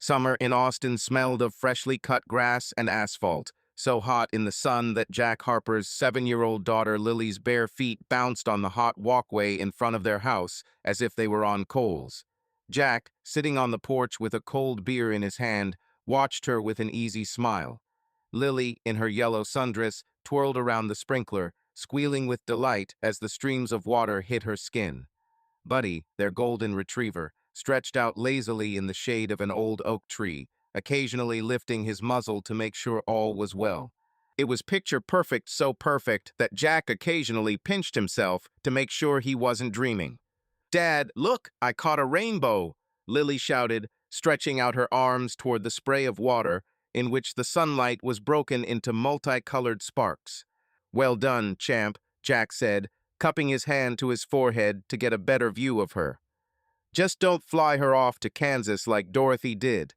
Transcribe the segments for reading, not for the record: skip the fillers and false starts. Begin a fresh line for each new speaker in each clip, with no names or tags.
Summer in Austin smelled of freshly cut grass and asphalt, so hot in the sun that Jack Harper's 7-year-old daughter Lily's bare feet bounced on the hot walkway in front of their house as if they were on coals. Jack, sitting on the porch with a cold beer in his hand, watched her with an easy smile. Lily, in her yellow sundress, twirled around the sprinkler, squealing with delight as the streams of water hit her skin. Buddy, their golden retriever, stretched out lazily in the shade of an old oak tree, occasionally lifting his muzzle to make sure all was well. It was picture perfect, so perfect that Jack occasionally pinched himself to make sure he wasn't dreaming. "Dad, look, I caught a rainbow!" Lily shouted, stretching out her arms toward the spray of water in which the sunlight was broken into multicolored sparks. "Well done, champ," Jack said, cupping his hand to his forehead to get a better view of her. "Just don't fly her off to Kansas like Dorothy did."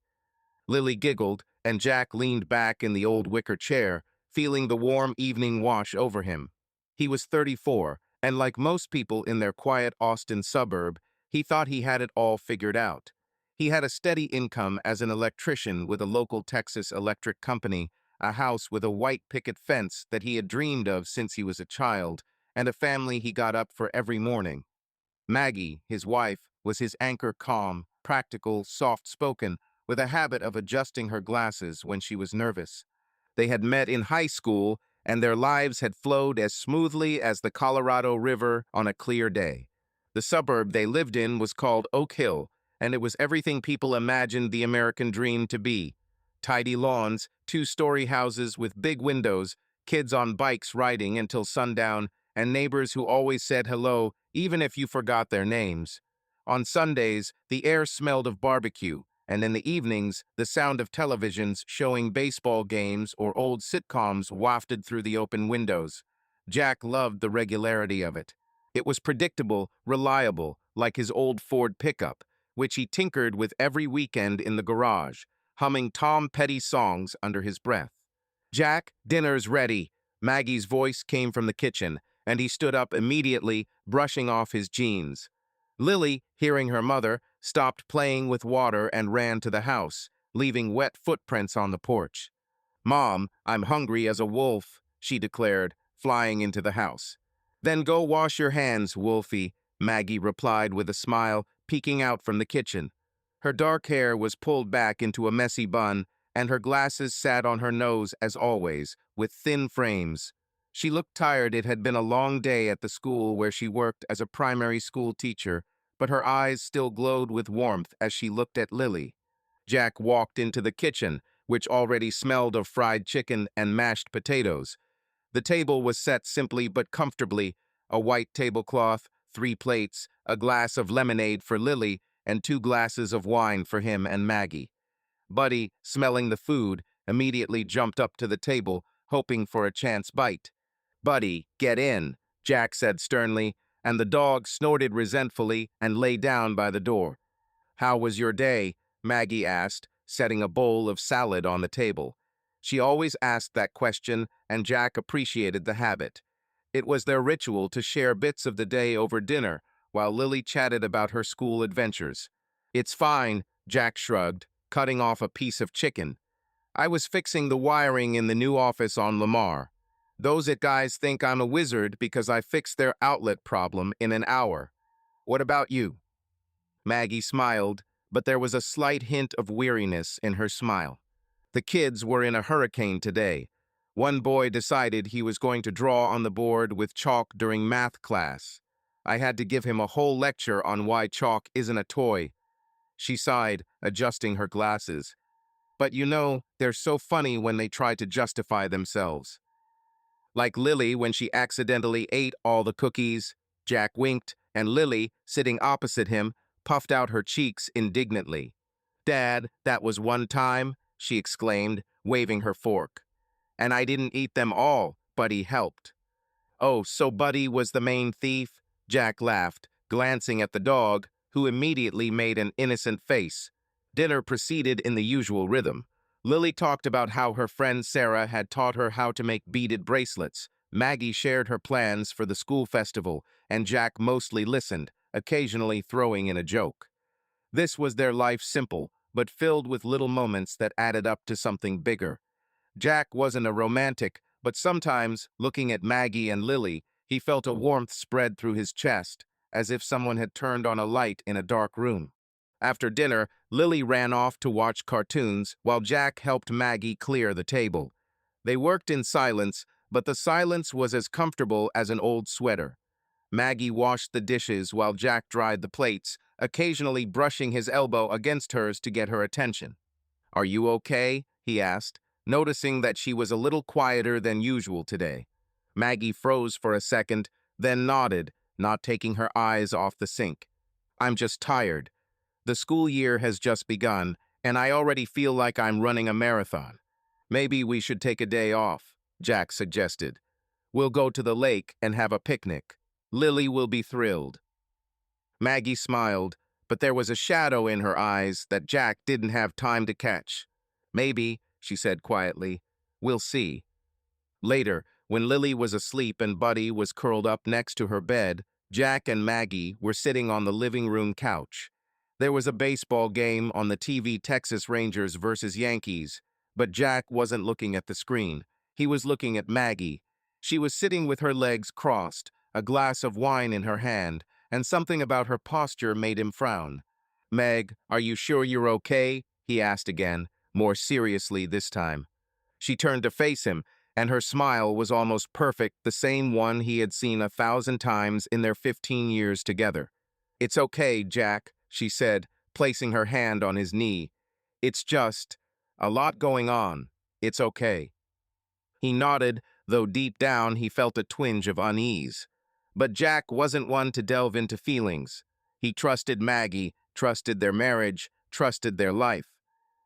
Lily giggled, and Jack leaned back in the old wicker chair, feeling the warm evening wash over him. He was 34, and like most people in their quiet Austin suburb, he thought he had it all figured out. He had a steady income as an electrician with a local Texas electric company, a house with a white picket fence that he had dreamed of since he was a child, and a family he got up for every morning. Maggie, his wife, was his anchor, calm, practical, soft-spoken, with a habit of adjusting her glasses when she was nervous. They had met in high school, and their lives had flowed as smoothly as the Colorado River on a clear day. The suburb they lived in was called Oak Hill, and it was everything people imagined the American dream to be. Tidy lawns, two-story houses with big windows, kids on bikes riding until sundown, and neighbors who always said hello, even if you forgot their names. On Sundays, the air smelled of barbecue, and in the evenings, the sound of televisions showing baseball games or old sitcoms wafted through the open windows. Jack loved the regularity of it. It was predictable, reliable, like his old Ford pickup, which he tinkered with every weekend in the garage, humming Tom Petty songs under his breath. "Jack, dinner's ready." Maggie's voice came from the kitchen, and he stood up immediately, brushing off his jeans. Lily, hearing her mother, stopped playing with water and ran to the house, leaving wet footprints on the porch. "Mom, I'm hungry as a wolf," she declared, flying into the house. "Then go wash your hands, Wolfie," Maggie replied with a smile, peeking out from the kitchen. Her dark hair was pulled back into a messy bun, and her glasses sat on her nose as always, with thin frames. She looked tired. It had been a long day at the school where she worked as a primary school teacher, but her eyes still glowed with warmth as she looked at Lily. Jack walked into the kitchen, which already smelled of fried chicken and mashed potatoes. The table was set simply but comfortably, a white tablecloth, 3 plates, a glass of lemonade for Lily, and 2 glasses of wine for him and Maggie. Buddy, smelling the food, immediately jumped up to the table, hoping for a chance bite. "Buddy, get in," Jack said sternly, and the dog snorted resentfully and lay down by the door. "How was your day?" Maggie asked, setting a bowl of salad on the table. She always asked that question, and Jack appreciated the habit. It was their ritual to share bits of the day over dinner, while Lily chatted about her school adventures. "It's fine," Jack shrugged, cutting off a piece of chicken. "I was fixing the wiring in the new office on Lamar. Those guys think I'm a wizard because I fixed their outlet problem in an hour. What about you?" Maggie smiled, but there was a slight hint of weariness in her smile. The kids were in a hurricane today. One boy decided he was going to draw on the board with chalk during math class. I had to give him a whole lecture on why chalk isn't a toy. She sighed, adjusting her glasses. "But you know, they're so funny when they try to justify themselves." Like Lily when she accidentally ate all the cookies. Jack winked, and Lily, sitting opposite him, puffed out her cheeks indignantly. "Dad, that was one time," she exclaimed, waving her fork. "And I didn't eat them all, Buddy helped." "Oh, so Buddy was the main thief?" Jack laughed, glancing at the dog, who immediately made an innocent face. Dinner proceeded in the usual rhythm. Lily talked about how her friend Sarah had taught her how to make beaded bracelets. Maggie shared her plans for the school festival, and Jack mostly listened, occasionally throwing in a joke. This was their life, simple, but filled with little moments that added up to something bigger. Jack wasn't a romantic, but sometimes, looking at Maggie and Lily, he felt a warmth spread through his chest, as if someone had turned on a light in a dark room. After dinner, Lily ran off to watch cartoons while Jack helped Maggie clear the table. They worked in silence, but the silence was as comfortable as an old sweater. Maggie washed the dishes while Jack dried the plates, occasionally brushing his elbow against hers to get her attention. "Are you okay?" he asked, noticing that she was a little quieter than usual today. Maggie froze for a second, then nodded, not taking her eyes off the sink. "I'm just tired. The school year has just begun, and I already feel like I'm running a marathon. Maybe we should take a day off," Jack suggested. "We'll go to the lake and have a picnic. Lily will be thrilled." Maggie smiled, but there was a shadow in her eyes that Jack didn't have time to catch. "Maybe," she said quietly. "We'll see." Later, when Lily was asleep and Buddy was curled up next to her bed, Jack and Maggie were sitting on the living room couch. There was a baseball game on the TV, Texas Rangers versus Yankees, but Jack wasn't looking at the screen. He was looking at Maggie. She was sitting with her legs crossed, a glass of wine in her hand, and something about her posture made him frown. "Meg, are you sure you're okay?" he asked again, more seriously this time. She turned to face him, and her smile was almost perfect, the same one he had seen 1,000 times in their 15 years together. "It's okay, Jack," she said, placing her hand on his knee. "It's just a lot going on. It's okay." He nodded, though deep down he felt a twinge of unease. But Jack wasn't one to delve into feelings. He trusted Maggie, trusted their marriage, trusted their life.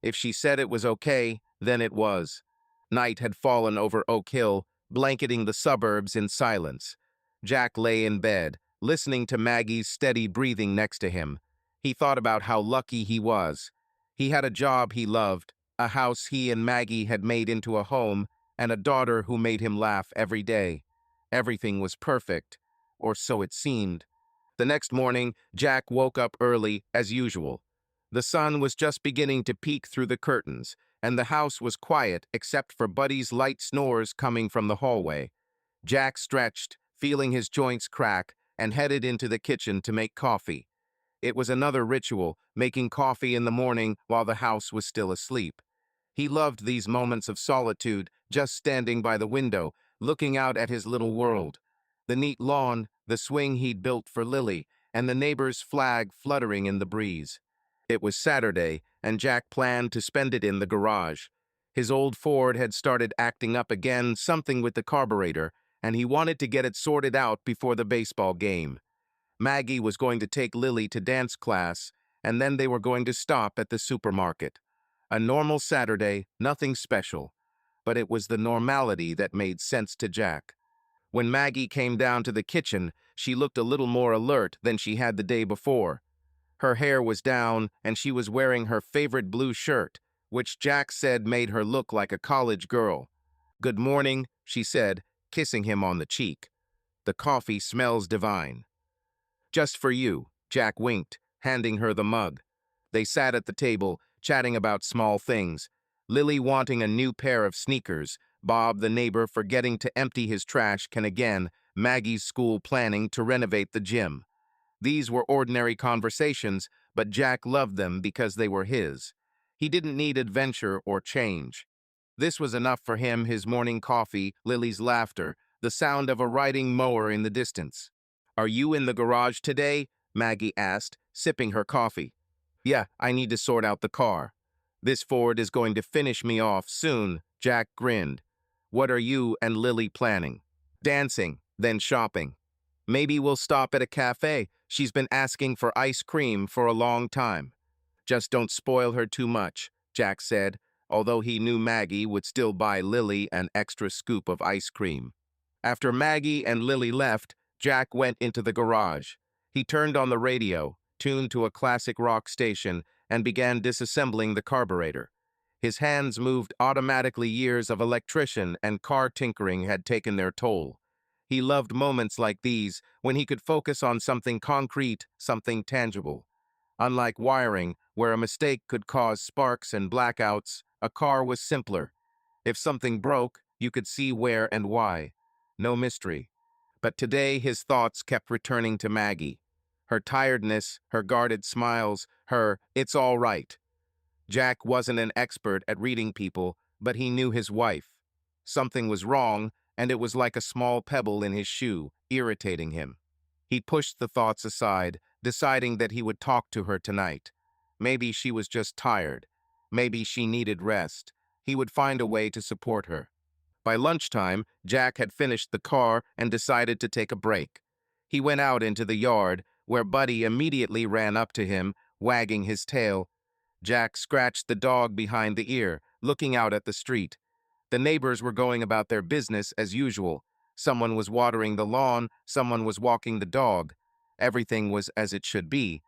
If she said it was okay, then it was. Night had fallen over Oak Hill, blanketing the suburbs in silence. Jack lay in bed, listening to Maggie's steady breathing next to him. He thought about how lucky he was. He had a job he loved, a house he and Maggie had made into a home, and a daughter who made him laugh every day. Everything was perfect, or so it seemed. The next morning, Jack woke up early, as usual. The sun was just beginning to peek through the curtains, and the house was quiet except for Buddy's light snores coming from the hallway. Jack stretched, feeling his joints crack, and headed into the kitchen to make coffee. It was another ritual, making coffee in the morning while the house was still asleep. He loved these moments of solitude, just standing by the window, looking out at his little world. The neat lawn, the swing he'd built for Lily, and the neighbor's flag fluttering in the breeze. It was Saturday, and Jack planned to spend it in the garage. His old Ford had started acting up again, something with the carburetor, and he wanted to get it sorted out before the baseball game. Maggie was going to take Lily to dance class, and then they were going to stop at the supermarket. A normal Saturday, nothing special, but it was the normality that made sense to Jack. When Maggie came down to the kitchen, she looked a little more alert than she had the day before. Her hair was down, and she was wearing her favorite blue shirt, which Jack said made her look like a college girl. "Good morning," she said, kissing him on the cheek. "The coffee smells divine." "Just for you," Jack winked, handing her the mug. They sat at the table, chatting about small things. Lily wanting a new pair of sneakers, Bob the neighbor forgetting to empty his trash can again, Maggie's school planning to renovate the gym. These were ordinary conversations, but Jack loved them because they were his. He didn't need adventure or change. This was enough for him: his morning coffee, Lily's laughter, the sound of a riding mower in the distance. "Are you in the garage today?" Maggie asked, sipping her coffee. "Yeah, I need to sort out the car. This Ford is going to finish me off soon," Jack grinned. "What are you and Lily planning?" "Dancing, then shopping. Maybe we'll stop at a cafe. She's been asking for ice cream for a long time." "Just don't spoil her too much," Jack said, although he knew Maggie would still buy Lily an extra scoop of ice cream. After Maggie and Lily left, Jack went into the garage. He turned on the radio, tuned to a classic rock station, and began disassembling the carburetor. His hands moved automatically. Years of electrician and car tinkering had taken their toll. He loved moments like these, when he could focus on something concrete, something tangible. Unlike wiring, where a mistake could cause sparks and blackouts, a car was simpler. If something broke, you could see where and why. No mystery. But today his thoughts kept returning to Maggie. Her tiredness, her guarded smiles, her "it's all right." Jack wasn't an expert at reading people, but he knew his wife. Something was wrong, and it was like a small pebble in his shoe, irritating him. He pushed the thoughts aside, deciding that he would talk to her tonight. Maybe she was just tired. Maybe she needed rest. He would find a way to support her. By lunchtime, Jack had finished the car and decided to take a break. He went out into the yard, where Buddy immediately ran up to him, wagging his tail. Jack scratched the dog behind the ear, looking out at the street. The neighbors were going about their business as usual. Someone was watering the lawn, someone was walking the dog. Everything was as it should be.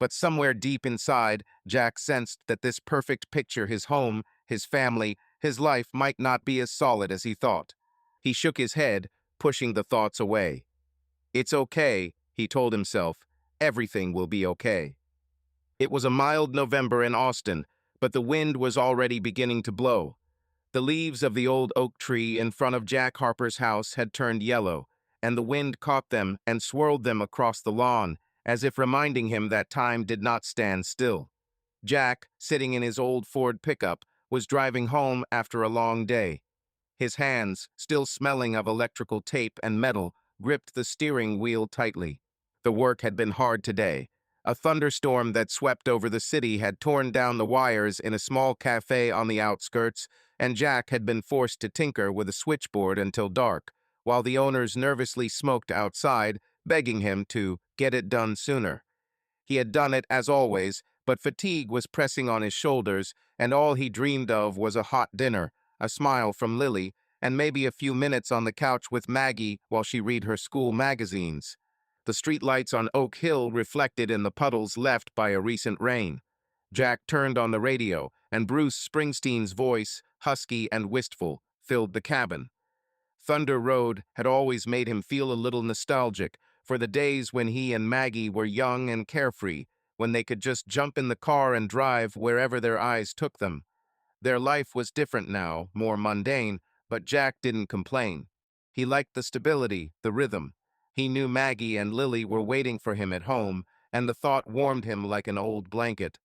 But somewhere deep inside, Jack sensed that this perfect picture, his home, his family, his life, might not be as solid as he thought. He shook his head, pushing the thoughts away. "It's okay," he told himself. "Everything will be okay." It was a mild November in Austin, but the wind was already beginning to blow. The leaves of the old oak tree in front of Jack Harper's house had turned yellow, and the wind caught them and swirled them across the lawn, as if reminding him that time did not stand still. Jack, sitting in his old Ford pickup, was driving home after a long day. His hands, still smelling of electrical tape and metal, gripped the steering wheel tightly. The work had been hard today. A thunderstorm that swept over the city had torn down the wires in a small cafe on the outskirts, and Jack had been forced to tinker with a switchboard until dark, while the owners nervously smoked outside, begging him to get it done sooner. He had done it as always, but fatigue was pressing on his shoulders, and all he dreamed of was a hot dinner, a smile from Lily, and maybe a few minutes on the couch with Maggie while she read her school magazines. The streetlights on Oak Hill reflected in the puddles left by a recent rain. Jack turned on the radio, and Bruce Springsteen's voice, husky and wistful, filled the cabin. Thunder Road had always made him feel a little nostalgic for the days when he and Maggie were young and carefree, when they could just jump in the car and drive wherever their eyes took them. Their life was different now, more mundane, but Jack didn't complain. He liked the stability, the rhythm. He knew Maggie and Lily were waiting for him at home, and the thought warmed him like an old blanket.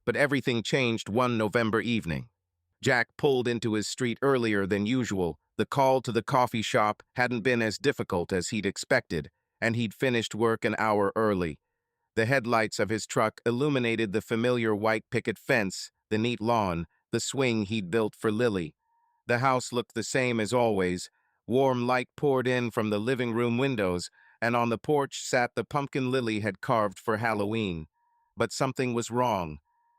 But everything changed one November evening. Jack pulled into his street earlier than usual. The call to the coffee shop hadn't been as difficult as he'd expected, and he'd finished work an hour early. The headlights of his truck illuminated the familiar white picket fence, the neat lawn, the swing he'd built for Lily. The house looked the same as always. Warm light poured in from the living room windows, and on the porch sat the pumpkin Lily had carved for Halloween. But something was wrong.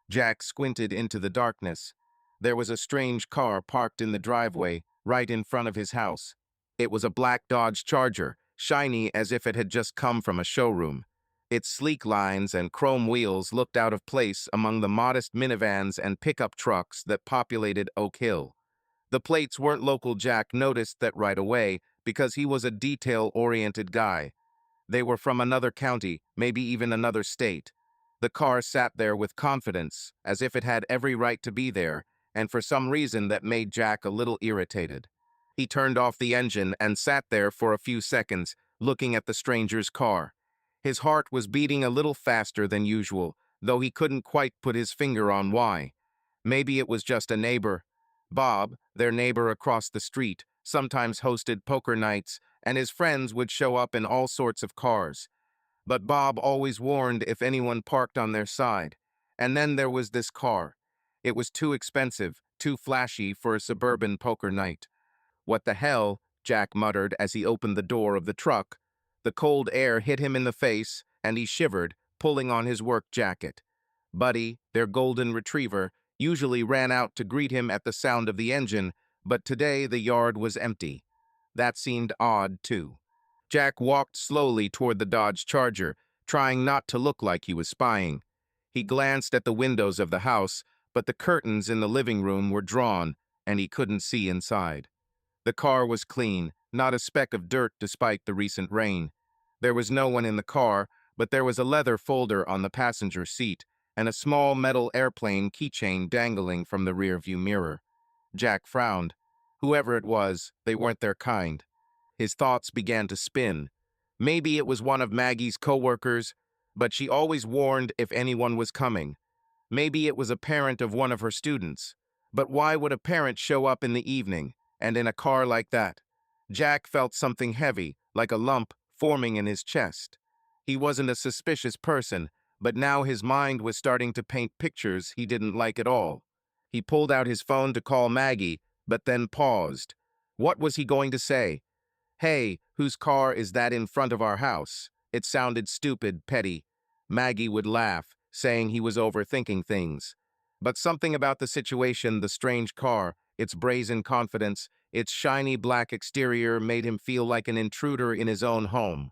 Jack squinted into the darkness. There was a strange car parked in the driveway, right in front of his house. It was a black Dodge Charger, shiny as if it had just come from a showroom. Its sleek lines and chrome wheels looked out of place among the modest minivans and pickup trucks that populated Oak Hill. The plates weren't local. Jack noticed that right away, because he was a detail-oriented guy. They were from another county, maybe even another state. The car sat there with confidence, as if it had every right to be there, and for some reason that made Jack a little irritated. He turned off the engine and sat there for a few seconds, looking at the stranger's car. His heart was beating a little faster than usual, though he couldn't quite put his finger on why. Maybe it was just a neighbor. Bob, their neighbor across the street, sometimes hosted poker nights, and his friends would show up in all sorts of cars. But Bob always warned if anyone parked on their side. And then there was this car. It was too expensive, too flashy for a suburban poker night. "What the hell?" Jack muttered as he opened the door of the truck. The cold air hit him in the face, and he shivered, pulling on his work jacket. Buddy, their golden retriever, usually ran out to greet him at the sound of the engine, but today the yard was empty. That seemed odd, too. Jack walked slowly toward the Dodge Charger, trying not to look like he was spying. He glanced at the windows of the house, but the curtains in the living room were drawn, and he couldn't see inside. The car was clean, not a speck of dirt despite the recent rain. There was no one in the car, but there was a leather folder on the passenger seat, and a small metal airplane keychain dangling from the rearview mirror. Jack frowned. Whoever it was, they weren't their kind. His thoughts began to spin. Maybe it was one of Maggie's coworkers, but she always warned if anyone was coming. Maybe it was a parent of one of her students. But why would a parent show up in the evening, and in a car like that? Jack felt something heavy, like a lump, forming in his chest. He wasn't a suspicious person, but now his mind was starting to paint pictures he didn't like at all. He pulled out his phone to call Maggie, but then paused. What was he going to say? Hey, whose car is that in front of our house? It sounded stupid, petty. Maggie would laugh, saying he was overthinking things. But something about the situation, the strange car, its brazen confidence, its shiny black exterior made him feel like an intruder in his own home.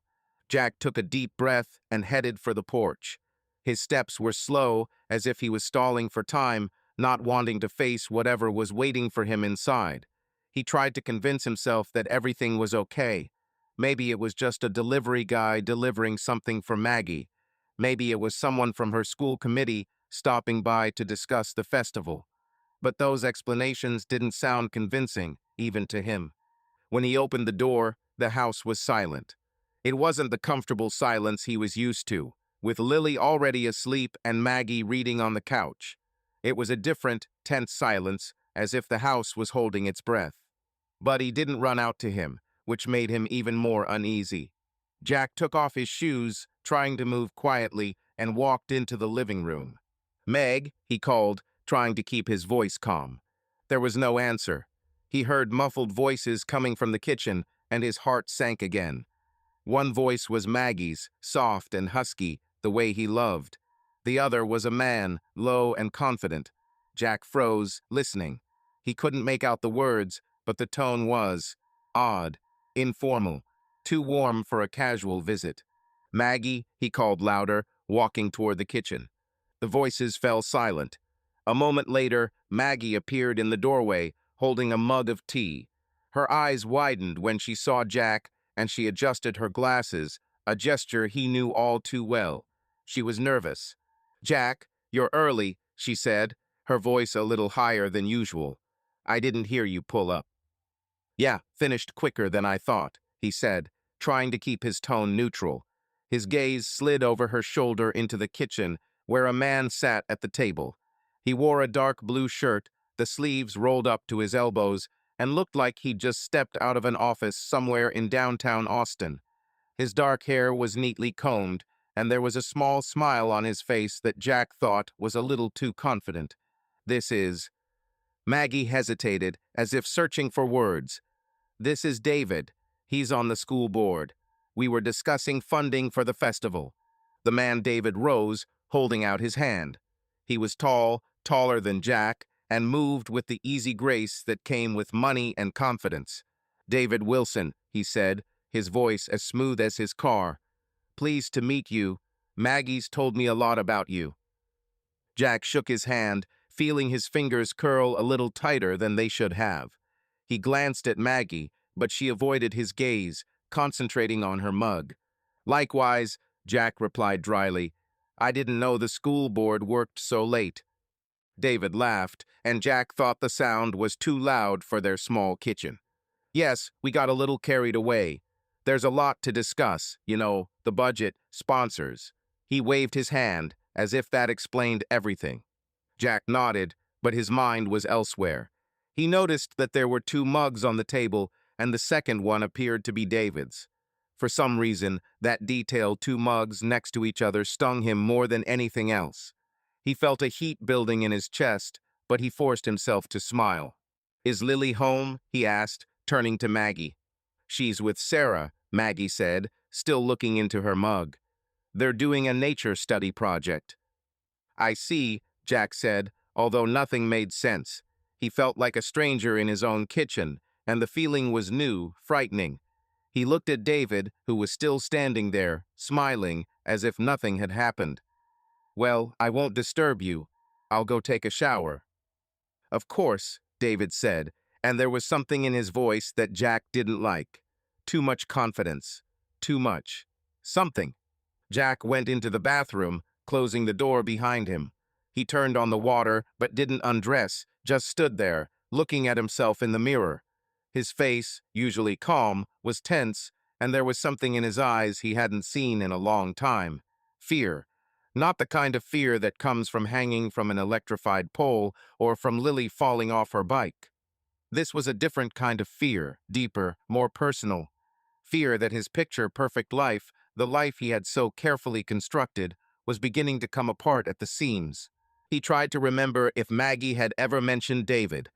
Jack took a deep breath and headed for the porch. His steps were slow, as if he was stalling for time, not wanting to face whatever was waiting for him inside. He tried to convince himself that everything was okay. Maybe it was just a delivery guy delivering something for Maggie. Maybe it was someone from her school committee stopping by to discuss the festival. But those explanations didn't sound convincing, even to him. When he opened the door, the house was silent. It wasn't the comfortable silence he was used to, with Lily already asleep and Maggie reading on the couch. It was a different, tense silence, as if the house was holding its breath. But he didn't run out to him, which made him even more uneasy. Jack took off his shoes, trying to move quietly, and walked into the living room. Meg, he called, trying to keep his voice calm. There was no answer. He heard muffled voices coming from the kitchen, and his heart sank again. One voice was Maggie's, soft and husky, the way he loved. The other was a man, low and confident. Jack froze, listening. He couldn't make out the words, but the tone was odd, informal, too warm for a casual visit. Maggie, he called louder, walking toward the kitchen. The voices fell silent. A moment later, Maggie appeared in the doorway, holding a mug of tea. Her eyes widened when she saw Jack, and she adjusted her glasses, a gesture he knew all too well. She was nervous. "Jack, you're early," she said, her voice a little higher than usual. "I didn't hear you pull up." "Yeah, finished quicker than I thought," he said, trying to keep his tone neutral. His gaze slid over her shoulder into the kitchen, where a man sat at the table. He wore a dark blue shirt, the sleeves rolled up to his elbows, and looked like he'd just stepped out of an office somewhere in downtown Austin. His dark hair was neatly combed, and there was a small smile on his face that Jack thought was a little too confident. "This is—" Maggie hesitated, as if searching for words. "This is David. He's on the school board. We were discussing funding for the festival." The man David rose, holding out his hand. He was tall, taller than Jack, and moved with the easy grace that came with money and confidence. "David Wilson," he said, his voice as smooth as his car. "Pleased to meet you. Maggie's told me a lot about you." Jack shook his hand, feeling his fingers curl a little tighter than they should have. He glanced at Maggie, but she avoided his gaze, concentrating on her mug. "Likewise," Jack replied dryly. "I didn't know the school board worked so late." David laughed, and Jack thought the sound was too loud for their small kitchen. "Yes, we got a little carried away. There's a lot to discuss, the budget, sponsors." He waved his hand, as if that explained everything. Jack nodded, but his mind was elsewhere. He noticed that there were two mugs on the table, and the second one appeared to be David's. For some reason, that detail, two mugs next to each other, stung him more than anything else. He felt a heat building in his chest, but he forced himself to smile. "Is Lily home?" he asked, turning to Maggie. "She's with Sarah," Maggie said, still looking into her mug. "They're doing a nature study project." "I see," Jack said, although nothing made sense. He felt like a stranger in his own kitchen, and the feeling was new, frightening. He looked at David, who was still standing there, smiling, as if nothing had happened. "Well, I won't disturb you. I'll go take a shower." "Of course," David said, and there was something in his voice that Jack didn't like. Too much confidence. Too much. Something. Jack went into the bathroom, closing the door behind him. He turned on the water, but didn't undress, just stood there, looking at himself in the mirror. His face, usually calm, was tense, and there was something in his eyes he hadn't seen in a long time. Fear. Not the kind of fear that comes from hanging from an electrified pole or from Lily falling off her bike. This was a different kind of fear, deeper, more personal. Fear that his picture-perfect life, the life he had so carefully constructed, was beginning to come apart at the seams. He tried to remember if Maggie had ever mentioned David.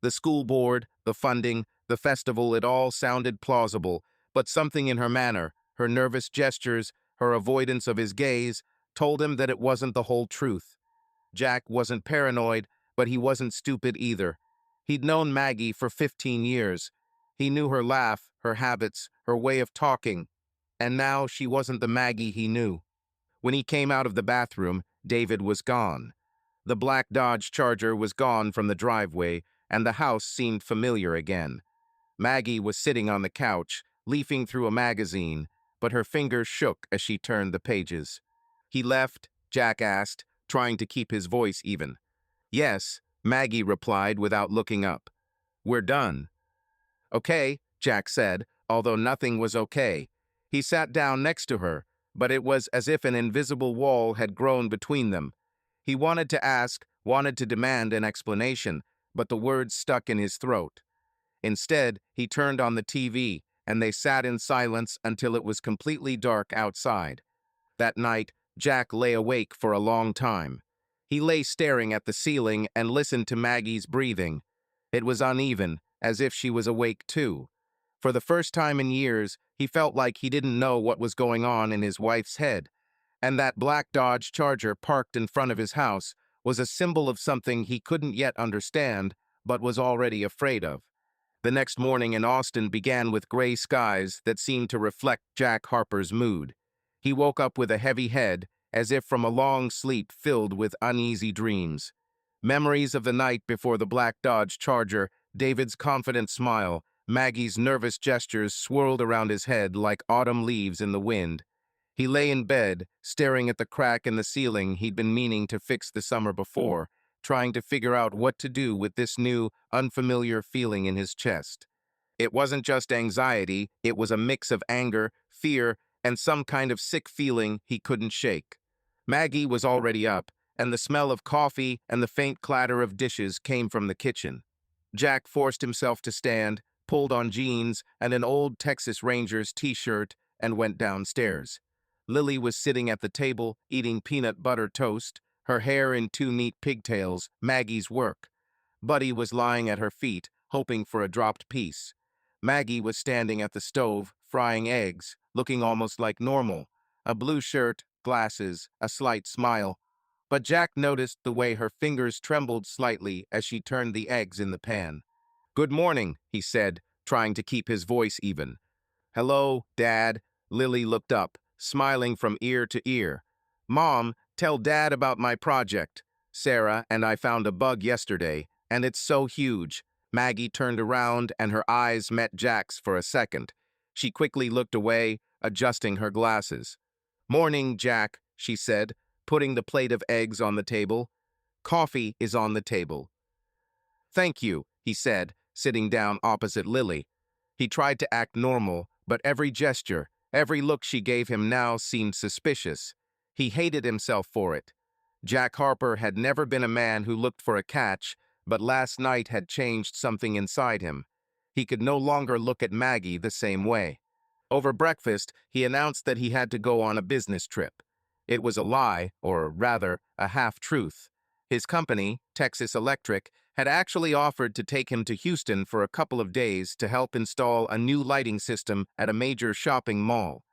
The school board, the funding, the festival, it all sounded plausible, but something in her manner, her nervous gestures, her avoidance of his gaze, told him that it wasn't the whole truth. Jack wasn't paranoid, but he wasn't stupid either. He'd known Maggie for 15 years. He knew her laugh, her habits, her way of talking. And now she wasn't the Maggie he knew. When he came out of the bathroom, David was gone. The black Dodge Charger was gone from the driveway, and the house seemed familiar again. Maggie was sitting on the couch, leafing through a magazine, but her fingers shook as she turned the pages. "He left?" Jack asked, trying to keep his voice even. "Yes," Maggie replied without looking up. "We're done." "Okay," Jack said, although nothing was okay. He sat down next to her, but it was as if an invisible wall had grown between them. He wanted to ask, wanted to demand an explanation, but the words stuck in his throat. Instead, he turned on the TV, and they sat in silence until it was completely dark outside. That night, Jack lay awake for a long time. He lay staring at the ceiling and listened to Maggie's breathing. It was uneven, as if she was awake too. For the first time in years, he felt like he didn't know what was going on in his wife's head. And that black Dodge Charger parked in front of his house was a symbol of something he couldn't yet understand, but was already afraid of. The next morning in Austin began with gray skies that seemed to reflect Jack Harper's mood. He woke up with a heavy head, as if from a long sleep filled with uneasy dreams. Memories of the night before the black Dodge Charger, David's confident smile, Maggie's nervous gestures swirled around his head like autumn leaves in the wind. He lay in bed, staring at the crack in the ceiling he'd been meaning to fix the summer before, trying to figure out what to do with this new, unfamiliar feeling in his chest. It wasn't just anxiety, it was a mix of anger, fear, and some kind of sick feeling he couldn't shake. Maggie was already up, and the smell of coffee and the faint clatter of dishes came from the kitchen. Jack forced himself to stand, pulled on jeans and an old Texas Rangers t-shirt, and went downstairs. Lily was sitting at the table, eating peanut butter toast, her hair in two neat pigtails, Maggie's work. Buddy was lying at her feet, hoping for a dropped piece. Maggie was standing at the stove, frying eggs, looking almost like normal. A blue shirt, glasses, a slight smile. But Jack noticed the way her fingers trembled slightly as she turned the eggs in the pan. "Good morning," he said, trying to keep his voice even. "Hello, Dad." Lily looked up, smiling from ear to ear. "Mom, tell Dad about my project. Sarah and I found a bug yesterday, and it's so huge." Maggie turned around and her eyes met Jack's for a second. She quickly looked away, adjusting her glasses. "Morning, Jack," she said, putting the plate of eggs on the table. "Coffee is on the table." "Thank you," he said, sitting down opposite Lily. He tried to act normal, but every gesture, every look she gave him now seemed suspicious. He hated himself for it. Jack Harper had never been a man who looked for a catch, but last night had changed something inside him. He could no longer look at Maggie the same way. Over breakfast, he announced that he had to go on a business trip. It was a lie, or rather, a half-truth. His company, Texas Electric, had actually offered to take him to Houston for a couple of days to help install a new lighting system at a major shopping mall.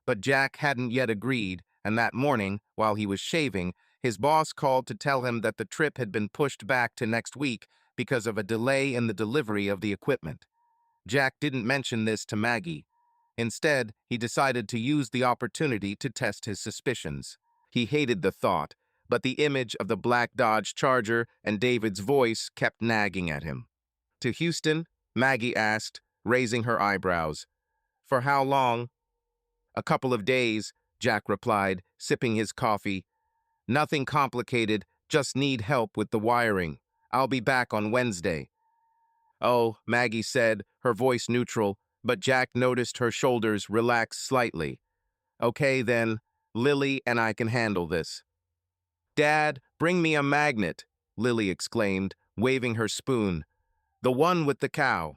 But Jack hadn't yet agreed, and that morning, while he was shaving, his boss called to tell him that the trip had been pushed back to next week because of a delay in the delivery of the equipment. Jack didn't mention this to Maggie. Instead, he decided to use the opportunity to test his suspicions. He hated the thought, but the image of the black Dodge Charger and David's voice kept nagging at him. "To Houston?" Maggie asked, raising her eyebrows. "For how long?" "A couple of days," Jack replied, sipping his coffee. "Nothing complicated, Just need help with the wiring. I'll be back on Wednesday. Oh, Maggie said, her voice neutral, but Jack noticed her shoulders relax slightly. Okay then, Lily and I can handle this. Dad, bring me a magnet, Lily exclaimed, waving her spoon. The one with the cow.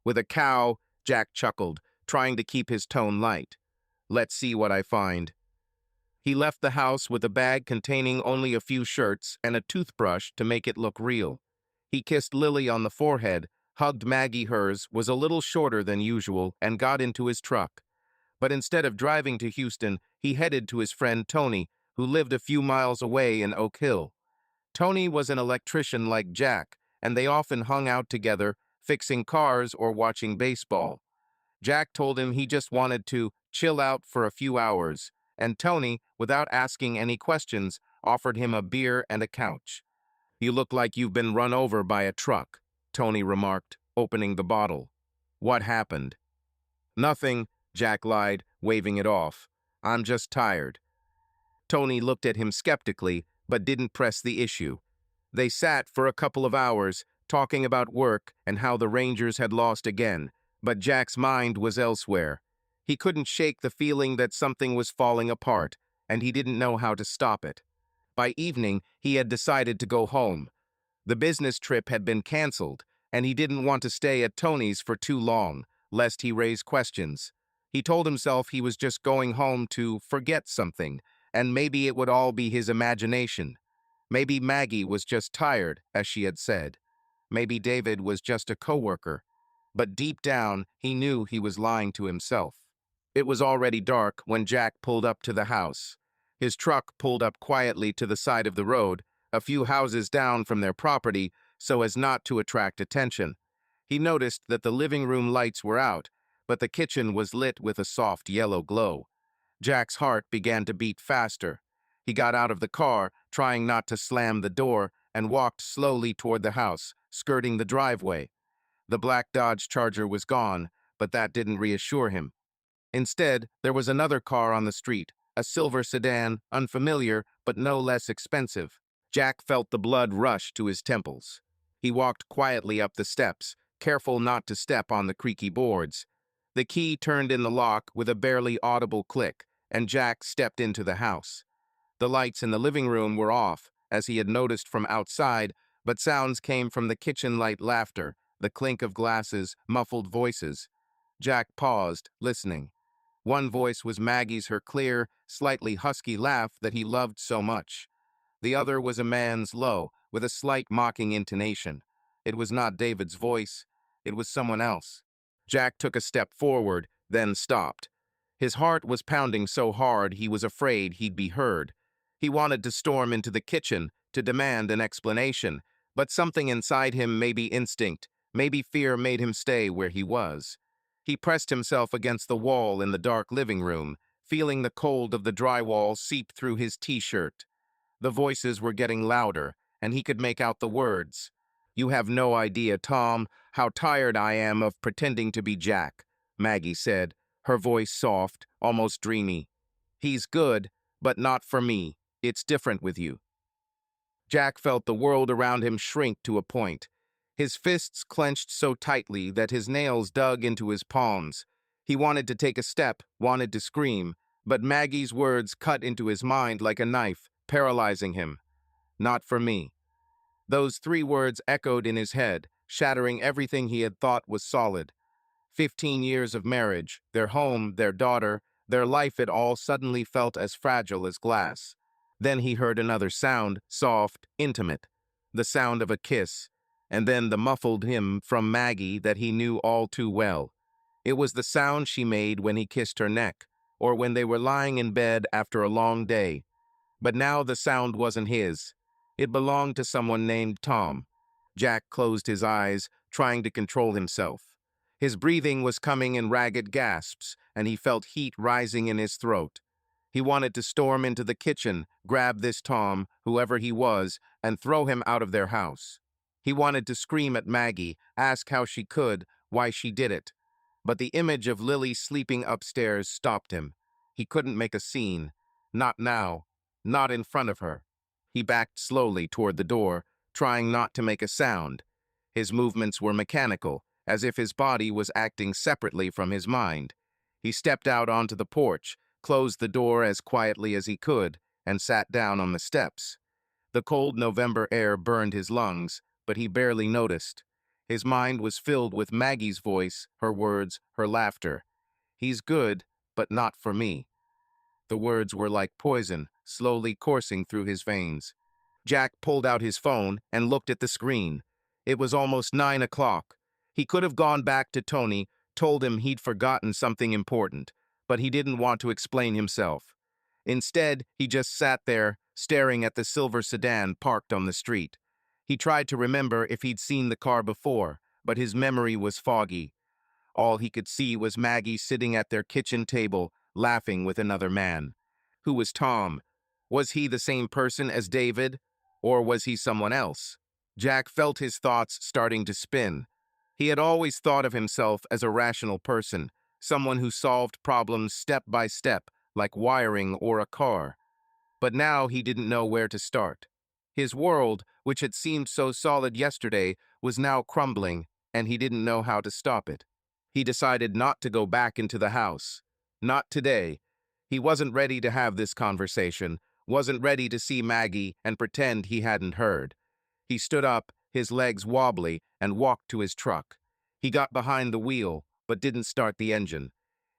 With a cow, Jack chuckled, trying to keep his tone light. Let's see what I find. He left the house with a bag containing only a few shirts and a toothbrush to make it look real. He kissed Lily on the forehead, hugged Maggie. Hers was a little shorter than usual, and got into his truck. But instead of driving to Houston, he headed to his friend Tony, who lived a few miles away in Oak Hill. Tony was an electrician like Jack, and they often hung out together, fixing cars or watching baseball. Jack told him he just wanted to chill out for a few hours, and Tony, without asking any questions, offered him a beer and a couch. You look like you've been run over by a truck, Tony remarked, opening the bottle. What happened? Nothing, Jack lied, waving it off. I'm just tired. Tony looked at him skeptically, but didn't press the issue. They sat for a couple of hours, talking about work and how the Rangers had lost again, but Jack's mind was elsewhere. He couldn't shake the feeling that something was falling apart, and he didn't know how to stop it. By evening, he had decided to go home. The business trip had been canceled, and he didn't want to stay at Tony's for too long, lest he raise questions. He told himself he was just going home to forget something, and maybe it would all be his imagination. Maybe Maggie was just tired, as she had said. Maybe David was just a coworker. But deep down, he knew he was lying to himself. It was already dark when Jack pulled up to the house. His truck pulled up quietly to the side of the road, a few houses down from their property, so as not to attract attention. He noticed that the living room lights were out, but the kitchen was lit with a soft yellow glow. Jack's heart began to beat faster. He got out of the car, trying not to slam the door, and walked slowly toward the house, skirting the driveway. The black Dodge Charger was gone, but that didn't reassure him. Instead, there was another car on the street, a silver sedan, unfamiliar, but no less expensive. Jack felt the blood rush to his temples. He walked quietly up the steps, careful not to step on the creaky boards. The key turned in the lock with a barely audible click, and Jack stepped into the house. The lights in the living room were off, as he had noticed from outside, but sounds came from the kitchen light: laughter, the clink of glasses, muffled voices. Jack paused, listening. One voice was Maggie's, her clear, slightly husky laugh that he loved so much. The other was a man's, low, with a slight mocking intonation. It was not David's voice. It was someone else. Jack took a step forward, then stopped. His heart was pounding so hard he was afraid he'd be heard. He wanted to storm into the kitchen, to demand an explanation, but something inside him, maybe instinct, maybe fear, made him stay where he was. He pressed himself against the wall in the dark living room, feeling the cold of the drywall seep through his t-shirt. The voices were getting louder, and he could make out the words. You have no idea, Tom, how tired I am of pretending to be Jack, Maggie said, her voice soft, almost dreamy. He's good, but not for me. It's different with you. Jack felt the world around him shrink to a point. His fists clenched so tightly that his nails dug into his palms. He wanted to take a step, wanted to scream, but Maggie's words cut into his mind like a knife, paralyzing him. Not for me. Those three words echoed in his head, shattering everything he had thought was solid. 15 years of marriage, their home, their daughter, their life, it all suddenly felt as fragile as glass. Then he heard another sound, soft, intimate, the sound of a kiss, and then the muffled hymn from Maggie that he knew all too well. It was the sound she made when he kissed her neck, or when they were lying in bed after a long day. But now the sound wasn't his. It belonged to someone named Tom. Jack closed his eyes, trying to control himself. His breathing was coming in ragged gasps, and he felt heat rising in his throat. He wanted to storm into the kitchen, grab this Tom, whoever he was, and throw him out of their house. He wanted to scream at Maggie, ask how she could, why she did it. But the image of Lily sleeping upstairs stopped him. He couldn't make a scene. Not now. Not in front of her. He backed slowly toward the door, trying not to make a sound. His movements were mechanical, as if his body was acting separately from his mind. He stepped out onto the porch, closed the door as quietly as he could, and sat down on the steps. The cold November air burned his lungs, but he barely noticed. His mind was filled with Maggie's voice, her words, her laughter. "He's good, but not for me." The words were like poison, slowly coursing through his veins. Jack pulled out his phone and looked at the screen. It was almost 9 o'clock. He could have gone back to Tony, told him he'd forgotten something important, but he didn't want to explain himself. Instead, he just sat there, staring at the silver sedan parked on the street. He tried to remember if he'd seen the car before, but his memory was foggy. All he could see was Maggie sitting at their kitchen table, laughing with another man. Who was Tom? Was he the same person as David, or was he someone else? Jack felt his thoughts starting to spin. He had always thought of himself as a rational person, someone who solved problems step by step, like wiring or a car. But now he didn't know where to start. His world, which had seemed so solid yesterday, was now crumbling, and he didn't know how to stop it. He decided not to go back into the house. Not today. He wasn't ready to have this conversation, wasn't ready to see Maggie and pretend he hadn't heard. He stood up, his legs wobbly, and walked to his truck. He got behind the wheel, but didn't start the engine.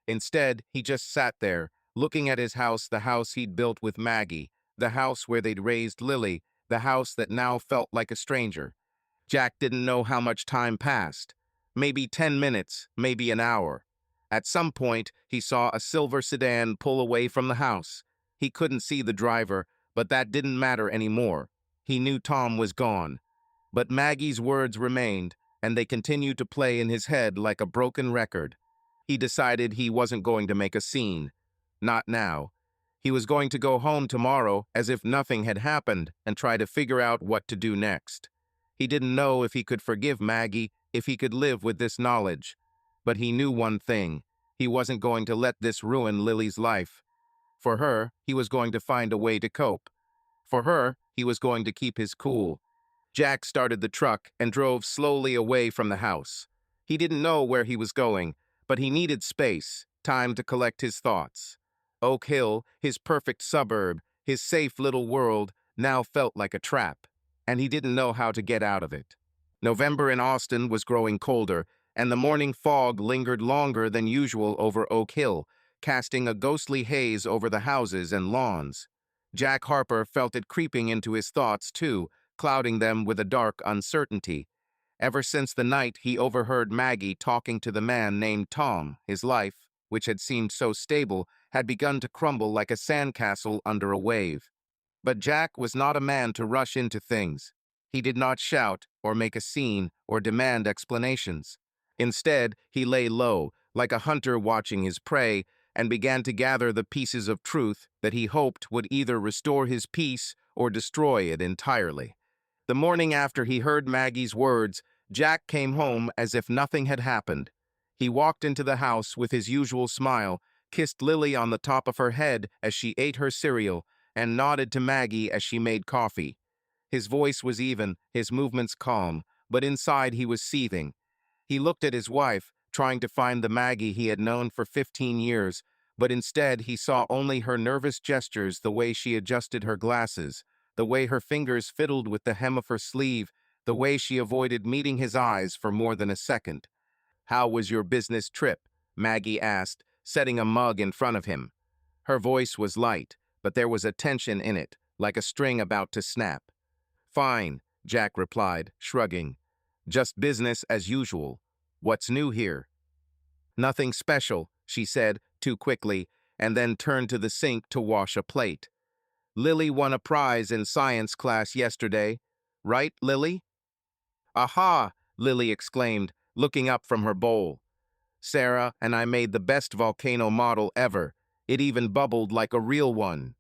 Instead, he just sat there, looking at his house, the house he'd built with Maggie, the house where they'd raised Lily, the house that now felt like a stranger. Jack didn't know how much time passed. Maybe 10 minutes, maybe an hour. At some point, he saw a silver sedan pull away from the house. He couldn't see the driver, but that didn't matter anymore. He knew Tom was gone. But Maggie's words remained, and they continued to play in his head like a broken record. He decided he wasn't going to make a scene. Not now. He was going to go home tomorrow as if nothing had happened and try to figure out what to do next. He didn't know if he could forgive Maggie, if he could live with this knowledge. But he knew one thing. He wasn't going to let this ruin Lily's life. For her, he was going to find a way to cope. For her, he was going to keep his cool. Jack started the truck and drove slowly away from the house. He didn't know where he was going, but he needed space, time to collect his thoughts. Oak Hill, his perfect suburb, his safe little world, now felt like a trap, and he didn't know how to get out of it. November in Austin was growing colder, and the morning fog lingered longer than usual over Oak Hill, casting a ghostly haze over the houses and lawns. Jack Harper felt it creeping into his thoughts, too, clouding them with a dark uncertainty. Ever since the night he overheard Maggie talking to the man named Tom, his life, which had seemed so stable, had begun to crumble like a sandcastle under a wave. But Jack was not a man to rush into things. He did not shout, or make a scene, or demand explanations. Instead, he lay low, like a hunter watching his prey, and began to gather the pieces of truth that he hoped would either restore his peace or destroy it entirely. The morning after he heard Maggie's words, Jack came home as if nothing had happened. He walked into the house with his usual smile, kissed Lily on the top of her head as she ate her cereal, and nodded to Maggie as she made coffee. His voice was even, his movements calm, but inside he was seething. He looked at his wife, trying to find the Maggie he had known for 15 years, but instead he saw only her nervous gestures, the way she adjusted her glasses, the way her fingers fiddled with the hem of her sleeve, the way she avoided meeting his eyes for more than a second. "How was your business trip?" Maggie asked, setting a mug in front of him. Her voice was light, but there was a tension in it, like a string about to snap. "Fine," Jack replied, shrugging. "Just business as usual. What's new here?" "Nothing special," she said, too quickly, and then turned to the sink to wash a plate. "Lily won a prize in science class yesterday. Right, Lily?" "Aha!" Lily exclaimed, looking up from her bowl. "Sarah and I made the best volcano model ever. It even bubbled like a real one."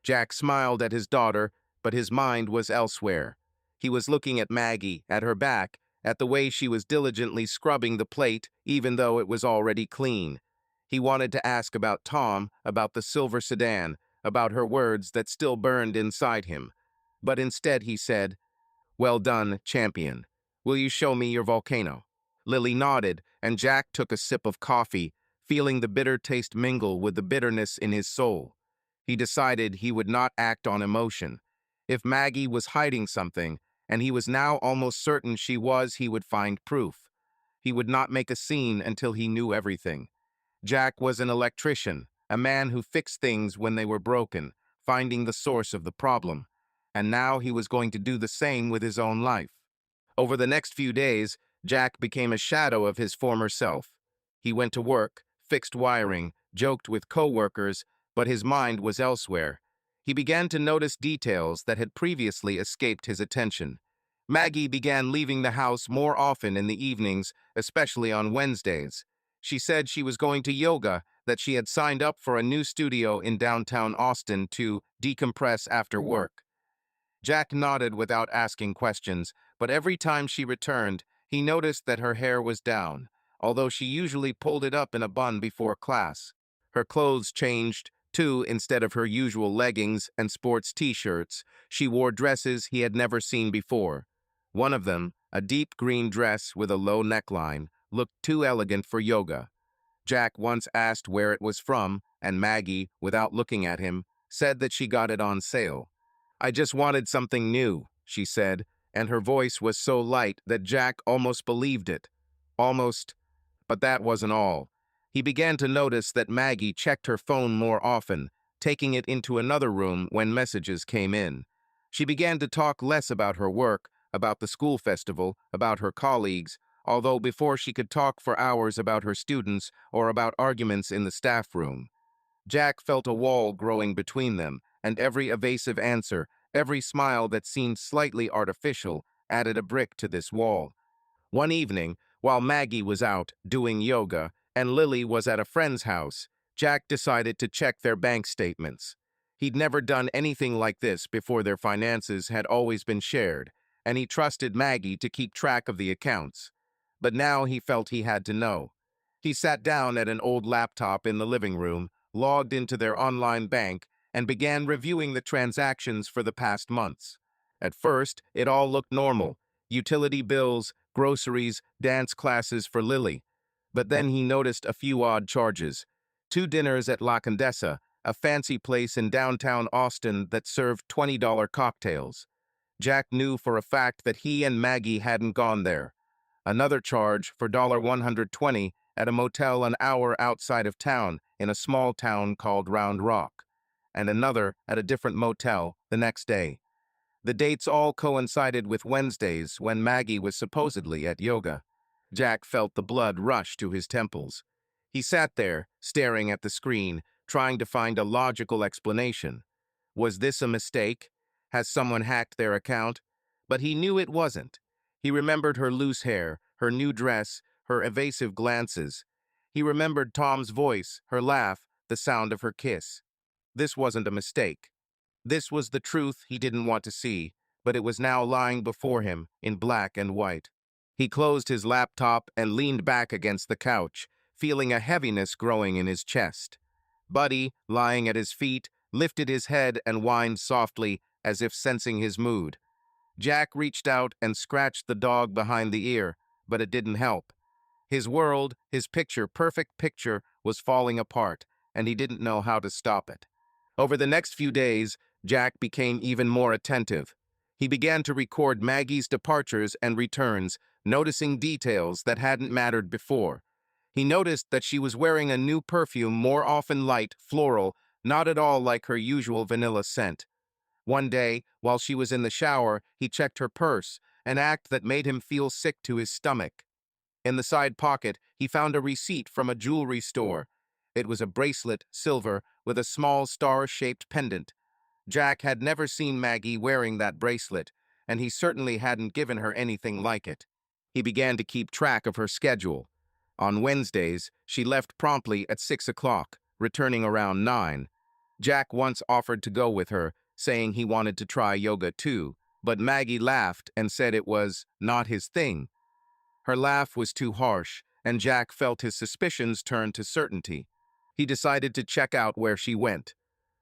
Jack smiled at his daughter, but his mind was elsewhere. He was looking at Maggie, at her back, at the way she was diligently scrubbing the plate, even though it was already clean. He wanted to ask about Tom, about the silver sedan, about her words that still burned inside him. But instead he said, "Well done, champion. Will you show me your volcano?" Lily nodded, and Jack took a sip of coffee, feeling the bitter taste mingle with the bitterness in his soul. He decided he would not act on emotion. If Maggie was hiding something, and he was now almost certain she was, he would find proof. He would not make a scene until he knew everything. Jack was an electrician, a man who fixed things when they were broken, finding the source of the problem. And now he was going to do the same with his own life. Over the next few days, Jack became a shadow of his former self. He went to work, fixed wiring, joked with coworkers, but his mind was elsewhere. He began to notice details that had previously escaped his attention. Maggie began leaving the house more often in the evenings, especially on Wednesdays. She said she was going to yoga, that she had signed up for a new studio in downtown Austin to decompress after work. Jack nodded without asking questions, but every time she returned, he noticed that her hair was down, although she usually pulled it up in a bun before class. Her clothes changed, too. Instead of her usual leggings and sports t-shirts, she wore dresses he had never seen before. One of them, a deep green dress with a low neckline, looked too elegant for yoga. Jack once asked where it was from, and Maggie, without looking at him, said that she got it on sale. "I just wanted something new," she said, and her voice was so light that Jack almost believed it. Almost, but that wasn't all. He began to notice that Maggie checked her phone more often, taking it into another room when messages came in. She began to talk less about her work, about the school festival, about her colleagues, although before she could talk for hours about her students or about arguments in the staff room. Jack felt a wall growing between them, and every evasive answer, every smile that seemed slightly artificial, added a brick to this wall. One evening, while Maggie was out doing yoga and Lily was at a friend's house, Jack decided to check their bank statements. He'd never done anything like this before. Their finances had always been shared, and he trusted Maggie to keep track of the accounts. But now he felt he had to know. He sat down at an old laptop in the living room, logged into their online bank, and began reviewing the transactions for the past months. At first, it all looked normal: utility bills, groceries, dance classes for Lily. But then he noticed a few odd charges. 2 dinners at La Condesa, a fancy place in downtown Austin that served $20 cocktails. Jack knew for a fact that he and Maggie hadn't gone there. Another charge for $120 at a motel an hour outside of town in a small town called Round Rock, and another at a different motel the next day. The dates all coincided with Wednesdays when Maggie was supposedly at yoga. Jack felt the blood rush to his temples. He sat there, staring at the screen, trying to find a logical explanation. Was this a mistake? Has someone hacked their account? But he knew it wasn't. He remembered her loose hair, her new dress, her evasive glances. He remembered Tom's voice, her laugh, the sound of her kiss. This wasn't a mistake. This was the truth he didn't want to see, but it was now lying before him in black and white. He closed his laptop and leaned back against the couch, feeling a heaviness growing in his chest. Buddy, lying at his feet, lifted his head and whined softly, as if sensing his mood. Jack reached out and scratched the dog behind the ear, but it didn't help. His world, his perfect picture, was falling apart, and he didn't know how to stop it. Over the next few days, Jack became even more attentive. He began to record Maggie's departures and returns, noticing details that hadn't mattered before. He noticed that she was wearing a new perfume, more often light, floral, not at all like her usual vanilla scent. One day, while she was in the shower, he checked her purse, an act that made him feel sick to his stomach. In the side pocket, he found a receipt from a jewelry store. It was a bracelet, silver, with a small star-shaped pendant. Jack had never seen Maggie wearing that bracelet, and he certainly hadn't given her anything like it. He began to keep track of her schedule. On Wednesdays, she left promptly at 6 o'clock, returning around 9. Jack once offered to go with her, saying he wanted to try yoga too, but Maggie laughed and said it was not his thing. Her laugh was too harsh, and Jack felt his suspicions turn to certainty. He decided to check out where she went.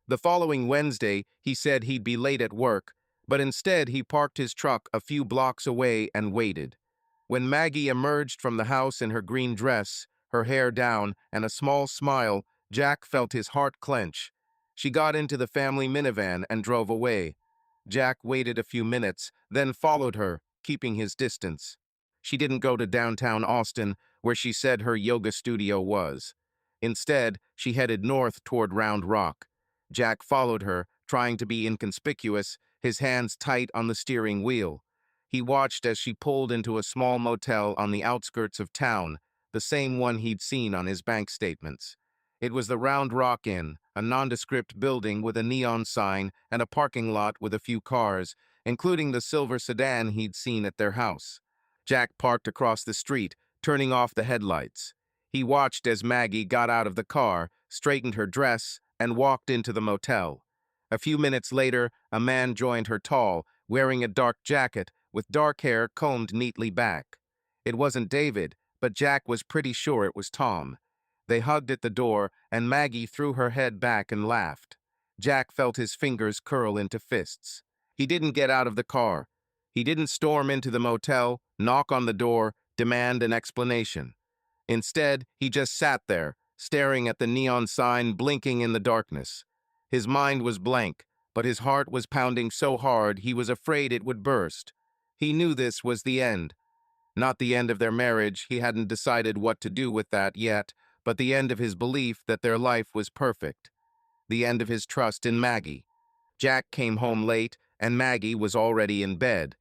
The following Wednesday, he said he'd be late at work, But instead, he parked his truck a few blocks away and waited. When Maggie emerged from the house in her green dress, her hair down, and a small smile, Jack felt his heart clench. She got into the family minivan and drove away. Jack waited a few minutes, then followed her, keeping his distance. She didn't go to downtown Austin, where she said her yoga studio was. Instead, she headed north toward Round Rock. Jack followed her, trying to be inconspicuous, his hands tight on the steering wheel. He watched as she pulled into a small motel on the outskirts of town, the same one he'd seen on his bank statements. It was the Round Rock Inn, a nondescript building with a neon sign and a parking lot with a few cars, including the silver sedan he'd seen at their house. Jack parked across the street, turning off the headlights. He watched as Maggie got out of the car, straightened her dress, and walked into the motel. A few minutes later, a man joined her tall, wearing a dark jacket, with dark hair combed neatly back. It wasn't David, but Jack was pretty sure it was Tom. They hugged at the door, and Maggie threw her head back and laughed. Jack felt his fingers curl into fists. He didn't get out of the car. He didn't storm into the motel, knock on the door, demand an explanation. Instead, he just sat there, staring at the neon sign blinking in the darkness. His mind was blank, but his heart was pounding so hard he was afraid it would burst. He knew this was the end. Not the end of their marriage, he hadn't decided what to do with that yet, but the end of his belief that their life was perfect. The end of his trust in Maggie. Jack came home late, and Maggie was already in bed.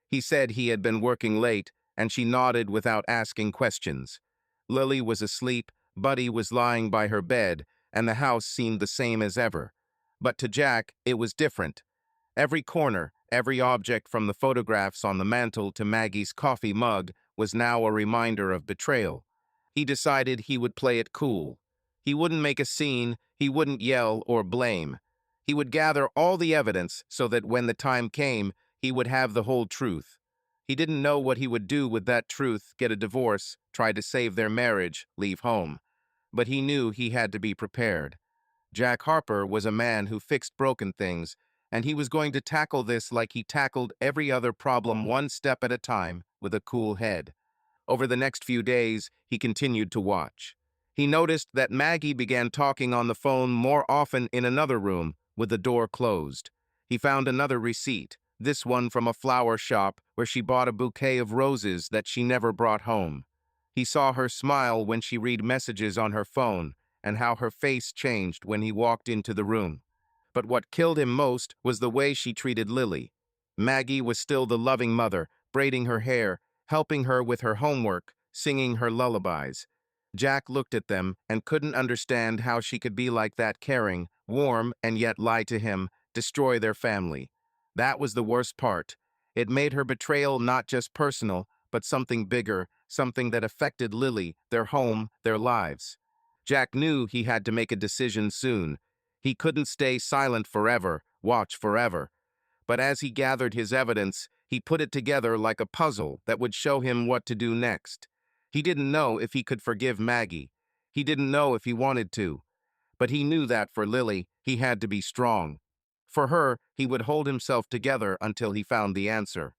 He said he had been working late, and she nodded without asking questions. Lily was asleep, Buddy was lying by her bed, and the house seemed the same as ever. But to Jack, it was different. Every corner, every object from the photographs on the mantel to Maggie's coffee mug was now a reminder of betrayal. He decided he would play it cool. He wouldn't make a scene, he wouldn't yell or blame. He would gather all the evidence so that when the time came, he would have the whole truth. He didn't know what he would do with that truth, get a divorce, try to save their marriage, leave home. But he knew he had to be prepared. Jack Harper was a man who fixed broken things, and he was going to tackle this like he tackled every other problem one step at a time with a cool head. Over the next few days, he continued to watch. He noticed that Maggie began talking on the phone more often in another room, with the door closed. He found another receipt, this one from a flower shop where she bought a bouquet of roses that she never brought home. He saw her smile when she read messages on her phone, and how her face changed when he walked into the room. But what killed him most was the way she treated Lily. Maggie was still the loving mother, braiding her hair, helping her with her homework, singing her lullabies. Jack looked at them and couldn't understand how she could be like that, caring, warm, and yet lie to him, destroy their family. That was the worst part. It made her betrayal not just personal, but something bigger, something that affected Lily, their home, their lives. Jack knew he had to make a decision soon. He couldn't stay silent forever, watch forever. But as he gathered his evidence, he put it together like a puzzle that would show him what to do next. He didn't know if he could forgive Maggie. He didn't know if he wanted to. But he knew that for Lily, he had to be strong. For her, he would hold himself together until he found the answer.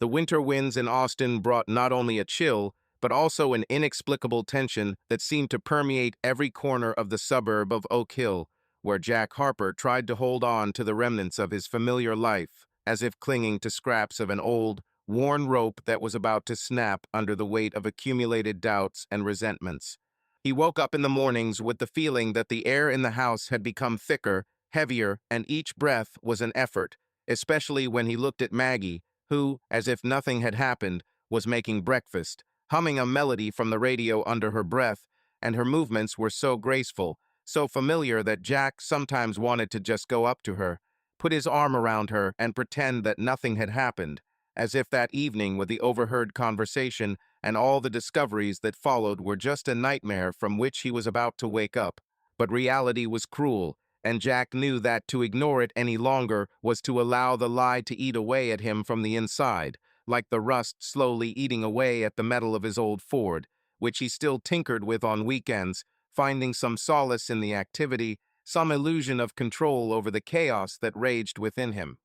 The winter winds in Austin brought not only a chill, but also an inexplicable tension that seemed to permeate every corner of the suburb of Oak Hill, where Jack Harper tried to hold on to the remnants of his familiar life, as if clinging to scraps of an old, worn rope that was about to snap under the weight of accumulated doubts and resentments. He woke up in the mornings with the feeling that the air in the house had become thicker, heavier, and each breath was an effort, especially when he looked at Maggie, who, as if nothing had happened, was making breakfast, humming a melody from the radio under her breath, and her movements were so graceful, so familiar that Jack sometimes wanted to just go up to her, put his arm around her, and pretend that nothing had happened, as if that evening with the overheard conversation and all the discoveries that followed were just a nightmare from which he was about to wake up. But reality was cruel, and Jack knew that to ignore it any longer was to allow the lie to eat away at him from the inside, like the rust slowly eating away at the metal of his old Ford, which he still tinkered with on weekends, finding some solace in the activity, some illusion of control over the chaos that raged within him.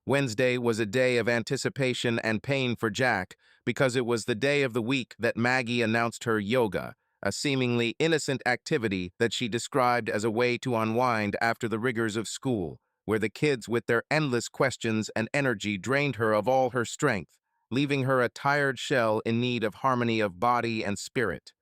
Wednesday was a day of anticipation and pain for Jack because it was the day of the week that Maggie announced her yoga, a seemingly innocent activity that she described as a way to unwind after the rigors of school, where the kids with their endless questions and energy drained her of all her strength, leaving her a tired shell in need of harmony of body and spirit.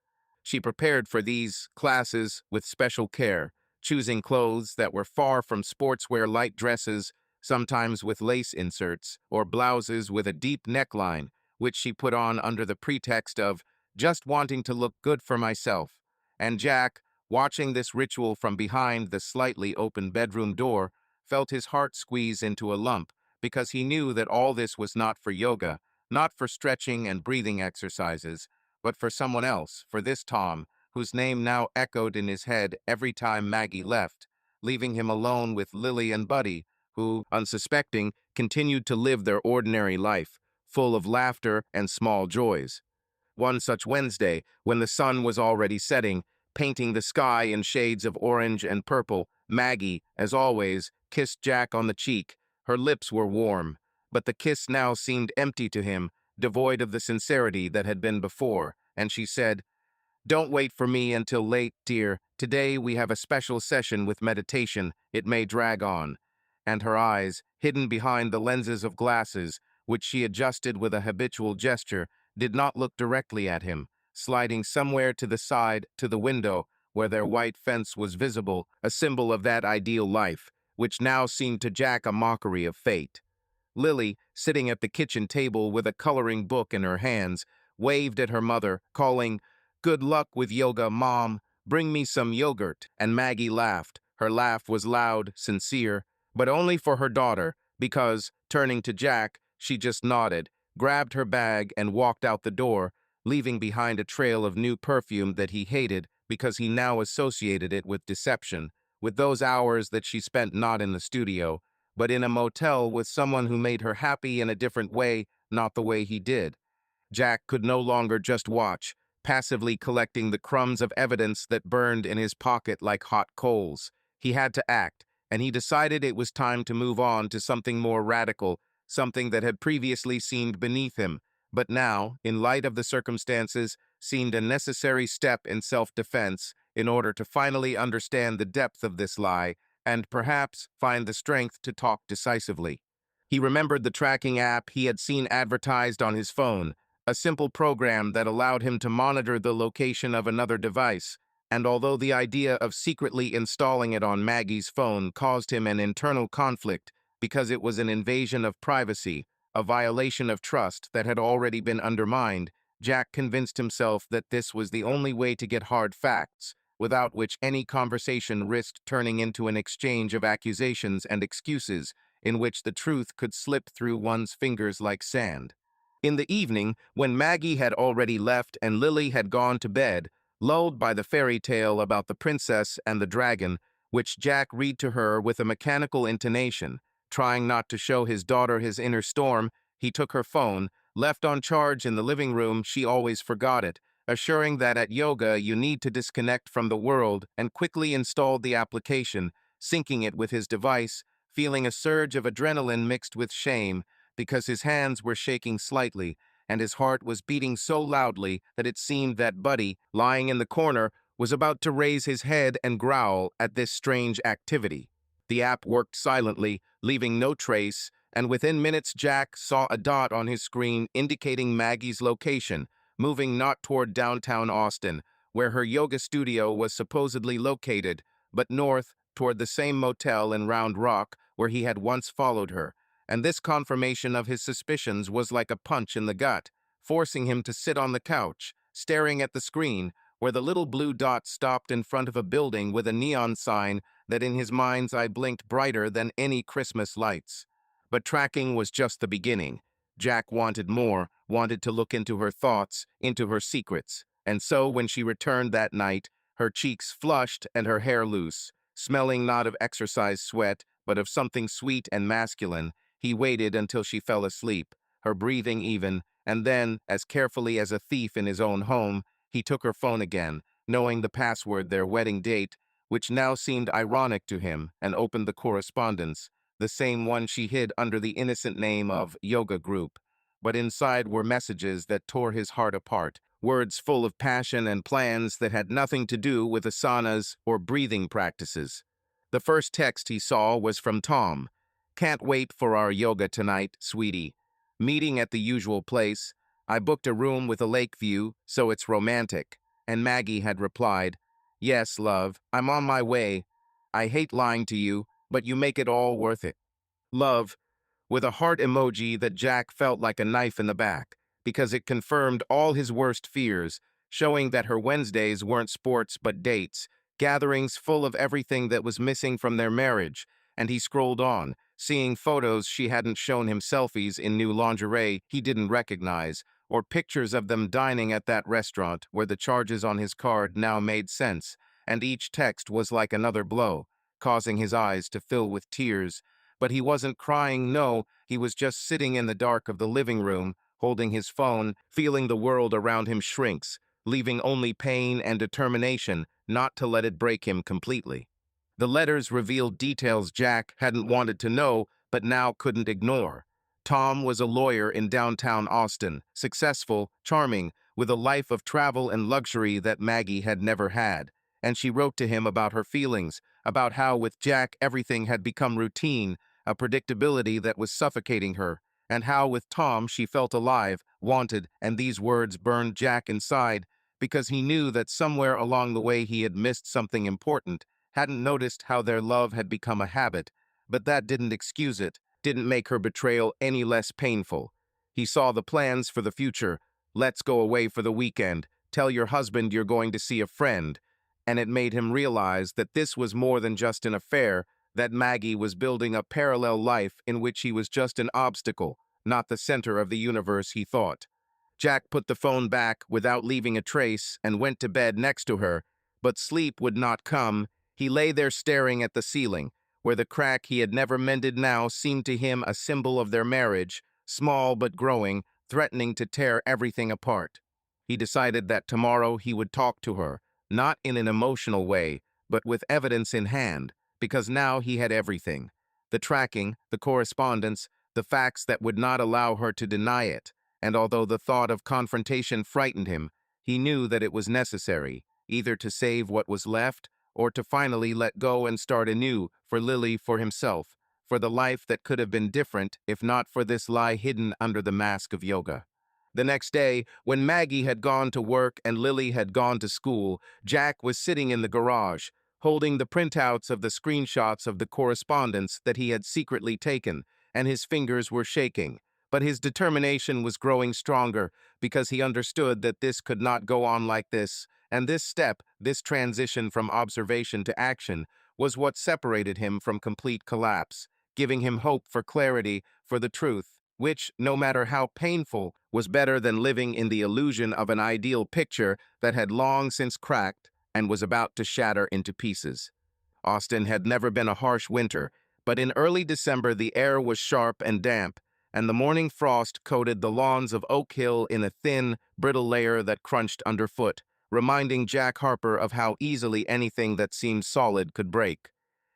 She prepared for these classes with special care, choosing clothes that were far from sportswear light dresses, sometimes with lace inserts, or blouses with a deep neckline, which she put on under the pretext of just wanting to look good for myself. And Jack, watching this ritual from behind the slightly open bedroom door, felt his heart squeeze into a lump because he knew that all this was not for yoga, not for stretching and breathing exercises, but for someone else, for this Tom, whose name now echoed in his head every time Maggie left, leaving him alone with Lily and Buddy, who, unsuspecting, continued to live their ordinary life, full of laughter and small joys. One such Wednesday, when the sun was already setting, painting the sky in shades of orange and purple, Maggie, as always, kissed Jack on the cheek. Her lips were warm, but the kiss now seemed empty to him, devoid of the sincerity that had been before, and she said, "Don't wait for me until late, dear. Today we have a special session with meditation. It may drag on." And her eyes, hidden behind the lenses of glasses, which she adjusted with a habitual gesture, did not look directly at him, sliding somewhere to the side, to the window, where their white fence was visible, a symbol of that ideal life, which now seemed to Jack a mockery of fate. Lily, sitting at the kitchen table with a coloring book in her hands, waved at her mother, calling, "Good luck with yoga, Mom. Bring me some yogurt." And Maggie laughed. Her laugh was loud, sincere, but only for her daughter, because, turning to Jack, she just nodded, grabbed her bag, and walked out the door, leaving behind a trail of new perfume that he hated because he now associated it with deception, with those hours that she spent not in the studio, but in a motel with someone who made her happy in a different way, not the way he did. Jack could no longer just watch, passively collecting the crumbs of evidence that burned in his pocket like hot coals. He had to act, and he decided it was time to move on to something more radical, something that had previously seemed beneath him, but now, in light of the circumstances, seemed a necessary step in self-defense in order to finally understand the depth of this lie and perhaps find the strength to talk decisively. He remembered the tracking app he had seen advertised on his phone, a simple program that allowed him to monitor the location of another device, and although the idea of secretly installing it on Maggie's phone caused him an internal conflict because it was an invasion of privacy, a violation of trust that had already been undermined, Jack convinced himself that this was the only way to get hard facts, without which any conversation risked turning into an exchange of accusations and excuses in which the truth could slip through one's fingers like sand. In the evening, when Maggie had already left and Lily had gone to bed, lulled by the fairy tale about the princess and the dragon, which Jack read to her with a mechanical intonation, trying not to show his daughter his inner storm, he took her phone, left on charge in the living room. She always forgot it, assuring that at yoga you need to disconnect from the world, and quickly installed the application, syncing it with his device, feeling a surge of adrenaline mixed with shame, because his hands were shaking slightly, and his heart was beating so loudly that it seemed that Buddy, lying in the corner, was about to raise his head and growl at this strange activity. The app worked silently, leaving no trace, and within minutes Jack saw a dot on his screen indicating Maggie's location, moving not toward downtown Austin, where her yoga studio was supposedly located, but north toward the same motel in Round Rock where he had once followed her. And this confirmation of his suspicions was like a punch in the gut, forcing him to sit on the couch, staring at the screen, where the little blue dot stopped in front of a building with a neon sign that in his mind's eye blinked brighter than any Christmas lights. But tracking was just the beginning. Jack wanted more, wanted to look into her thoughts, into her secrets. And so when she returned that night, her cheeks flushed and her hair loose, smelling not of exercise sweat, but of something sweet and masculine, he waited until she fell asleep, her breathing even, and then, as carefully as a thief in his own home, he took her phone again, knowing the password, their wedding date, which now seemed ironic to him, and opened the correspondence. the same one she hid under the innocent name of yoga group. But inside were messages that tore his heart apart, words full of passion and plans that had nothing to do with asanas or breathing practices. The first text he saw was from Tom. "Can't wait for our yoga tonight, sweetie. Meeting at the usual place. I booked a room with a lake view, so it's romantic." And Maggie had replied, "Yes, love, I'm on my way. I hate lying to you, but you make it all worth it. Love," with a heart emoji that Jack felt like a knife in the back, because it confirmed all his worst fears, showing that her Wednesdays weren't sports but dates, gatherings full of everything that was missing from their marriage. And he scrolled on, seeing photos she hadn't shown him, selfies in new lingerie he didn't recognize, or pictures of them dining at that restaurant where the charges on his card now made sense, and each text was like another blow, causing his eyes to fill with tears. But he wasn't crying, no, he was just sitting in the dark of the living room, holding his phone, feeling the world around him shrinks, leaving only pain and determination not to let it break him completely. The letters revealed details Jack hadn't wanted to know, but now couldn't ignore. Tom was a lawyer in downtown Austin, successful, charming, with a life of travel and luxury that Maggie had never had. And she wrote to him about her feelings, about how with Jack everything had become routine, a predictability that was suffocating her, and how with Tom she felt alive, wanted, and these words burned Jack inside, because he knew that somewhere along the way he had missed something important, hadn't noticed how their love had become a habit, but that didn't excuse it, didn't make her betrayal any less painful. He saw the plans for the future. "Let's go away for the weekend. Tell your husband you're going to see a friend." And it made him realize that this was more than just an affair, that Maggie was building a parallel life in which he was just an obstacle, not the center of the universe he thought. Jack put the phone back without leaving a trace and went to bed next to her, but sleep would not come. He lay there staring at the ceiling, where the crack he had never mended now seemed to him a symbol of their marriage, small but growing, threatening to tear everything apart. He decided that tomorrow he would talk to her, not in an emotional way, but with evidence in hand, because now he had everything. The tracking, the correspondence, the facts that would not allow her to deny it. And although the thought of confrontation frightened him, he knew that it was necessary, either to save what was left or to finally let go and start anew, for Lily, for himself, for the life that could have been different if not for this lie hidden under the mask of yoga. The next day, when Maggie had gone to work and Lily had gone to school, Jack was sitting in the garage, holding the printouts of the screenshots of the correspondence that he had secretly taken, and his fingers were shaking. But his determination was growing stronger, because he understood that this could not go on like this, and this step, this transition from observation to action, was what separated him from complete collapse, giving him hope for clarity, for the truth, which, no matter how painful, was better than living in the illusion of an ideal picture that had long since cracked and was about to shatter into pieces. Austin had never been a harsh winter, but in early December the air was sharp and damp, and the morning frost coated the lawns of Oak Hill in a thin, brittle layer that crunched underfoot, reminding Jack Harper of how easily anything that seemed solid could break.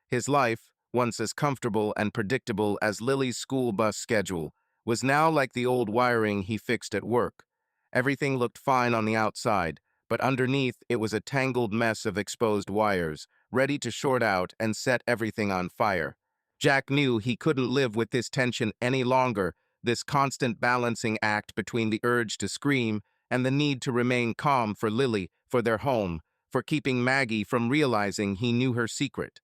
His life, once as comfortable and predictable as Lily's school bus schedule, was now like the old wiring he fixed at work. Everything looked fine on the outside, but underneath it was a tangled mess of exposed wires, ready to short out and set everything on fire. Jack knew he couldn't live with this tension any longer, this constant balancing act between the urge to scream and the need to remain calm for Lily, for their home, for keeping Maggie from realizing he knew her secret.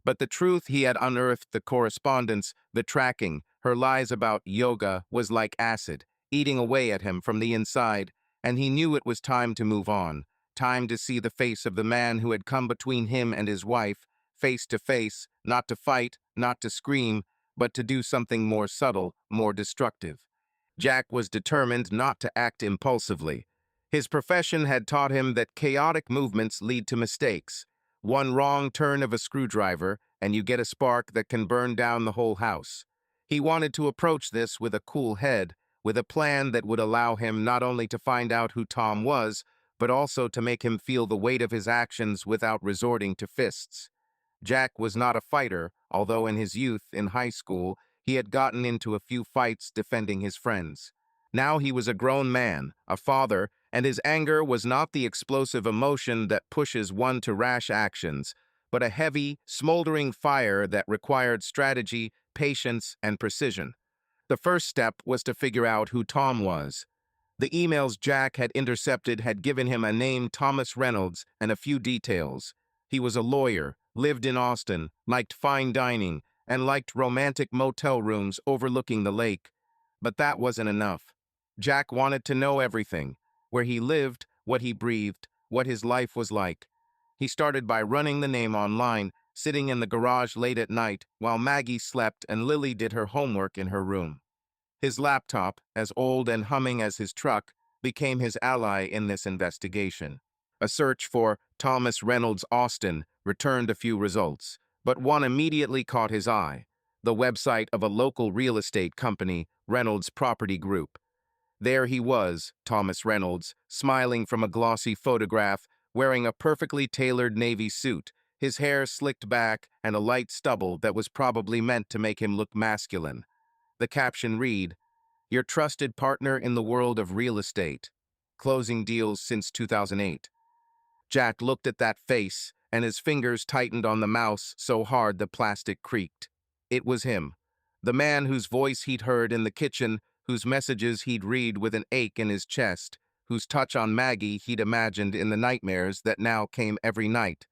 But the truth he had unearthed, the correspondence, the tracking, her lies about yoga, was like acid, eating away at him from the inside, and he knew it was time to move on, time to see the face of the man who had come between him and his wife, face to face, not to fight, not to scream, but to do something more subtle, more destructive. Jack was determined not to act impulsively. His profession had taught him that chaotic movements lead to mistakes. One wrong turn of a screwdriver, and you get a spark that can burn down the whole house. He wanted to approach this with a cool head, with a plan that would allow him not only to find out who Tom was, but also to make him feel the weight of his actions without resorting to fists. Jack was not a fighter, although in his youth, in high school, he had gotten into a few fights defending his friends. Now he was a grown man, a father, and his anger was not the explosive emotion that pushes one to rash actions, but a heavy, smoldering fire that required strategy, patience, and precision. The first step was to figure out who Tom was. The emails Jack had intercepted had given him a name, Thomas Reynolds, and a few details. He was a lawyer, lived in Austin, liked fine dining, and liked romantic motel rooms overlooking the lake. But that wasn't enough. Jack wanted to know everything: where he lived, what he breathed, what his life was like. He started by running the name online, sitting in the garage late at night while Maggie slept and Lily did her homework in her room. His laptop, as old and humming as his truck, became his ally in this investigation. A search for Thomas Reynolds Austin returned a few results, but one immediately caught his eye: the website of a local real estate company, Reynolds Property Group. There he was, Thomas Reynolds, smiling from a glossy photograph, wearing a perfectly tailored navy suit, his hair slicked back and a light stubble that was probably meant to make him look masculine. The caption read, "Your trusted partner in the world of real estate. Closing deals since 2008. Jack looked at that face, and his fingers tightened on the mouse so hard the plastic creaked. It was him. The man whose voice he'd heard in the kitchen, whose messages he'd read with an ache in his chest, whose touch on Maggie he'd imagined in the nightmares that now came every night.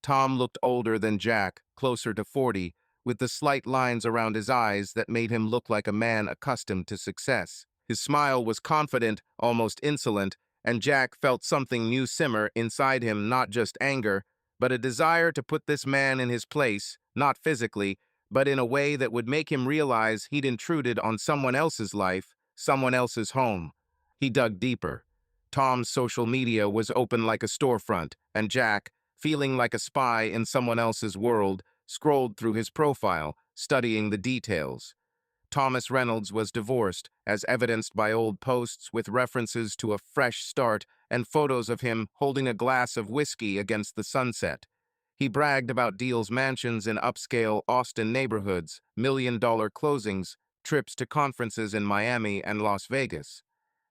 Tom looked older than Jack, closer to 40, with the slight lines around his eyes that made him look like a man accustomed to success. His smile was confident, almost insolent, and Jack felt something new simmer inside him, not just anger, but a desire to put this man in his place, not physically, but in a way that would make him realize he'd intruded on someone else's life, someone else's home. He dug deeper. Tom's social media was open like a storefront, and Jack, feeling like a spy in someone else's world, scrolled through his profile, studying the details. Thomas Reynolds was divorced, as evidenced by old posts with references to a fresh start and photos of him holding a glass of whiskey against the sunset. He bragged about deals, mansions in upscale Austin neighborhoods, million-dollar closings, trips to conferences in Miami and Las Vegas.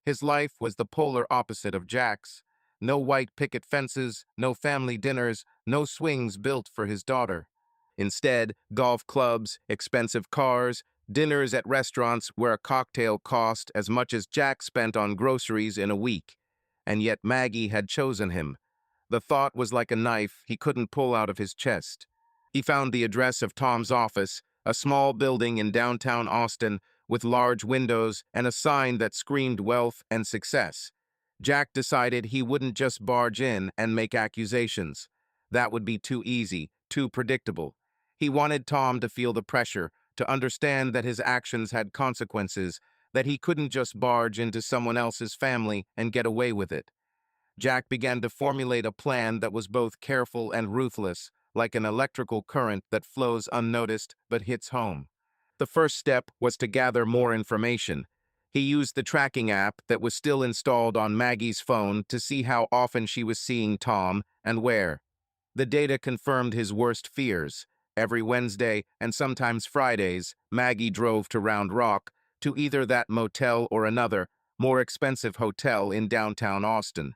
His life was the polar opposite of Jack's. No white picket fences, no family dinners, no swings built for his daughter. Instead, golf clubs, expensive cars, dinners at restaurants where a cocktail cost as much as Jack spent on groceries in a week. And yet Maggie had chosen him. The thought was like a knife he couldn't pull out of his chest. He found the address of Tom's office, a small building in downtown Austin with large windows and a sign that screamed wealth and success. Jack decided he wouldn't just barge in and make accusations. That would be too easy, too predictable. He wanted Tom to feel the pressure, to understand that his actions had consequences, that he couldn't just barge into someone else's family and get away with it. Jack began to formulate a plan that was both careful and ruthless, like an electrical current that flows unnoticed but hits home. The first step was to gather more information. He used the tracking app that was still installed on Maggie's phone to see how often she was seeing Tom and where. The data confirmed his worst fears. Every Wednesday, and sometimes Fridays, Maggie drove to Round Rock, to either that motel or another, more expensive hotel in downtown Austin.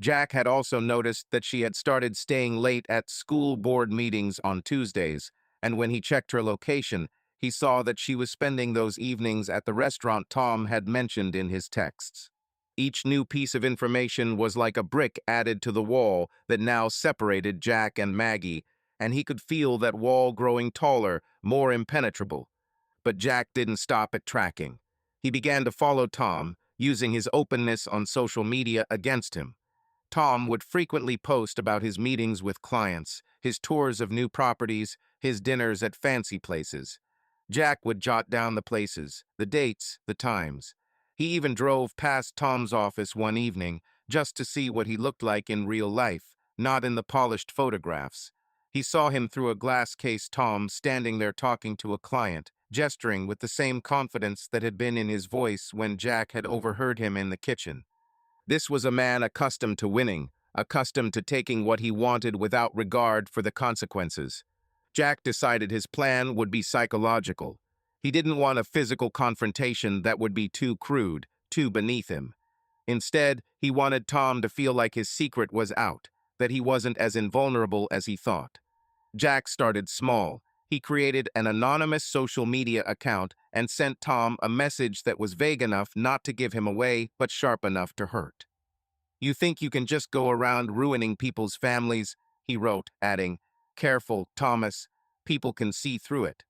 Jack had also noticed that she had started staying late at school board meetings on Tuesdays, and when he checked her location, he saw that she was spending those evenings at the restaurant Tom had mentioned in his texts. Each new piece of information was like a brick added to the wall that now separated Jack and Maggie, and he could feel that wall growing taller, more impenetrable. But Jack didn't stop at tracking. He began to follow Tom, using his openness on social media against him. Tom would frequently post about his meetings with clients, his tours of new properties, his dinners at fancy places. Jack would jot down the places, the dates, the times. He even drove past Tom's office one evening just to see what he looked like in real life, not in the polished photographs. He saw him through a glass case, Tom standing there talking to a client, gesturing with the same confidence that had been in his voice when Jack had overheard him in the kitchen. This was a man accustomed to winning, accustomed to taking what he wanted without regard for the consequences. Jack decided his plan would be psychological. He didn't want a physical confrontation that would be too crude, too beneath him. Instead, he wanted Tom to feel like his secret was out, that he wasn't as invulnerable as he thought. Jack started small. He created an anonymous social media account and sent Tom a message that was vague enough not to give him away, but sharp enough to hurt. "You think you can just go around ruining people's families?" he wrote, adding, "Careful, Thomas. People can see through it."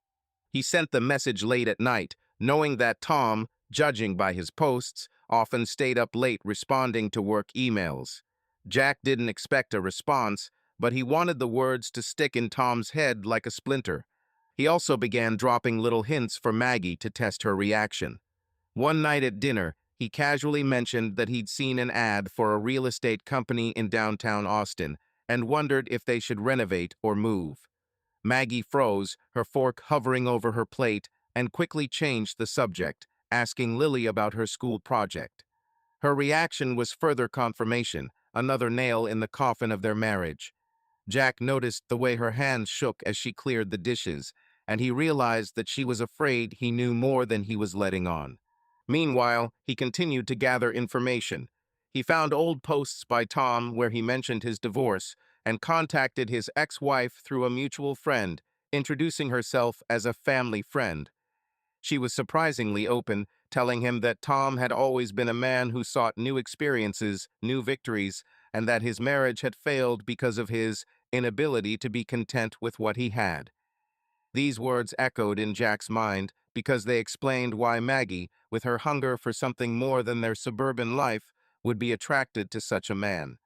He sent the message late at night, knowing that Tom, judging by his posts, often stayed up late responding to work emails. Jack didn't expect a response, but he wanted the words to stick in Tom's head like a splinter. He also began dropping little hints for Maggie to test her reaction. One night at dinner, he casually mentioned that he'd seen an ad for a real estate company in downtown Austin and wondered if they should renovate or move. Maggie froze, her fork hovering over her plate, and quickly changed the subject, asking Lily about her school project. Her reaction was further confirmation, another nail in the coffin of their marriage. Jack noticed the way her hands shook as she cleared the dishes, and he realized that she was afraid he knew more than he was letting on. Meanwhile, he continued to gather information. He found old posts by Tom where he mentioned his divorce and contacted his ex-wife through a mutual friend, introducing herself as a family friend. She was surprisingly open, telling him that Tom had always been a man who sought new experiences, new victories, and that his marriage had failed because of his inability to be content with what he had. These words echoed in Jack's mind because they explained why Maggie, with her hunger for something more than their suburban life, would be attracted to such a man.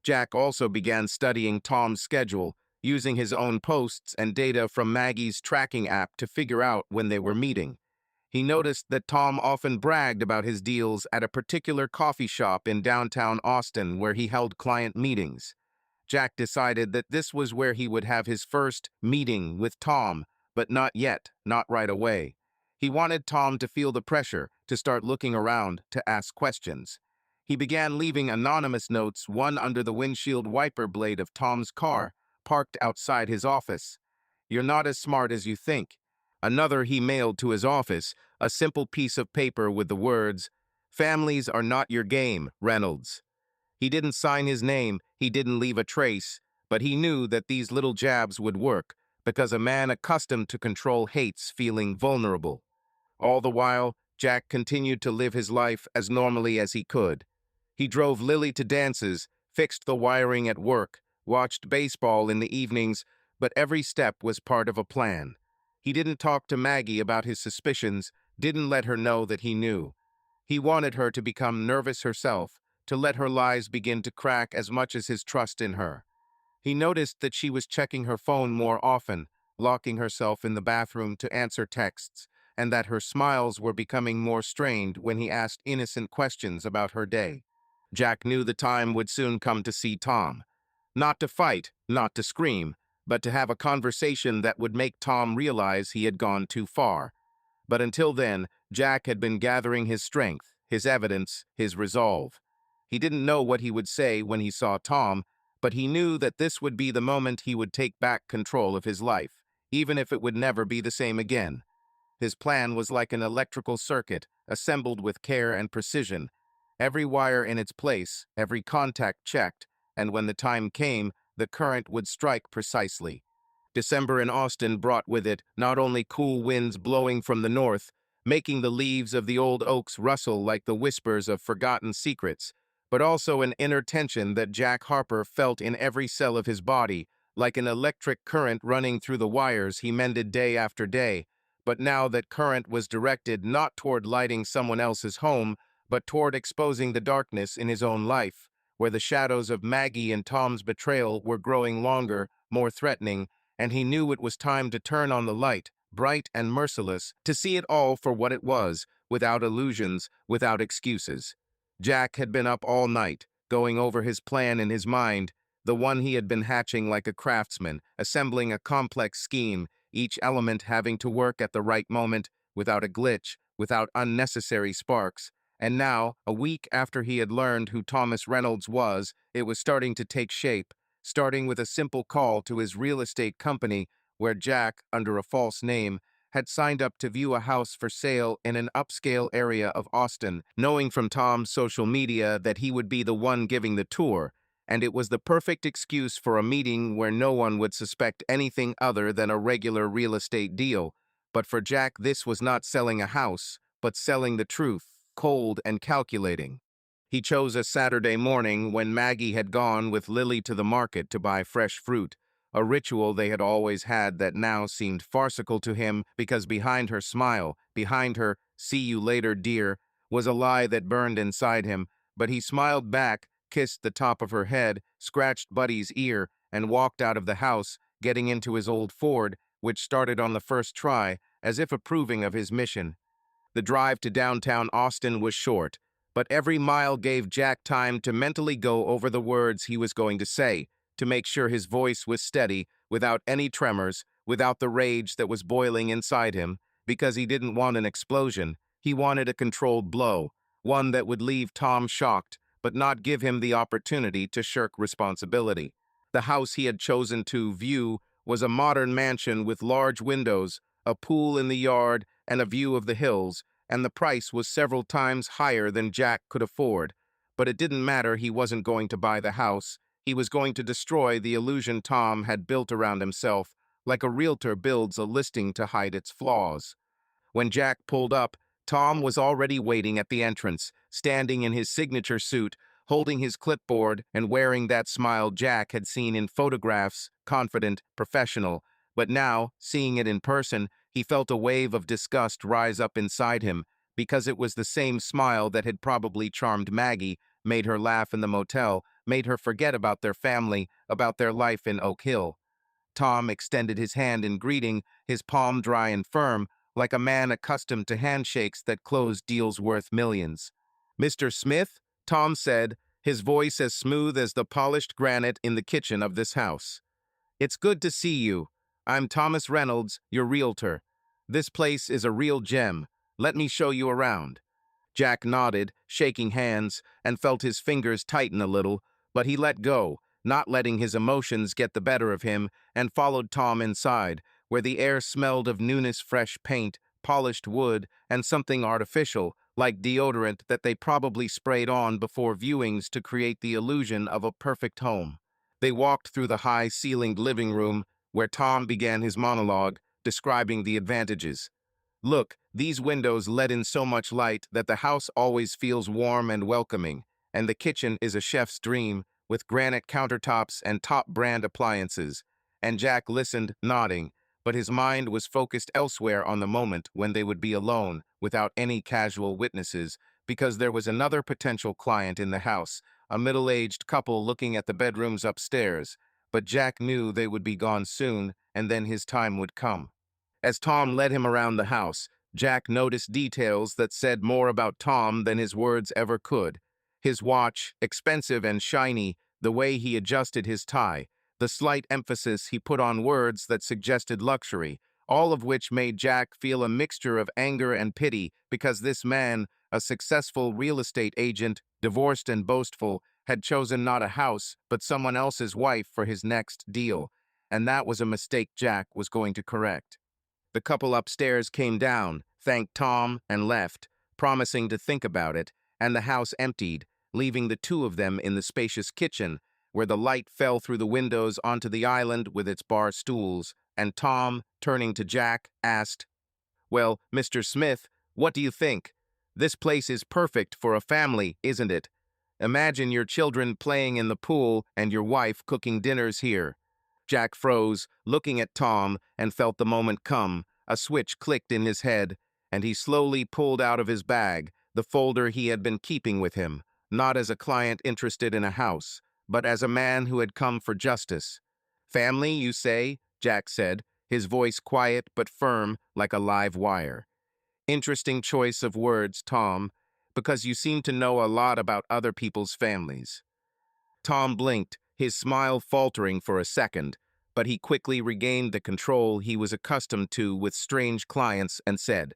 Jack also began studying Tom's schedule, using his own posts and data from Maggie's tracking app to figure out when they were meeting. He noticed that Tom often bragged about his deals at a particular coffee shop in downtown Austin where he held client meetings. Jack decided that this was where he would have his first meeting with Tom, but not yet, not right away. He wanted Tom to feel the pressure, to start looking around, to ask questions. He began leaving anonymous notes, one under the windshield wiper blade of Tom's car, parked outside his office. "You're not as smart as you think." Another he mailed to his office, a simple piece of paper with the words, "Families are not your game, Reynolds." He didn't sign his name, he didn't leave a trace, but he knew that these little jabs would work, because a man accustomed to control hates feeling vulnerable. All the while, Jack continued to live his life as normally as he could. He drove Lily to dances, fixed the wiring at work, watched baseball in the evenings, but every step was part of a plan. He didn't talk to Maggie about his suspicions, didn't let her know that he knew. He wanted her to become nervous herself, to let her lies begin to crack as much as his trust in her. He noticed that she was checking her phone more often, locking herself in the bathroom to answer texts, and that her smiles were becoming more strained when he asked innocent questions about her day. Jack knew the time would soon come to see Tom. Not to fight, not to scream, but to have a conversation that would make Tom realize he had gone too far. But until then, Jack had been gathering his strength, his evidence, his resolve. He didn't know what he would say when he saw Tom, but he knew that this would be the moment he would take back control of his life, even if it would never be the same again. His plan was like an electrical circuit, assembled with care and precision, every wire in its place, every contact checked, and when the time came, the current would strike precisely. December in Austin brought with it not only cool winds blowing from the north, making the leaves of the old oaks rustle like the whispers of forgotten secrets, but also an inner tension that Jack Harper felt in every cell of his body, like an electric current running through the wires he mended day after day. But now that current was directed not toward lighting someone else's home, but toward exposing the darkness in his own life, where the shadows of Maggie and Tom's betrayal were growing longer, more threatening, and he knew it was time to turn on the light, bright and merciless, to see it all for what it was, without illusions, without excuses. Jack had been up all night, going over his plan in his mind, the one he had been hatching like a craftsman, assembling a complex scheme, each element having to work at the right moment, without a glitch, without unnecessary sparks. And now, a week after he had learned who Thomas Reynolds was, it was starting to take shape, starting with a simple call to his real estate company, where Jack, under a false name, had signed up to view a house for sale in an upscale area of Austin, knowing from Tom's social media that he would be the one giving the tour, and it was the perfect excuse for a meeting where no one would suspect anything other than a regular real estate deal. But for Jack, this was not selling a house, but selling the truth, cold and calculating. He chose a Saturday morning when Maggie had gone with Lily to the market to buy fresh fruit, a ritual they had always had that now seemed farcical to him because behind her smile, behind her "see you later, dear," was a lie that burned inside him, but he smiled back, kissed the top of her head, scratched Buddy's ear, and walked out of the house, getting into his old Ford, which started on the first try, as if approving of his mission. The drive to downtown Austin was short, but every mile gave Jack time to mentally go over the words he was going to say, to make sure his voice was steady, without any tremors, without the rage that was boiling inside him, because he didn't want an explosion. He wanted a controlled blow, one that would leave Tom shocked, but not give him the opportunity to shirk responsibility. The house he had chosen to view was a modern mansion with large windows, a pool in the yard, and a view of the hills, and the price was several times higher than Jack could afford. But it didn't matter, he wasn't going to buy the house. He was going to destroy the illusion Tom had built around himself, like a realtor builds a listing to hide its flaws. When Jack pulled up, Tom was already waiting at the entrance, standing in his signature suit, holding his clipboard and wearing that smile Jack had seen in photographs, confident, professional. But now, seeing it in person, he felt a wave of disgust rise up inside him, because it was the same smile that had probably charmed Maggie, made her laugh in the motel, made her forget about their family, about their life in Oak Hill. Tom extended his hand in greeting, his palm dry and firm, like a man accustomed to handshakes that closed deals worth millions. "Mr. Smith," Tom said, his voice as smooth as the polished granite in the kitchen of this house. "It's good to see you. I'm Thomas Reynolds, your realtor. This place is a real gem. Let me show you around." Jack nodded, shaking hands, and felt his fingers tighten a little, but he let go, not letting his emotions get the better of him, and followed Tom inside, where the air smelled of newness, fresh paint, polished wood, and something artificial, like deodorant that they probably sprayed on before viewings to create the illusion of a perfect home. They walked through the high-ceilinged living room, where Tom began his monologue, describing the advantages. "Look, these windows let in so much light that the house always feels warm and welcoming, and the kitchen is a chef's dream, with granite countertops and top-brand appliances." And Jack listened, nodding, but his mind was focused elsewhere on the moment when they would be alone, without any casual witnesses, because there was another potential client in the house, a middle-aged couple looking at the bedrooms upstairs. But Jack knew they would be gone soon, and then his time would come. As Tom led him around the house, Jack noticed details that said more about Tom than his words ever could. His watch, expensive and shiny, the way he adjusted his tie, the slight emphasis he put on words that suggested luxury, all of which made Jack feel a mixture of anger and pity because this man, a successful real estate agent, divorced and boastful, had chosen not a house but someone else's wife for his next deal, and that was a mistake Jack was going to correct. The couple upstairs came down, thanked Tom, and left, promising to think about it, and the house emptied, leaving the two of them in the spacious kitchen, where the light fell through the windows onto the island with its bar stools, and Tom, turning to Jack, asked, "Well, Mr. Smith, what do you think? This place is perfect for a family, isn't it? Imagine your children playing in the pool and your wife cooking dinners here." Jack froze, looking at Tom, and felt the moment come. A switch clicked in his head, and he slowly pulled out of his bag the folder he had been keeping with him, not as a client interested in a house, but as a man who had come for justice. "Family, you say?" Jack said, his voice quiet but firm like a live wire. "Interesting choice of words, Tom, because you seem to know a lot about other people's families." Tom blinked, his smile faltering for a second, but he quickly regained the control he was accustomed to with strange clients and said,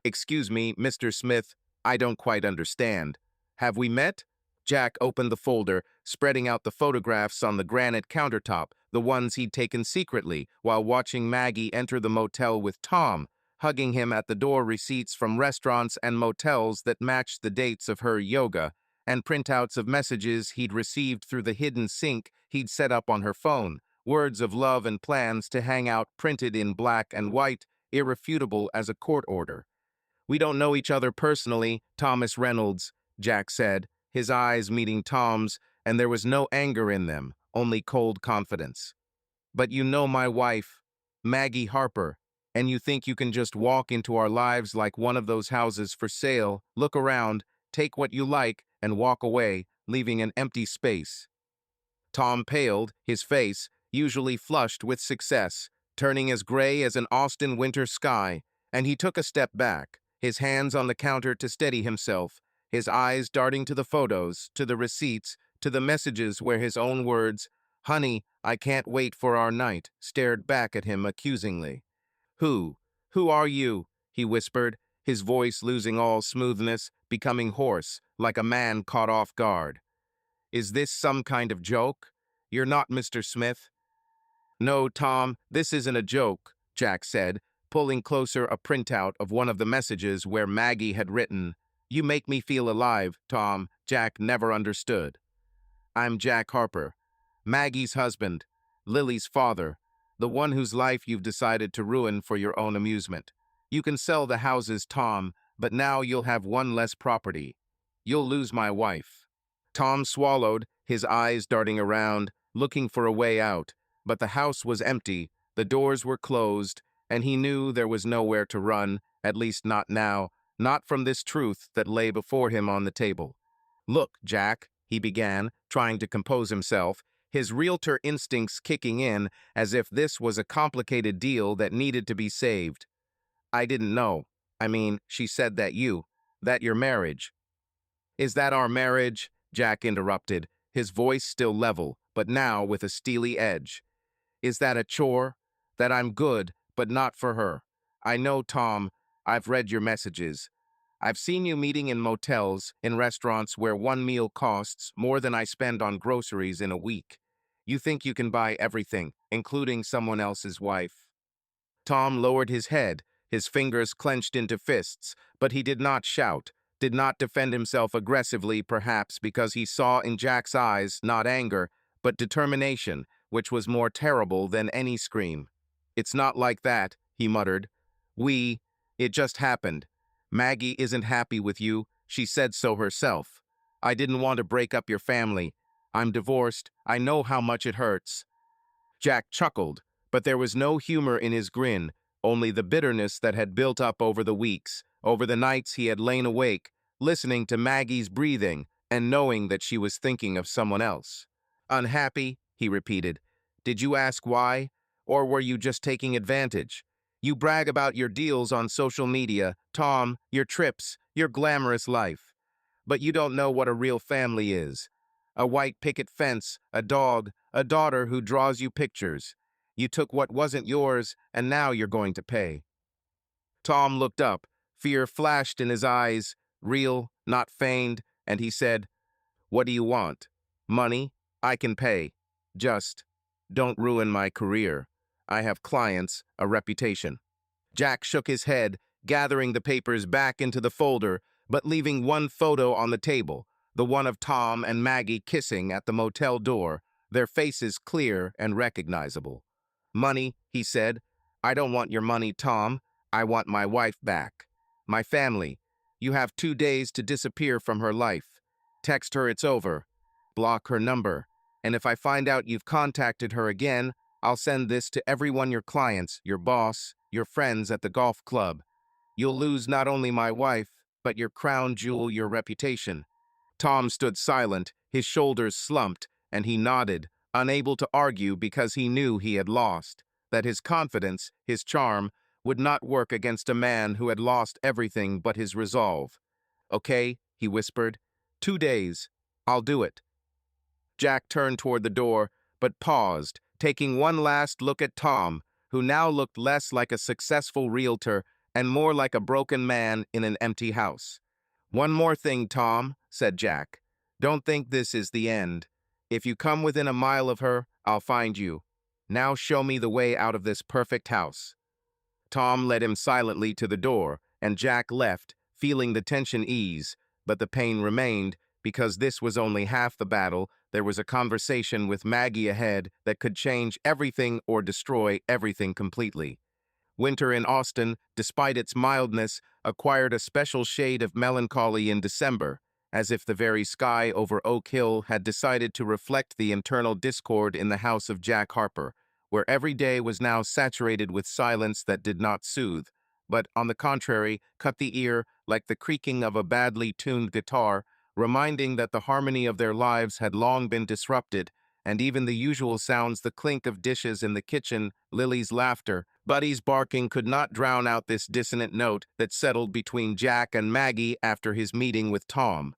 "Excuse me, Mr. Smith, I don't quite understand. Have we met?" Jack opened the folder, spreading out the photographs on the granite countertop, the ones he'd taken secretly, while watching Maggie enter the motel with Tom, hugging him at the door, receipts from restaurants and motels that matched the dates of her yoga, and printouts of messages he'd received through the hidden sync he'd set up on her phone, words of love and plans to hang out printed in black and white, irrefutable as a court order. "We don't know each other personally, Thomas Reynolds," Jack said, his eyes meeting Tom's, and there was no anger in them, only cold confidence. "But you know my wife, Maggie Harper, and you think you can just walk into our lives like one of those houses for sale, look around, take what you like, and walk away, leaving an empty space." Tom paled, his face, usually flushed with success, turning as gray as an Austin winter sky, and he took a step back, his hands on the counter to steady himself, his eyes darting to the photos, to the receipts, to the messages where his own words, "Honey, I can't wait for our night," stared back at him accusingly. "Who? Who are you?" he whispered, his voice losing all smoothness, becoming hoarse, like a man caught off guard. "Is this some kind of joke? You're not Mr. Smith?" "No, Tom, this isn't a joke," Jack said, pulling closer a printout of one of the messages where Maggie had written, "You make me feel alive, Tom." Jack never understood. "I'm Jack Harper, Maggie's husband, Lily's father, the one whose life you've decided to ruin for your own amusement. You can sell the houses, Tom, but now you'll have one less property. You'll lose my wife." Tom swallowed, his eyes darting around, looking for a way out, but the house was empty, the doors were closed, and he knew there was nowhere to run, at least not now, not from this truth that lay before him on the table. "Look, Jack," he began, trying to compose himself, his realtor instincts kicking in as if this was a complicated deal that needed to be saved. "I didn't know. I mean, she said that your marriage." "Is that our marriage?" Jack interrupted, his voice still level, but now with a steely edge. "Is that a chore? That I'm good, but not for her? I know, Tom. I've read your messages. I've seen you meeting in motels, in restaurants where one meal costs more than I spend on groceries in a week. You think you can buy everything, including someone else's wife." Tom lowered his head, his fingers clenched into fists, but he did not shout, did not defend himself aggressively, perhaps because he saw in Jack's eyes not anger, but determination, which was more terrible than any scream. "It's not like that," he muttered. It just happened. Maggie isn't happy with you. She said so herself. I didn't want to break up your family. I'm divorced. I know how much it hurts." Jack chuckled, but there was no humor in his grin, only the bitterness that had built up over the weeks, over the nights he had lain awake, listening to Maggie's breathing and knowing that she was thinking of someone else. "Unhappy?" he repeated. "Did you ask why? Or were you just taking advantage? You brag about your deals on social media, Tom, your trips, your glamorous life. But you don't know what a real family is. A white picket fence, a dog, a daughter who draws you pictures. You took what wasn't yours, and now you're going to pay." Tom looked up. Fear flashed in his eyes, real, not feigned, and he said, "What do you want? Money? I can pay. Just don't ruin my career. I have clients, a reputation." Jack shook his head, gathering the papers back into the folder, but leaving one photo on the table, the one of Tom and Maggie kissing at the motel door, their faces clear and recognizable. "Money," he said. "I don't want your money, Tom. I want my wife back. My family. You have 2 days to disappear from her life. Text her it's over. Block her number. And if I find out you've contacted her again, I'll send this to everyone, your clients, your boss, your friends at the golf club. You'll lose not only my wife, but your crown jewel, your reputation." Tom stood silent, his shoulders slumped, and he nodded, unable to argue because he knew he had lost, that his confidence, his charm, would not work against a man who had lost everything but his resolve. "Okay," he whispered. 2 days. I'll do it." Jack turned toward the door, but paused, taking one last look at Tom, who now looked less like a successful realtor and more like a broken man in an empty house. "One more thing, Tom," said Jack. Don't think this is the end. If you come within a mile of her, I'll find you. Now show me the way out of this perfect house." Tom led him silently to the door, and Jack left, feeling the tension ease, but the pain remained, because this was only half the battle. There was a conversation with Maggie ahead that could change everything or destroy everything completely. Winter in Austin, despite its mildness, acquired a special shade of melancholy in December, as if the very sky over Oak Hill had decided to reflect the internal discord in the house of Jack Harper, where every day was now saturated with silence that did not soothe, but, on the contrary, cut the ear like the creaking of a badly tuned guitar, reminding that the harmony of their lives had long been disrupted, and even the usual sounds, the clink of dishes in the kitchen, Lily's laughter, Buddy's barking, could not drown out this dissonant note that settled between Jack and Maggie after his meeting with Tom.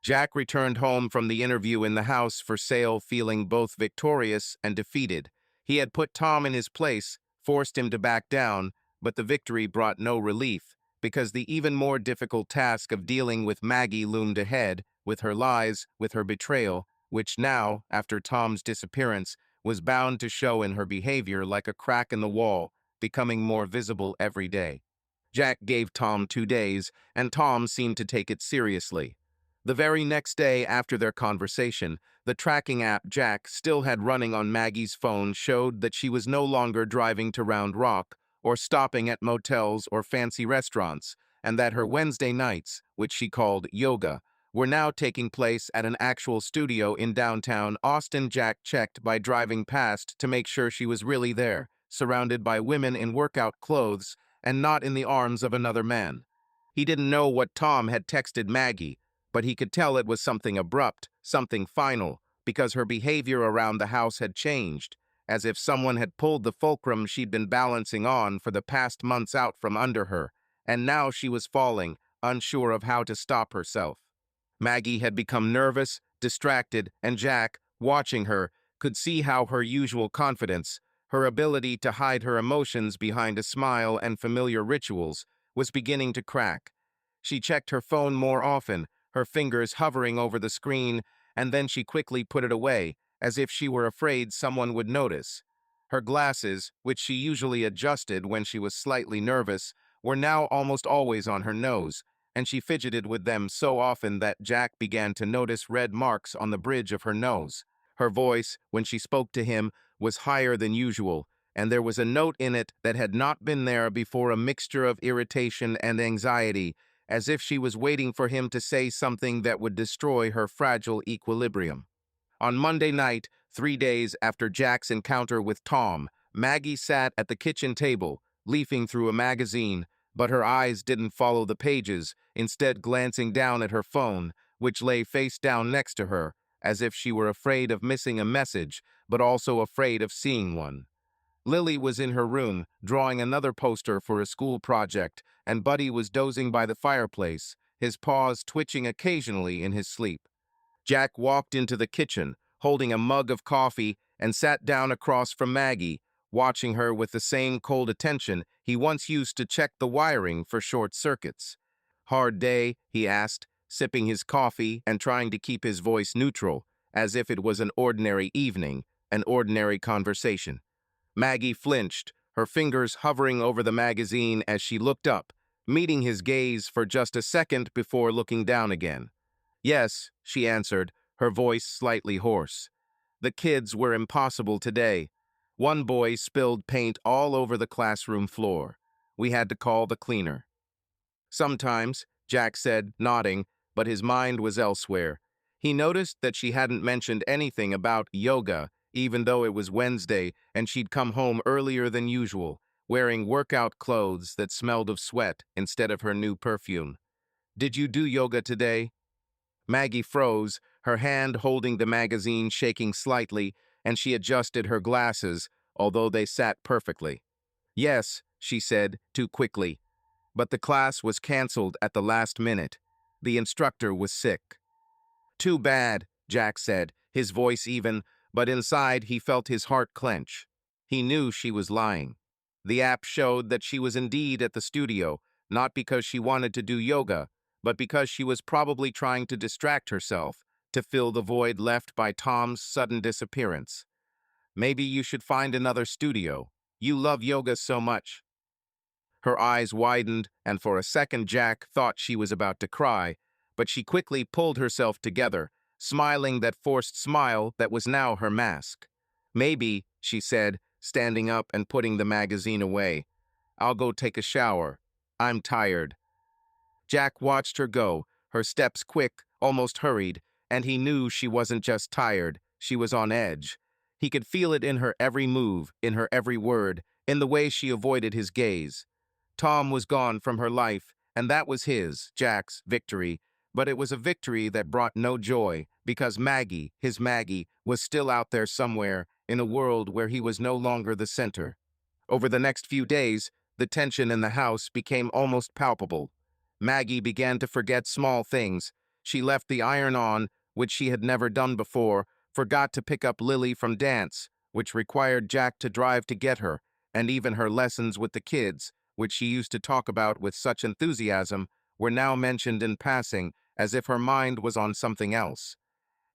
Jack returned home from the interview in the house for sale feeling both victorious and defeated. He had put Tom in his place, forced him to back down, but the victory brought no relief, because the even more difficult task of dealing with Maggie loomed ahead, with her lies, with her betrayal, which now, after Tom's disappearance, was bound to show in her behavior like a crack in the wall, becoming more visible every day. Jack gave Tom 2 days, and Tom seemed to take it seriously. The very next day after their conversation, the tracking app Jack still had running on Maggie's phone showed that she was no longer driving to Round Rock or stopping at motels or fancy restaurants, and that her Wednesday nights, which she called yoga, were now taking place at an actual studio in downtown Austin. Jack checked by driving past to make sure she was really there, surrounded by women in workout clothes and not in the arms of another man. He didn't know what Tom had texted Maggie, but he could tell it was something abrupt, something final, because her behavior around the house had changed, as if someone had pulled the fulcrum she'd been balancing on for the past months out from under her, and now she was falling, unsure of how to stop herself. Maggie had become nervous, distracted, and Jack, watching her, could see how her usual confidence, her ability to hide her emotions behind a smile and familiar rituals, was beginning to crack. She checked her phone more often, her fingers hovering over the screen, and then she quickly put it away, as if she were afraid someone would notice. Her glasses, which she usually adjusted when she was slightly nervous, were now almost always on her nose, and she fidgeted with them so often that Jack began to notice red marks on the bridge of her nose. Her voice, when she spoke to him, was higher than usual, and there was a note in it that had not been there before, a mixture of irritation and anxiety, as if she was waiting for him to say something that would destroy her fragile equilibrium. On Monday night, 3 days after Jack's encounter with Tom, Maggie sat at the kitchen table, leafing through a magazine, but her eyes didn't follow the pages, instead glancing down at her phone, which lay face down next to her, as if she were afraid of missing a message, but also afraid of seeing one. Lily was in her room, drawing another poster for a school project, and Buddy was dozing by the fireplace, his paws twitching occasionally in his sleep. Jack walked into the kitchen, holding a mug of coffee, and sat down across from Maggie, watching her with the same cold attention he once used to check the wiring for short circuits. "Hard day?" he asked, sipping his coffee and trying to keep his voice neutral, as if it was an ordinary evening, an ordinary conversation. Maggie flinched, her fingers hovering over the magazine as she looked up, meeting his gaze for just a second before looking down again. "Yes," she answered, her voice slightly hoarse. "The kids were impossible today. One boy spilled paint all over the classroom floor. We had to call the cleaner." "Sometimes," Jack said, nodding, but his mind was elsewhere. He noticed that she hadn't mentioned anything about yoga, even though it was Wednesday and she'd come home earlier than usual, wearing workout clothes that smelled of sweat instead of her new perfume. "Did you do yoga today?" Maggie froze, her hand holding the magazine shaking slightly, and she adjusted her glasses, although they sat perfectly. "Yes," she said, too quickly. "But the class was canceled at the last minute. The instructor was sick." "Too bad," Jack said, his voice even, but inside he felt his heart clench. He knew she was lying. The app showed that she was indeed at the studio, not because she wanted to do yoga, but because she was probably trying to distract herself, to fill the void left by Tom's sudden disappearance. Maybe you should find another studio. You love yoga so much. Her eyes widened, and for a second Jack thought she was about to cry, but she quickly pulled herself together, smiling that forced smile that was now her mask. Maybe, she said, standing up and putting the magazine away. I'll go take a shower. I'm tired. Jack watched her go, her steps quick, almost hurried, and he knew she wasn't just tired, she was on edge. He could feel it in her every move, in her every word, in the way she avoided his gaze. Tom was gone from her life, and that was his, Jack's, victory. But it was a victory that brought no joy, because Maggie, his Maggie, was still out there somewhere, in a world where he was no longer the center. Over the next few days, the tension in the house became almost palpable. Maggie began to forget small things. She left the iron on, which she had never done before, forgot to pick up Lily from dance, which required Jack to drive to get her, and even her lessons with the kids, which she used to talk about with such enthusiasm, were now mentioned in passing, as if her mind was on something else.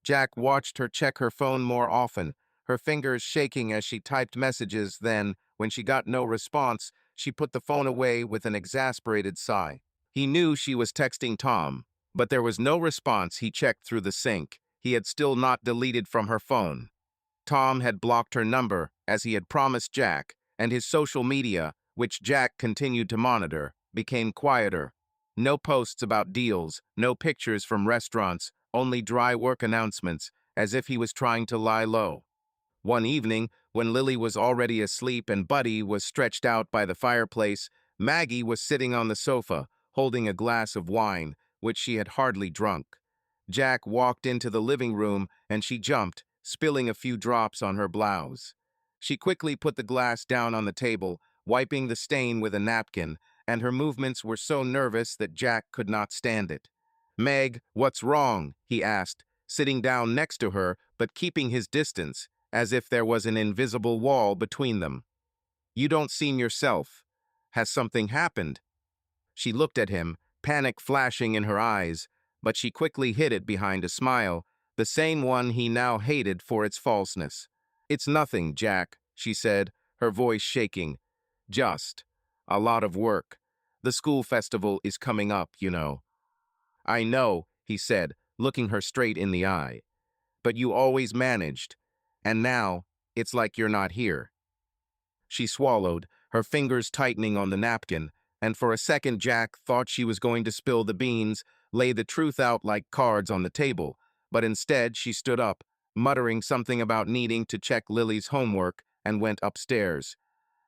Jack watched her check her phone more often, her fingers shaking as she typed messages. Then, when she got no response, she put the phone away with an exasperated sigh. He knew she was texting Tom, but there was no response. He checked through the sync. He had still not deleted from her phone. Tom had blocked her number, as he had promised Jack, and his social media, which Jack continued to monitor, became quieter. No posts about deals, no pictures from restaurants, only dry work announcements, as if he was trying to lie low. One evening, when Lily was already asleep and Buddy was stretched out by the fireplace, Maggie was sitting on the sofa, holding a glass of wine, which she had hardly drunk. Jack walked into the living room, and she jumped, spilling a few drops on her blouse. She quickly put the glass down on the table, wiping the stain with a napkin, and her movements were so nervous that Jack could not stand it. "Meg, what's wrong?" he asked, sitting down next to her, but keeping his distance, as if there was an invisible wall between them. "You don't seem yourself. Has something happened?" She looked at him, panic flashing in her eyes, but she quickly hid it behind a smile, the same one he now hated for its falseness. "It's nothing, Jack," she said, her voice shaking. "Just a lot of work. The school festival is coming up, you know." "I know," he said, looking her straight in the eye. "But you always managed. And now, it's like you're not here." She swallowed, her fingers tightening on the napkin, and for a second Jack thought she was going to spill the beans, lay the truth out like cards on the table, but instead she stood up, muttering something about needing to check Lily's homework, and went upstairs.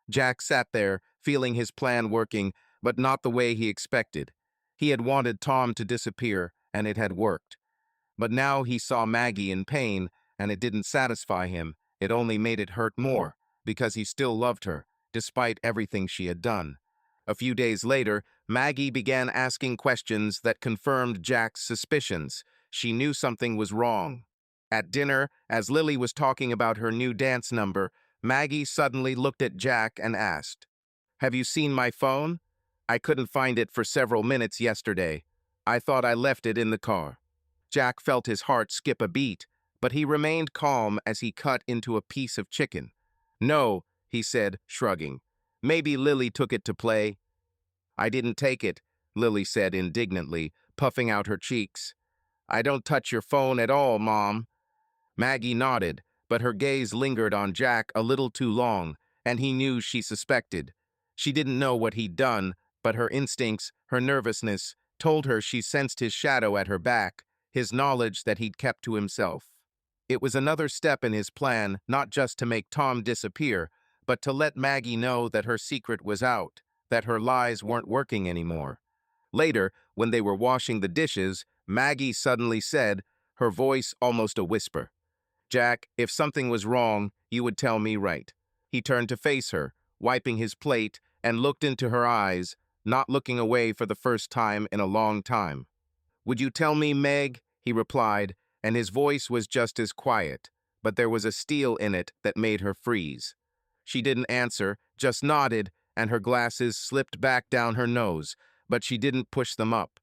Jack sat there, feeling his plan working, but not the way he expected. He had wanted Tom to disappear, and it had worked. But now he saw Maggie in pain, and it didn't satisfy him. It only made it hurt more, because he still loved her, despite everything she had done. A few days later, Maggie began asking questions that confirmed Jack's suspicions. She knew something was wrong. At dinner, as Lily was talking about her new dance number, Maggie suddenly looked at Jack and asked, "Have you seen my phone? I couldn't find it for several minutes yesterday. I thought I left it in the car." Jack felt his heart skip a beat, but he remained calm as he cut into a piece of chicken. "No," he said, shrugging. "Maybe Lily took it to play." "I didn't take it," Lily said indignantly, puffing out her cheeks. "I don't touch your phone at all, Mom." Maggie nodded, but her gaze lingered on Jack a little too long, and he knew she suspected. She didn't know what he'd done, but her instincts, her nervousness, told her she sensed his shadow at her back, his knowledge that he'd kept to himself. It was another step in his plan, not just to make Tom disappear, but to let Maggie know that her secret was out, that her lies weren't working anymore. Later, when they were washing the dishes, Maggie suddenly said, her voice almost a whisper, "Jack, if something was wrong, you would tell me right." He turned to face her, wiping his plate, and looked into her eyes, not looking away for the first time in a long time. "Would you tell me, Meg?" he replied, and his voice was just as quiet, but there was a steel in it that made her freeze. She didn't answer, just nodded, and her glasses slipped back down her nose, but she didn't push them up.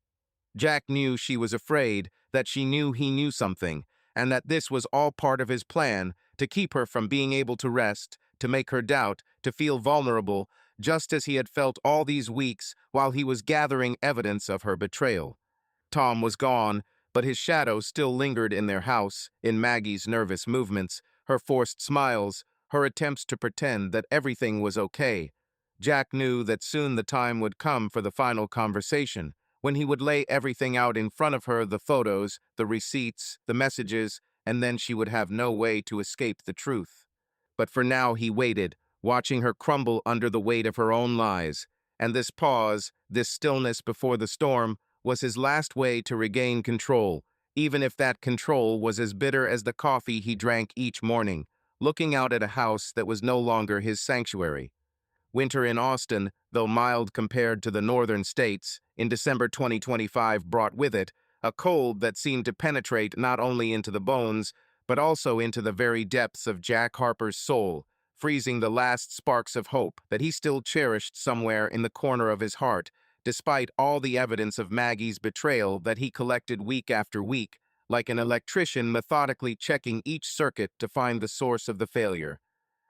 Jack knew she was afraid, that she knew he knew something, and that this was all part of his plan to keep her from being able to rest, to make her doubt, to feel vulnerable, just as he had felt all these weeks while he was gathering evidence of her betrayal. Tom was gone, but his shadow still lingered in their house, in Maggie's nervous movements, her forced smiles, her attempts to pretend that everything was okay. Jack knew that soon the time would come for the final conversation, when he would lay everything out in front of her, the photos, the receipts, the messages, and then she would have no way to escape the truth. But for now he waited, watching her crumble under the weight of her own lies, and this pause, this stillness before the storm, was his last way to regain control, even if that control was as bitter as the coffee he drank each morning, looking out at a house that was no longer his sanctuary. Winter in Austin, though mild compared to the northern states, in December 2025 brought with it a cold that seemed to penetrate not only into the bones, but also into the very depths of Jack Harper's soul, freezing the last sparks of hope that he still cherished somewhere in the corner of his heart, despite all the evidence of Maggie's betrayal that he collected week after week, like an electrician methodically checking each circuit to find the source of the failure.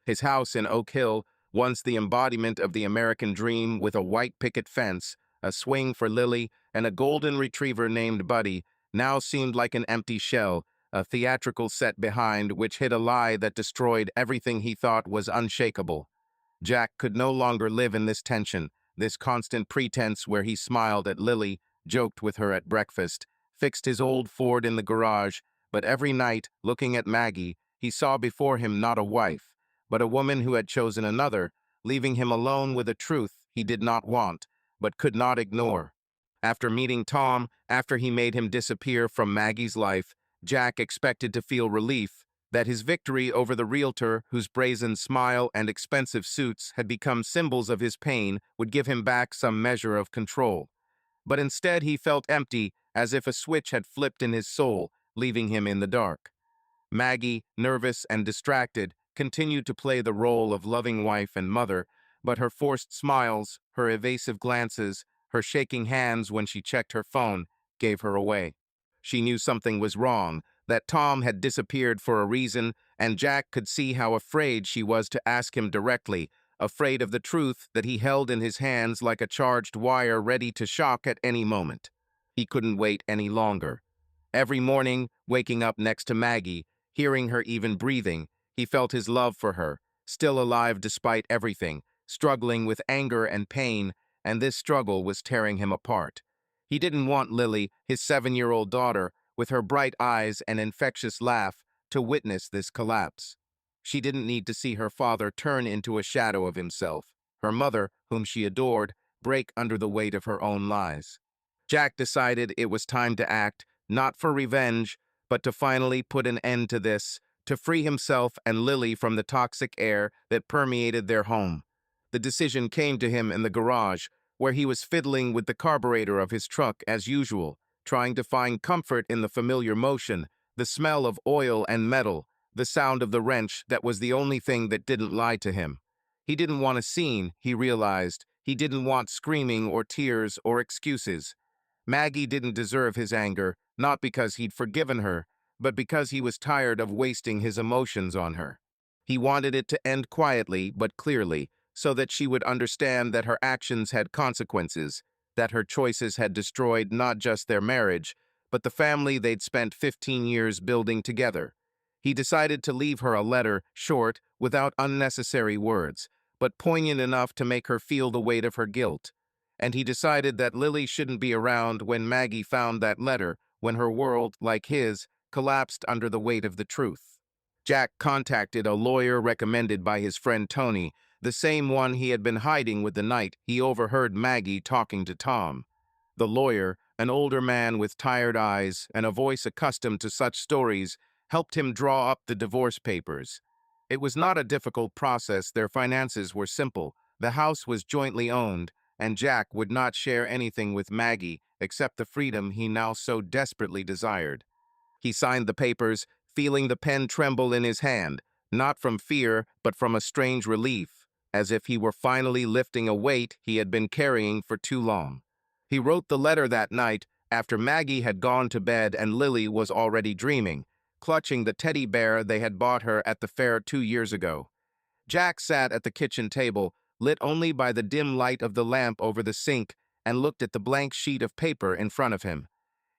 His house in Oak Hill, once the embodiment of the American dream with a white picket fence, a swing for Lily, and a golden retriever named Buddy, now seemed like an empty shell, a theatrical set behind which hid a lie that destroyed everything he thought was unshakable. Jack could no longer live in this tension, this constant pretense where he smiled at Lily, joked with her at breakfast, fixed his old Ford in the garage, but every night, looking at Maggie, he saw before him not a wife, but a woman who had chosen another, leaving him alone with a truth he did not want, but could not ignore. After meeting Tom, after he made him disappear from Maggie's life, Jack expected to feel relief, that his victory over the realtor, whose brazen smile and expensive suits had become symbols of his pain, would give him back some measure of control. But instead he felt empty, as if a switch had flipped in his soul, leaving him in the dark. Maggie, nervous and distracted, continued to play the role of loving wife and mother, but her forced smiles, her evasive glances, her shaking hands when she checked her phone, gave her away. She knew something was wrong, that Tom had disappeared for a reason, and Jack could see how afraid she was to ask him directly, afraid of the truth that he held in his hands like a charged wire ready to shock at any moment. He couldn't wait any longer. Every morning, waking up next to Maggie, hearing her even breathing, he felt his love for her, still alive despite everything, struggling with anger and pain, and this struggle was tearing him apart. He didn't want Lily, his 7-year-old daughter, with her bright eyes and infectious laugh, to witness this collapse. She didn't need to see her father turn into a shadow of himself, her mother, whom she adored, break under the weight of her own lies. Jack decided it was time to act, not for revenge, but to finally put an end to this, to free himself and Lily from the toxic air that permeated their home. The decision came to him in the garage, where he was fiddling with the carburetor of his truck as usual, trying to find comfort in the familiar motion, the smell of oil and metal, the sound of the wrench that was the only thing that didn't lie to him. He didn't want a scene, he realized. He didn't want screaming or tears or excuses. Maggie didn't deserve his anger, not because he'd forgiven her, but because he was tired of wasting his emotions on her. He wanted it to end quietly but clearly, so that she would understand that her actions had consequences, that her choices had destroyed not just their marriage, but the family they'd spent 15 years building together. He decided to leave her a letter, short, without unnecessary words, but poignant enough to make her feel the weight of her guilt. And he decided that Lily shouldn't be around when Maggie found that letter, when her world, like his, collapsed under the weight of the truth. Jack contacted a lawyer recommended by his friend Tony, the same one he had been hiding with the night he overheard Maggie talking to Tom. The lawyer, an older man with tired eyes and a voice accustomed to such stories, helped him draw up the divorce papers. It was not a difficult process. Their finances were simple. The house was jointly owned, and Jack would not share anything with Maggie except the freedom he now so desperately desired. He signed the papers, feeling the pen tremble in his hand, not from fear, but from a strange relief, as if he were finally lifting a weight he had been carrying for too long. He wrote the letter that night, after Maggie had gone to bed and Lily was already dreaming, clutching the teddy bear they had bought her at the fair 2 years ago. Jack sat at the kitchen table, lit only by the dim light of the lamp over the sink, and looked at the blank sheet of paper in front of him.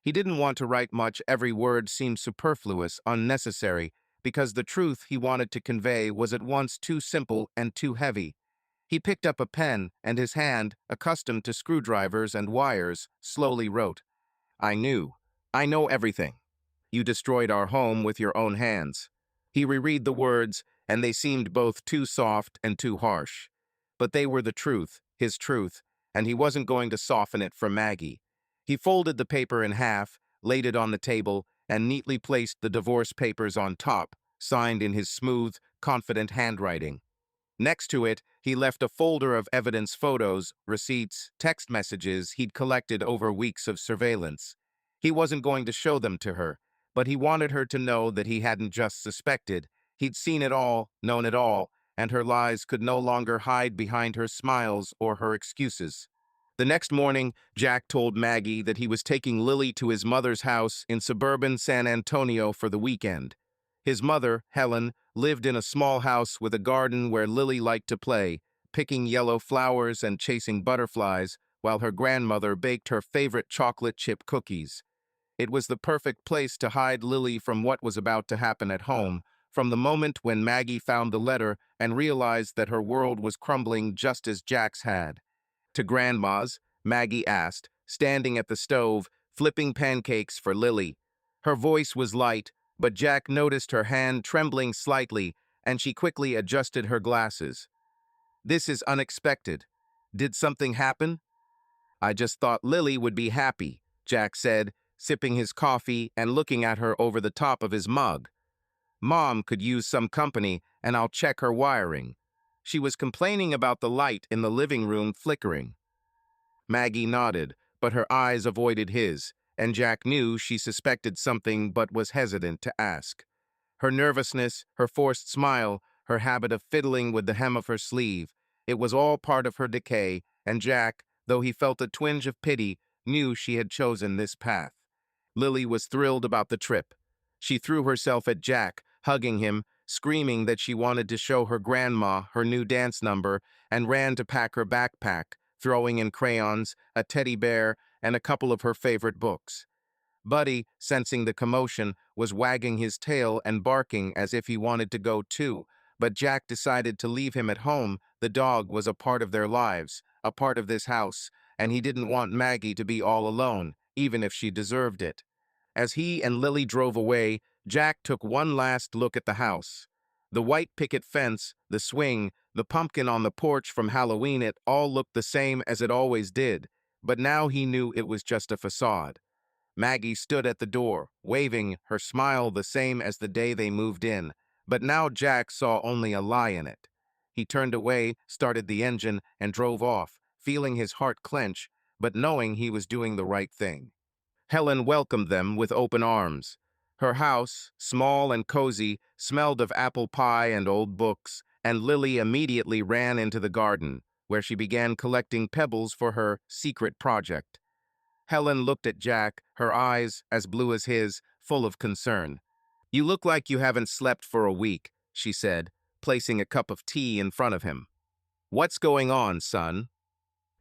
He didn't want to write much. Every word seemed superfluous, unnecessary, because the truth he wanted to convey was at once too simple and too heavy. He picked up a pen, and his hand, accustomed to screwdrivers and wires, slowly wrote, "I knew. I know everything. You destroyed our home with your own hands." He reread the words, and they seemed both too soft and too harsh. But they were the truth, his truth, and he wasn't going to soften it for Maggie. He folded the paper in half, laid it on the table, and neatly placed the divorce papers on top, signed in his smooth, confident handwriting. Next to it, he left a folder of evidence: photos, receipts, text messages he'd collected over weeks of surveillance. He wasn't going to show them to her, but he wanted her to know that he hadn't just suspected. He'd seen it all, known it all, and her lies could no longer hide behind her smiles or her excuses. The next morning, Jack told Maggie that he was taking Lily to his mother's house in suburban San Antonio for the weekend. His mother, Helen, lived in a small house with a garden where Lily liked to play, picking yellow flowers and chasing butterflies, while her grandmother baked her favorite chocolate chip cookies. It was the perfect place to hide Lily from what was about to happen at home, from the moment when Maggie found the letter and realized that her world was crumbling just as Jack's had. To Grandma's, Maggie asked, standing at the stove, flipping pancakes for Lily. Her voice was light, but Jack noticed her hand trembling slightly, and she quickly adjusted her glasses. "This is unexpected. Did something happen?" "I just thought Lily would be happy," Jack said, sipping his coffee and looking at her over the top of his mug. "Mom could use some company, and I'll check her wiring. She was complaining about the light in the living room flickering." Maggie nodded, but her eyes avoided his, and Jack knew she suspected something but was hesitant to ask. Her nervousness, her forced smile, her habit of fiddling with the hem of her sleeve, it was all part of her decay, and Jack, though he felt a twinge of pity, knew she had chosen this path. Lily was thrilled about the trip. She threw herself at Jack, hugging him, screaming that she wanted to show her grandma her new dance number, and ran to pack her backpack, throwing in crayons, a teddy bear, and a couple of her favorite books. Buddy, sensing the commotion, was wagging his tail and barking as if he wanted to go too, but Jack decided to leave him at home. The dog was a part of their lives, a part of this house, and he didn't want Maggie to be all alone, even if she deserved it. As he and Lily drove away, Jack took one last look at the house. The white picket fence, the swing, the pumpkin on the porch from Halloween, it all looked the same as it always did, but now he knew it was just a facade. Maggie stood at the door, waving, her smile the same as the day they moved in, but now Jack saw only a lie in it. He turned away, started the engine, and drove off, feeling his heart clench, but knowing he was doing the right thing. Helen welcomed them with open arms. Her house, small and cozy, smelled of apple pie and old books, and Lily immediately ran into the garden, where she began collecting pebbles for her secret project. Helen looked at Jack, her eyes, as blue as his, full of concern. "You look like you haven't slept for a week," she said, placing a cup of tea in front of him. "What's going on, son?"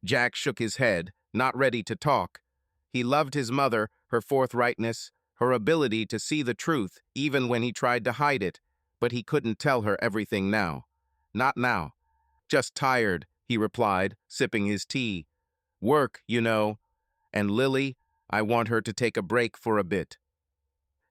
Jack shook his head, not ready to talk. He loved his mother, her forthrightness, her ability to see the truth even when he tried to hide it, but he couldn't tell her everything now. Not now. "Just tired," he replied, sipping his tea. "Work, you know. And Lily, I want her to take a break for a bit."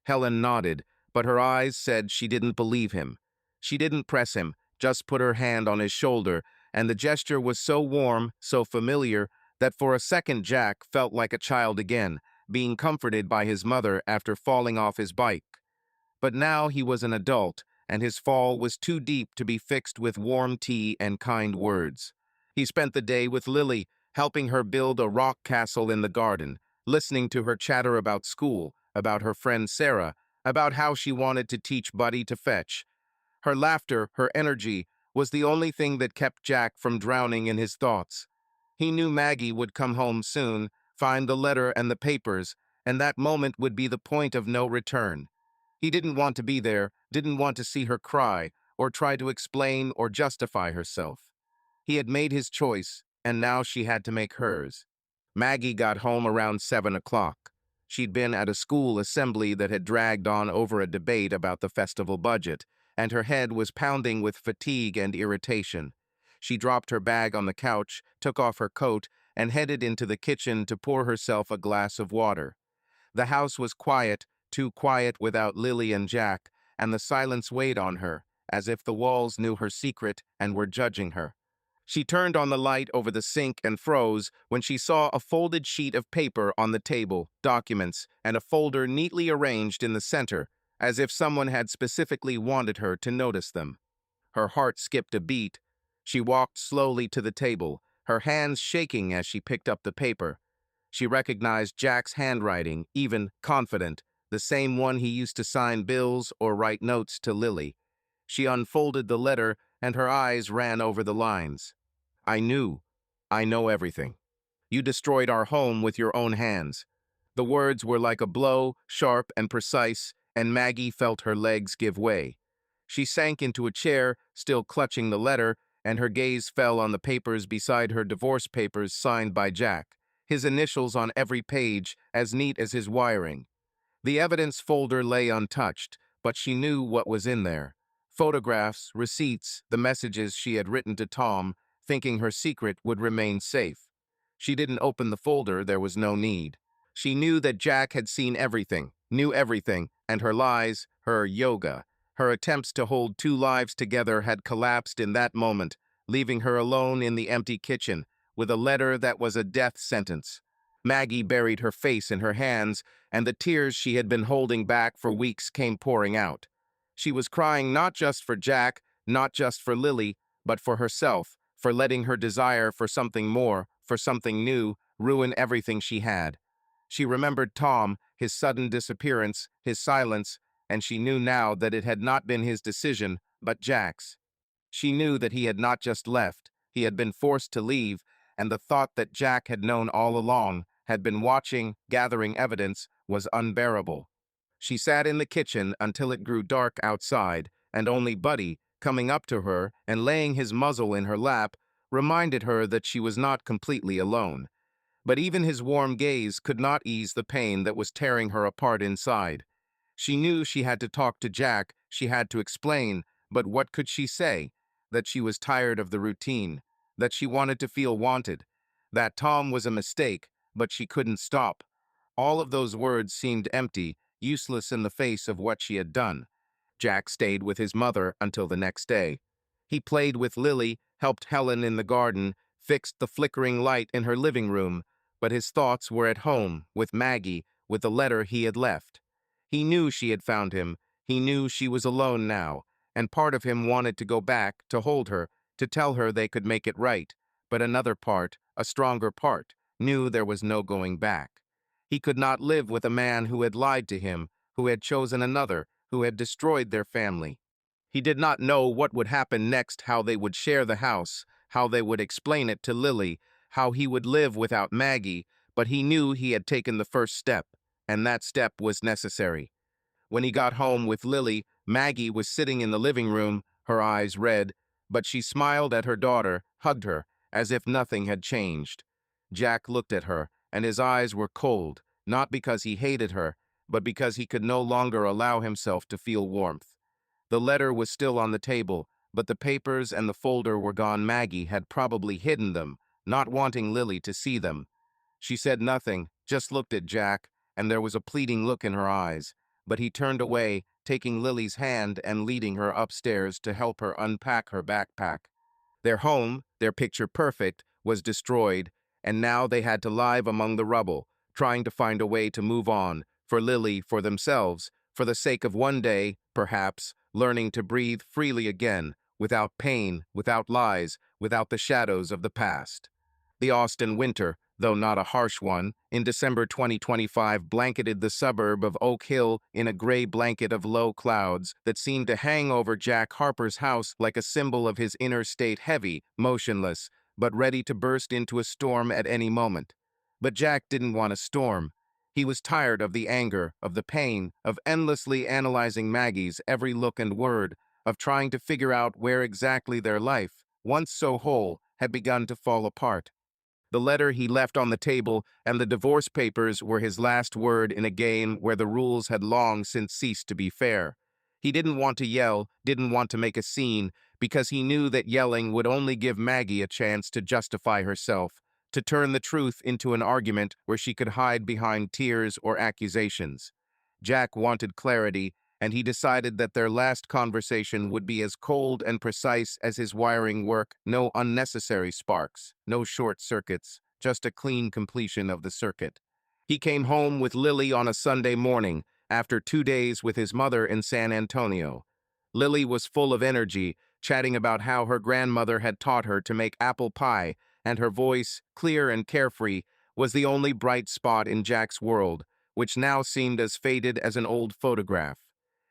Helen nodded, but her eyes said she didn't believe him. She didn't press him, just put her hand on his shoulder, and the gesture was so warm, so familiar, that for a second Jack felt like a child again, being comforted by his mother after falling off his bike. But now he was an adult, and his fall was too deep to be fixed with warm tea and kind words. He spent the day with Lily, helping her build a rock castle in the garden, listening to her chatter about school, about her friend Sarah, about how she wanted to teach Buddy to fetch. Her laughter, her energy, was the only thing that kept Jack from drowning in his thoughts. He knew Maggie would come home soon, find the letter and the papers, and that moment would be the point of no return. He didn't want to be there, didn't want to see her cry, or try to explain or justify herself. He had made his choice, and now she had to make hers. Maggie got home around 7 o'clock. She'd been at a school assembly that had dragged on over a debate about the festival budget, and her head was pounding with fatigue and irritation. She dropped her bag on the couch, took off her coat, and headed into the kitchen to pour herself a glass of water. The house was quiet, too quiet without Lily and Jack, and the silence weighed on her, as if the walls knew her secret and were judging her. She turned on the light over the sink and froze when she saw a folded sheet of paper on the table, documents, and a folder neatly arranged in the center, as if someone had specifically wanted her to notice them. Her heart skipped a beat. She walked slowly to the table, her hands shaking as she picked up the paper. She recognized Jack's handwriting, even confident, the same one he used to sign bills or write notes to Lily. She unfolded the letter, and her eyes ran over the lines. I know everything. You destroyed our home with your own hands. The words were like a blow, sharp and precise, and Maggie felt her legs give way. She sank into a chair, still clutching the letter, and her gaze fell on the papers beside her, divorce papers signed by Jack, his initials on every page, as neat as his wiring. The evidence folder lay untouched, but she knew what was in there. Photographs, receipts, the messages she had written to Tom, thinking her secret would remain safe. She didn't open the folder, there was no need. She knew that Jack had seen everything, knew everything, and her lies, her yoga, her attempts to hold two lives together had collapsed in that moment, leaving her alone in the empty kitchen, with a letter that was a death sentence. Maggie buried her face in her hands, and the tears she had been holding back for weeks came pouring out. She was crying not just for Jack, not just for Lily, but for herself, for letting her desire for something more, for something new, ruin everything she had. She remembered Tom, his sudden disappearance, his silence, and she knew now that it had not been his decision, but Jack's. She knew that he had not just left, he had been forced to leave, and the thought that Jack had known all along, had been watching, gathering evidence, was unbearable. She sat in the kitchen until it grew dark outside, and only Buddy, coming up to her and laying his muzzle in her lap, reminded her that she was not completely alone. But even his warm gaze could not ease the pain that was tearing her apart inside. She knew she had to talk to Jack, she had to explain, but what could she say? That she was tired of the routine, that she wanted to feel wanted, that Tom was a mistake, but she couldn't stop. All of those words seemed empty, useless in the face of what she had done. Jack stayed with his mother until the next day. He played with Lily, helped Helen in the garden, fixed the flickering light in her living room, but his thoughts were at home, with Maggie, with the letter he had left. He knew she had found him, he knew she was alone now, and part of him wanted to go back, to hold her, to tell her they could make it right, but another part, a stronger part, knew there was no going back. He could not live with a man who had lied to him, who had chosen another, who had destroyed their family. He did not know what would happen next, how they would share the house, how they would explain it to Lily, how he would live without Maggie, but he knew he had taken the first step, and that step was necessary. When he got home with Lily, Maggie was sitting in the living room, her eyes red, but she smiled at her daughter, hugged her, as if nothing had changed. Jack looked at her, and his eyes were cold, not because he hated her, but because he could no longer allow himself to feel warmth. The letter was still on the table, but the papers and the folder were gone. Maggie had probably hidden them, not wanting Lily to see them. She said nothing, just looked at Jack, and there was a pleading look in her eyes, but he turned away, taking Lily's hand and leading her upstairs to help her unpack her backpack. Their home, their picture perfect, was destroyed, and now they had to live among the rubble, trying to find a way to move on, for Lily, for themselves, for the sake of one day, perhaps, learning to breathe freely again, without pain, without lies, without the shadows of the past. The Austin winter, though not a harsh one, in December 2025 blanketed the suburb of Oak Hill in a gray blanket of low clouds that seemed to hang over Jack Harper's house like a symbol of his inner state, heavy, motionless, but ready to burst into a storm at any moment. But Jack didn't want a storm. He was tired of the anger, of the pain, of endlessly analyzing Maggie's every look and word, of trying to figure out where exactly their life, once so whole, had begun to fall apart. The letter he left on the table and the divorce papers were his last word in a game where the rules had long since ceased to be fair. He didn't want to yell, didn't want to make a scene, because he knew that yelling would only give Maggie a chance to justify herself, to turn the truth into an argument where she could hide behind tears or accusations. Jack wanted clarity, and he decided that their last conversation would be as cold and precise as his wiring work, no unnecessary sparks, no short circuits, just a clean completion of the circuit. He came home with Lily on a Sunday morning, after 2 days with his mother in San Antonio. Lily was full of energy, chatting about how her grandmother had taught her to make apple pie, and her voice, clear and carefree, was the only bright spot in Jack's world, which now seemed as faded as an old photograph.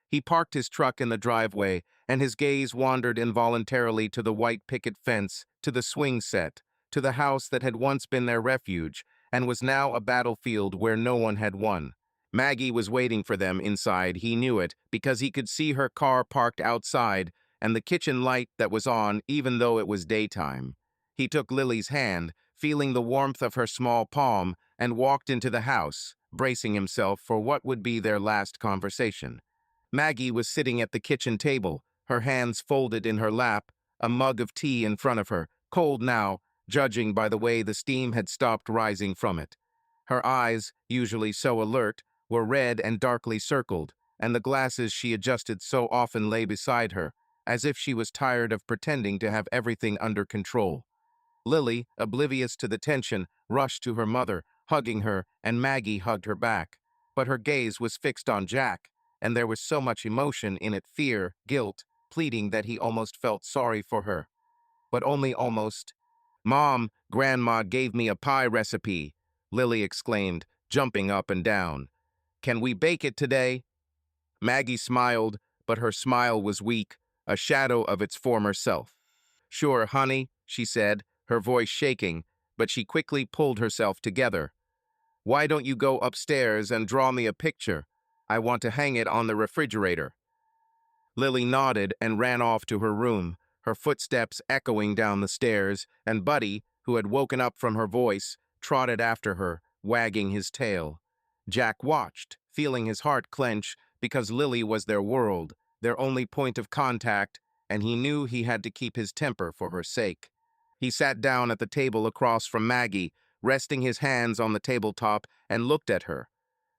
He parked his truck in the driveway, and his gaze wandered involuntarily to the white picket fence, to the swing set, to the house that had once been their refuge, and was now a battlefield where no one had won. Maggie was waiting for them inside, he knew it, because he could see her car parked outside, and the kitchen light that was on even though it was daytime. He took Lily's hand, feeling the warmth of her small palm, and walked into the house, bracing himself for what would be their last conversation. Maggie was sitting at the kitchen table, her hands folded in her lap, a mug of tea in front of her, cold now, judging by the way the steam had stopped rising from it. Her eyes, usually so alert, were red and darkly circled, and the glasses she adjusted so often lay beside her, as if she was tired of pretending to have everything under control. Lily, oblivious to the tension, rushed to her mother, hugging her, and Maggie hugged her back. But her gaze was fixed on Jack, and there was so much emotion in it, fear, guilt, pleading, that he almost felt sorry for her. But only almost. "Mom, Grandma gave me a pie recipe," Lily exclaimed, jumping up and down. "Can we bake it today?" Maggie smiled, but her smile was weak, a shadow of its former self. "Sure, honey," she said, her voice shaking, but she quickly pulled herself together. "Why don't you go upstairs and draw me a picture? I want to hang it on the refrigerator." Lily nodded and ran off to her room, her footsteps echoing down the stairs, and Buddy, who had woken up from her voice, trotted after her, wagging his tail. Jack watched, feeling his heart clench, because Lily was their world, their only point of contact, and he knew he had to keep his temper for her sake. He sat down at the table across from Maggie, resting his hands on the tabletop, and looked at her.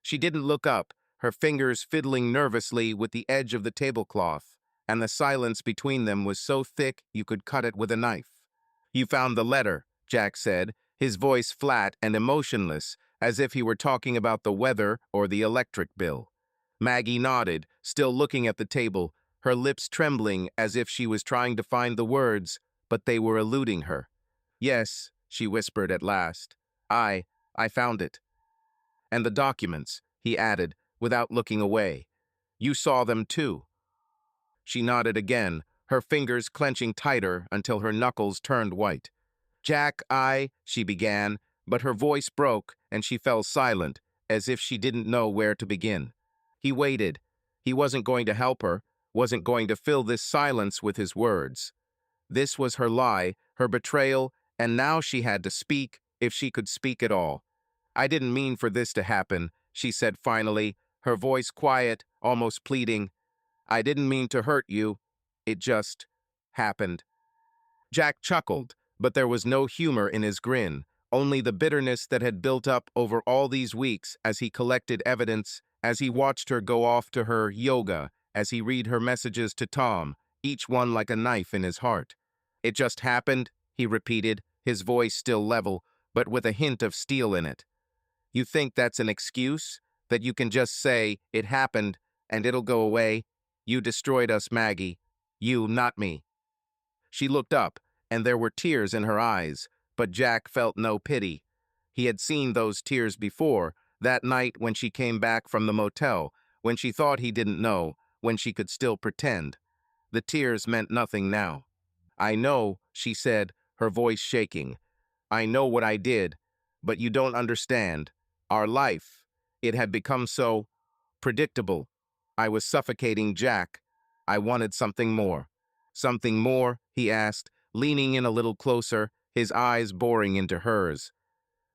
She didn't look up, her fingers fiddling nervously with the edge of the tablecloth, and the silence between them was so thick you could cut it with a knife. "You found the letter," Jack said, his voice flat and emotionless, as if he were talking about the weather or the electric bill. Maggie nodded, still looking at the table, her lips trembling as if she was trying to find the words, but they were eluding her. "Yes," she whispered at last. I found it." "And the documents," he added, without looking away. "You saw them too." She nodded again, her fingers clenching tighter until her knuckles turned white. "Jack, she began, but her voice broke and she fell silent, as if she didn't know where to begin. He waited. He wasn't going to help her, wasn't going to fill this silence with his words. This was her lie, her betrayal, and now she had to speak, if she could speak at all. "I didn't mean for this to happen," she said finally, her voice quiet, almost pleading. "I didn't mean to hurt you. It just happened." Jack chuckled, but there was no humor in his grin, only the bitterness that had built up over all these weeks as he collected evidence, as he watched her go off to her yoga, as he read her messages to Tom, each one like a knife in his heart. "It just happened," he repeated, his voice still level, but with a hint of steel in it. "You think that's an excuse? That you can just say, 'It happened,' and it'll go away? You destroyed us, Maggie. You, not me." She looked up, and there were tears in her eyes, but Jack felt no pity. He had seen those tears before, that night when she came back from the motel, when she thought he didn't know, when she could still pretend. The tears meant nothing now. "I know," she said, her voice shaking. "I know what I did, But you don't understand. Our life, it had become so predictable. I was suffocating Jack. I wanted something more. Something more, he asked, leaning in a little closer, his eyes boring into hers.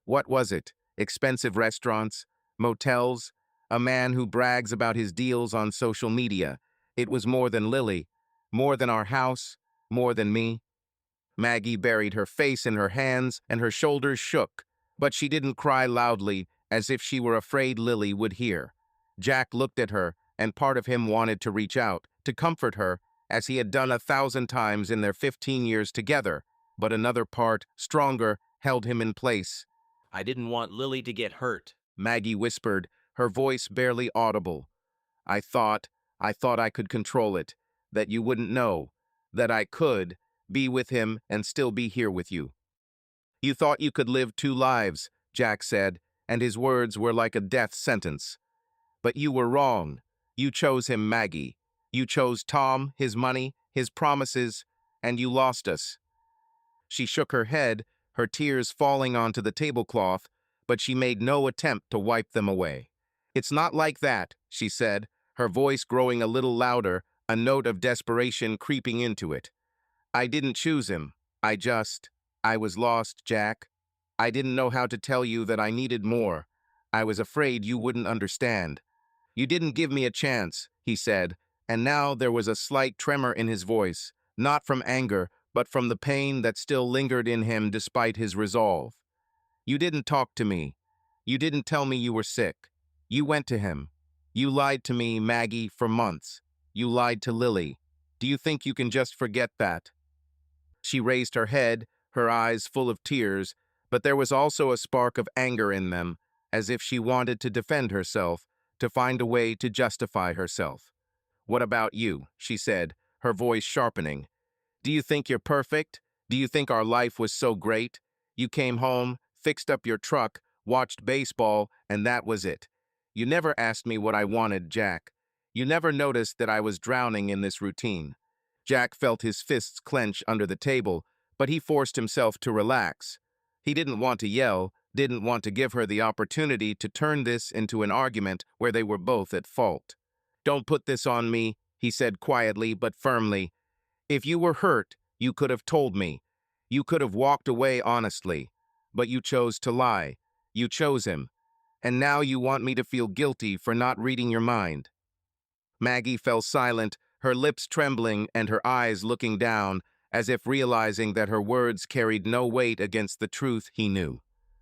What was it? Expensive restaurants? Motels? A man who brags about his deals on social media. It was more than Lily. More than our house. More than me. Maggie buried her face in her hands and her shoulders shook, but she didn't cry loudly, as if she were afraid Lily would hear. Jack looked at her, and part of him wanted to reach out, to comfort her, as he had done 1,000 times in their 15 years together, but another part, stronger, held him in place.
I didn't want Lily to get hurt.
Maggie whispered, her voice barely audible. I thought I could control it, that you wouldn't know, that I could be with him and still be here with you. You thought you could live 2 lives, Jack said, and his words were like a death sentence. But you were wrong. You chose him, Maggie. You chose Tom, his money, his promises, and you lost us. She shook her head, her tears falling onto the tablecloth, but she made no attempt to wipe them away. It's not like that, she said, her voice growing a little louder, a note of desperation creeping into it. I didn't choose him. I was lost, Jack. I didn't know how to tell you that I needed more. I was afraid you wouldn't understand. You didn't give me a chance, he said, and now there was a slight tremor in his voice, not from anger, but from the pain that still lingered in him despite his resolve. You didn't talk to me. You didn't tell me you were sick. You went to him. You lied to me, Maggie, for months. You lied to Lily. Do you think you can just forget that? She raised her head, her eyes full of tears, but there was also a spark of anger in them, as if she wanted to defend herself, to find a way to justify herself. What about you? She said, her voice sharpening. Do you think you're perfect? Do you think our life was so great? You came home, fixed up your truck, watched baseball, and that was it. You never asked me what I wanted, Jack. You never noticed that I was drowning in this routine. Jack felt his fists clench under the table, but he forced himself to relax. He didn't want to yell, didn't want to give her the opportunity to turn this into an argument where they were both at fault. Don't put this on me, he said quietly but firmly. If you were hurt, you could have told me. You could have walked away honestly. But you chose to lie. You chose him. And now you want me to feel guilty for not reading your mind. Maggie fell silent, her lips trembling and her eyes looking down, as if realizing that her words carried no weight against the truth he knew.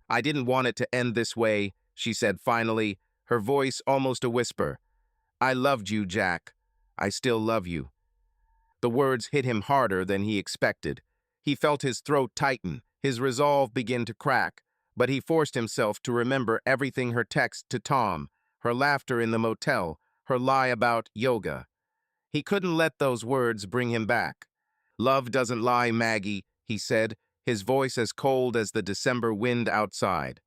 I didn't want it to end this way, she said finally, her voice almost a whisper. I loved you, Jack. I still love you. The words hit him harder than he expected. He felt his throat tighten, his resolve begin to crack, but he forced himself to remember everything, her text to Tom, her laughter in the motel, her lie about yoga. He couldn't let those words bring him back. Love doesn't lie, Maggie, he said, his voice as cold as the December wind outside.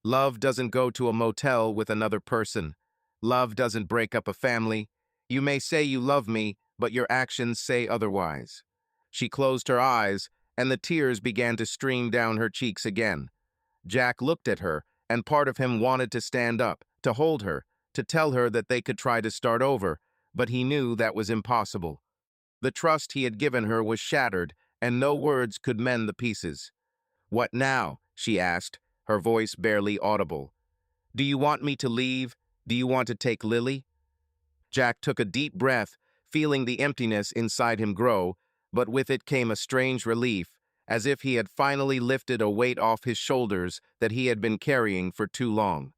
Love doesn't go to a motel with another person. Love doesn't break up a family. You may say you love me, but your actions say otherwise. She closed her eyes, and the tears began to stream down her cheeks again. Jack looked at her, and part of him wanted to stand up, to hold her, to tell her that they could try to start over, but he knew that was impossible. The trust he had given her was shattered, and no words could mend the pieces. What now? She asked, her voice barely audible. Do you want me to leave? Do you want to take Lily? Jack took a deep breath, feeling the emptiness inside him grow, but with it came a strange relief, as if he had finally lifted a weight off his shoulders that he had been carrying for too long.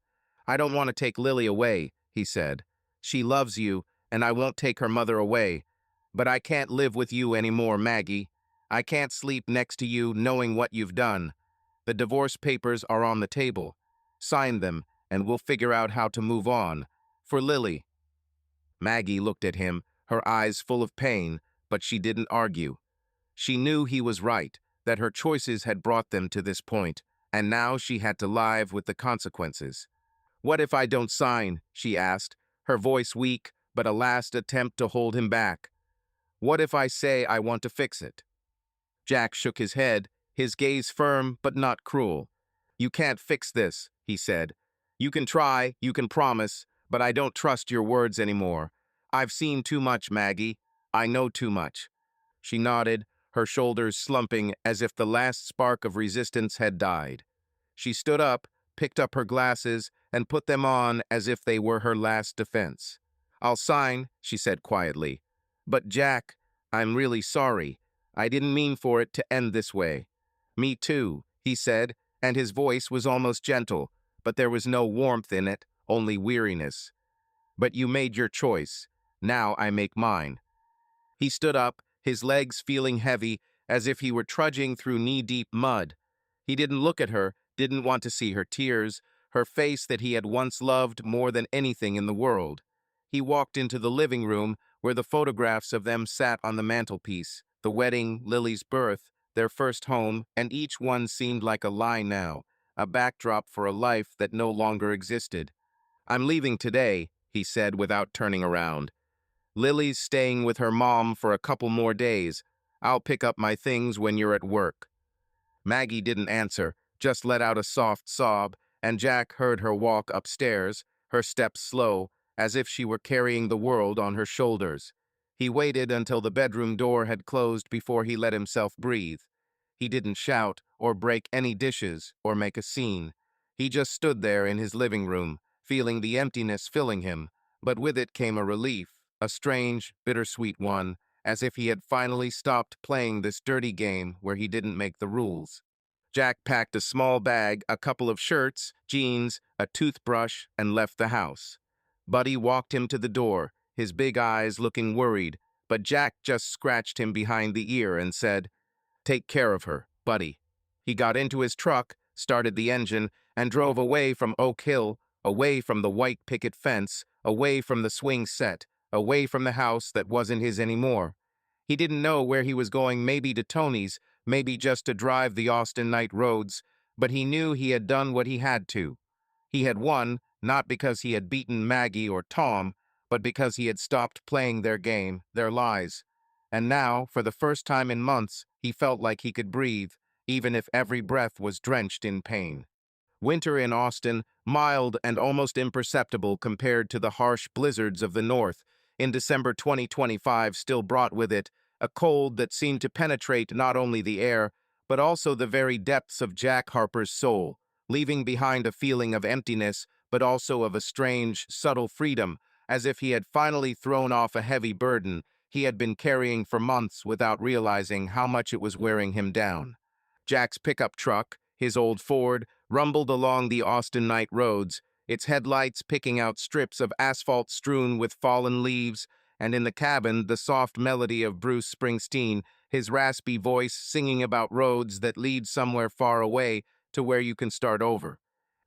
I don't want to take Lily away, he said. She loves you, and I won't take her mother away. But I can't live with you anymore, Maggie. I can't sleep next to you knowing what you've done. The divorce papers are on the table. Sign them, and we'll figure out how to move on. For Lily. Maggie looked at him, her eyes full of pain, but she didn't argue. She knew he was right, that her choices had brought them to this point, and now she had to live with the consequences. What if I don't sign? She asked, her voice weak, but a last attempt to hold him back. What if I say I want to fix it? Jack shook his head, his gaze firm but not cruel. "You can't fix this," he said. "You can try, you can promise, but I don't trust your words anymore. I've seen too much, Maggie. I know too much." She nodded, her shoulders slumping as if the last spark of resistance had died. She stood up, picked up her glasses, and put them on as if they were her last defense. "I'll sign," she said quietly. "But Jack, I'm really sorry. I didn't mean for it to end this way." "Me too," he said, and his voice was almost gentle, but there was no warmth in it, only weariness. "But you made your choice. Now I make mine." He stood up, his legs feeling heavy, as if he were trudging through knee-deep mud. He didn't look at her, didn't want to see her tears, her face that he had once loved more than anything in the world. He walked into the living room, where the photographs of them sat on the mantelpiece, the wedding, Lily's birth, their first home, and each one seemed like a lie now, a backdrop for a life that no longer existed. "I'm leaving today," he said without turning around. "Lily's staying with her mom for a couple more days. I'll pick up my things when you're at work." Maggie didn't answer, just let out a soft sob, and Jack heard her walk upstairs, her steps slow, as if she were carrying the world on her shoulders. He waited until the bedroom door had closed before he let himself breathe. He didn't shout, or break any dishes, or make a scene. He just stood there in his living room, feeling the emptiness filling him, but with it came a relief, a strange, bittersweet one, as if he had finally stopped playing this dirty game where he didn't make the rules. Jack packed a small bag, a couple of shirts, jeans, a toothbrush, and left the house. Buddy walked him to the door, his big eyes looking worried, but Jack just scratched him behind the ear and said, "Take care of her, Buddy." He got into his truck, started the engine, and drove away from Oak Hill, away from the white picket fence, away from the swing set, away from the house that wasn't his anymore. He didn't know where he was going, maybe to Tony's, maybe just to drive the Austin night roads, but he knew he had done what he had to. He had won, not because he had beaten Maggie or Tom, but because he had stopped playing their game, their lies. And now, for the first time in months, he felt like he could breathe, even if every breath was drenched in pain. Winter in Austin, mild and almost imperceptible compared to the harsh blizzards of the north, in December 2025 still brought with it a cold that seemed to penetrate not only the air, but also the very depths of Jack Harper's soul, leaving behind a feeling of emptiness, but also of a strange, subtle freedom, as if he had finally thrown off a heavy burden he had been carrying for months without realizing how much it was wearing him down. Jack's pickup truck, his old Ford, rumbled along the Austin night roads, its headlights picking out strips of asphalt strewn with fallen leaves, and in the cabin the soft melody of Bruce Springsteen, his raspy voice singing about roads that lead somewhere far away to where you can start over.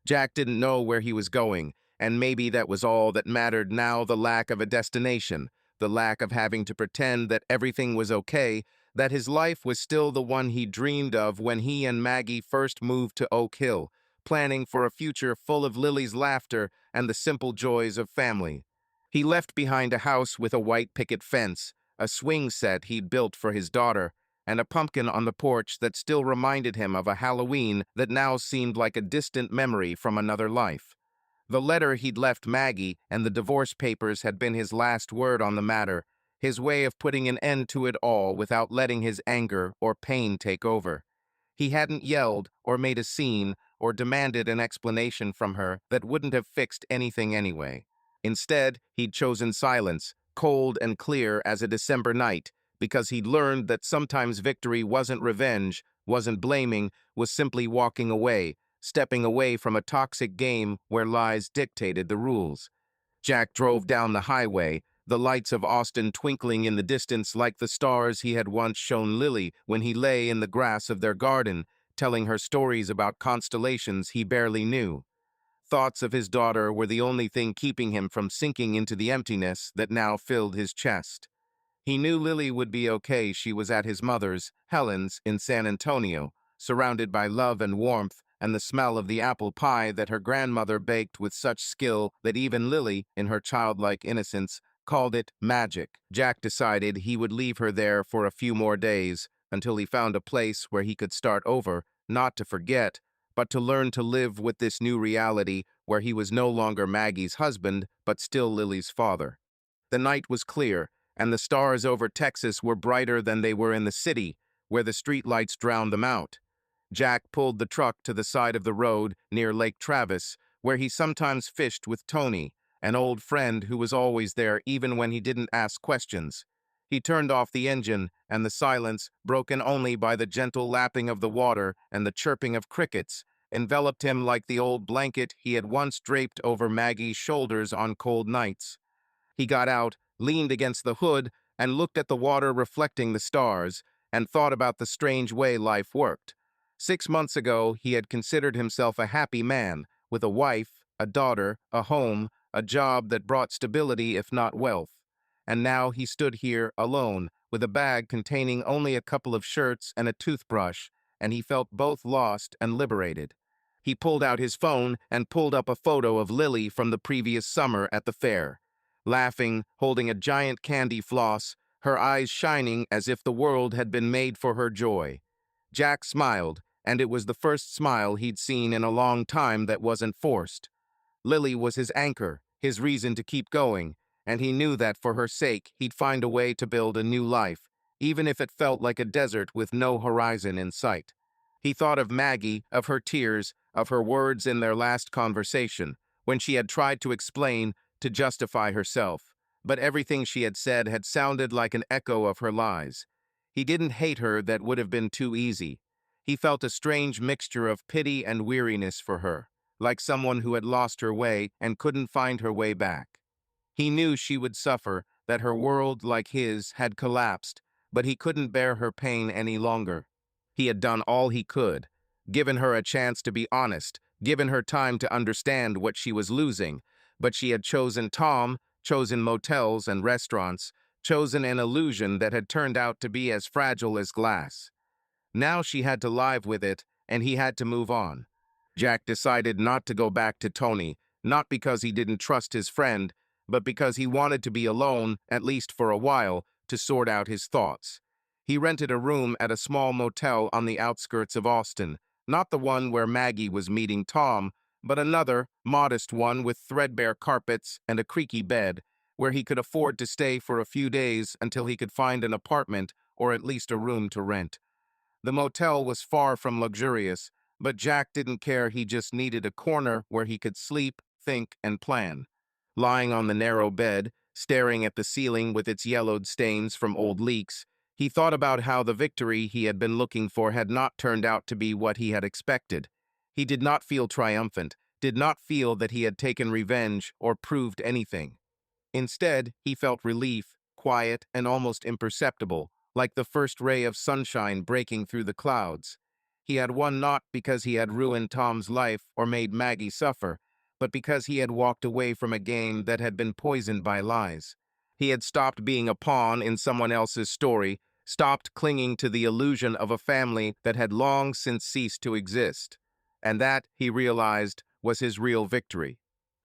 Jack didn't know where he was going, and maybe that was all that mattered now, the lack of a destination, the lack of having to pretend that everything was okay, that his life was still the one he dreamed of when he and Maggie first moved to Oak Hill, planning for a future full of Lily's laughter and the simple joys of family. He left behind a house with a white picket fence, a swing set he'd built for his daughter, and a pumpkin on the porch that still reminded him of a Halloween that now seemed like a distant memory from another life. The letter he'd left Maggie and the divorce papers had been his last word on the matter, his way of putting an end to it all without letting his anger or pain take over. He hadn't yelled or made a scene or demanded an explanation from her that wouldn't have fixed anything anyway. Instead, he'd chosen silence, cold and clear as a December night, because he'd learned that sometimes victory wasn't revenge, wasn't blaming, was simply walking away, stepping away from a toxic game where lies dictated the rules. Jack drove down the highway, the lights of Austin twinkling in the distance like the stars he had once shown Lily when he lay in the grass of their garden, telling her stories about constellations he barely knew. Thoughts of his daughter were the only thing keeping him from sinking into the emptiness that now filled his chest. He knew Lily would be okay. She was at his mother's, Helen's, in San Antonio, surrounded by love and warmth and the smell of the apple pie that her grandmother baked with such skill that even Lily, in her childlike innocence, called it magic. Jack decided he would leave her there for a few more days until he found a place where he could start over, not to forget, but to learn to live with this new reality where he was no longer Maggie's husband, but still Lily's father. The night was clear, and the stars over Texas were brighter than they were in the city, where the streetlights drowned them out. Jack pulled the truck to the side of the road near Lake Travis, where he sometimes fished with Tony, an old friend who was always there even when he didn't ask questions. He turned off the engine, and the silence, broken only by the gentle lapping of the water and the chirping of crickets, enveloped him like the old blanket he had once draped over Maggie's shoulders on cold nights. He got out, leaned against the hood, and looked at the water reflecting the stars, and thought about the strange way life worked. 6 months ago, he had considered himself a happy man, with a wife, a daughter, a home, a job that brought stability if not wealth. And now he stood here, alone, with a bag containing only a couple of shirts and a toothbrush, and he felt both lost and liberated. He pulled out his phone and pulled up a photo of Lily from the previous summer at the fair. Laughing, holding a giant candy floss, her eyes shining as if the world had been made for her joy. Jack smiled, and it was the first smile he'd seen in a long time that wasn't forced. Lily was his anchor, his reason to keep going, and he knew that for her sake he'd find a way to build a new life, even if it felt like a desert with no horizon in sight. He thought of Maggie, of her tears, of her words in their last conversation, when she had tried to explain, to justify herself, but everything she had said had sounded like an echo of her lies. He didn't hate her, that would have been too easy. He felt a strange mixture of pity and weariness for her, like someone who had lost her way and couldn't find her way back. He knew she would suffer, that her world, like his, had collapsed, but he couldn't bear her pain any longer. He had done all he could, given her a chance to be honest, given her time to understand what she was losing, but she had chosen Tom, chosen motels and restaurants, chosen an illusion that had turned out to be as fragile as glass. Now she had to live with it, and he had to move on. Jack decided not to go back to Tony, not because he didn't trust his friend, but because he wanted to be alone, at least for a while, to sort out his thoughts. He rented a room at a small motel on the outskirts of Austin, not the one where Maggie was meeting Tom, but another, modest one with threadbare carpets and a creaky bed, where he could afford to stay for a few days until he could find an apartment or at least a room to rent. The motel was far from luxurious, but Jack didn't care. He just needed a corner where he could sleep, think, and plan. Lying on the narrow bed, staring at the ceiling with its yellowed stains from old leaks, he thought about how the victory he had been looking for had not turned out to be what he had expected. He did not feel triumphant, did not feel that he had taken revenge or proved anything. Instead, he felt relief, quiet and almost imperceptible, like the first ray of sunshine breaking through the clouds. He had won not because he had ruined Tom's life or made Maggie suffer, but because he had walked away from a game that had been poisoned by lies. He had stopped being a pawn in someone else's story, stopped clinging to the illusion of a family that had long since ceased to exist. And that, he realized, was his real victory.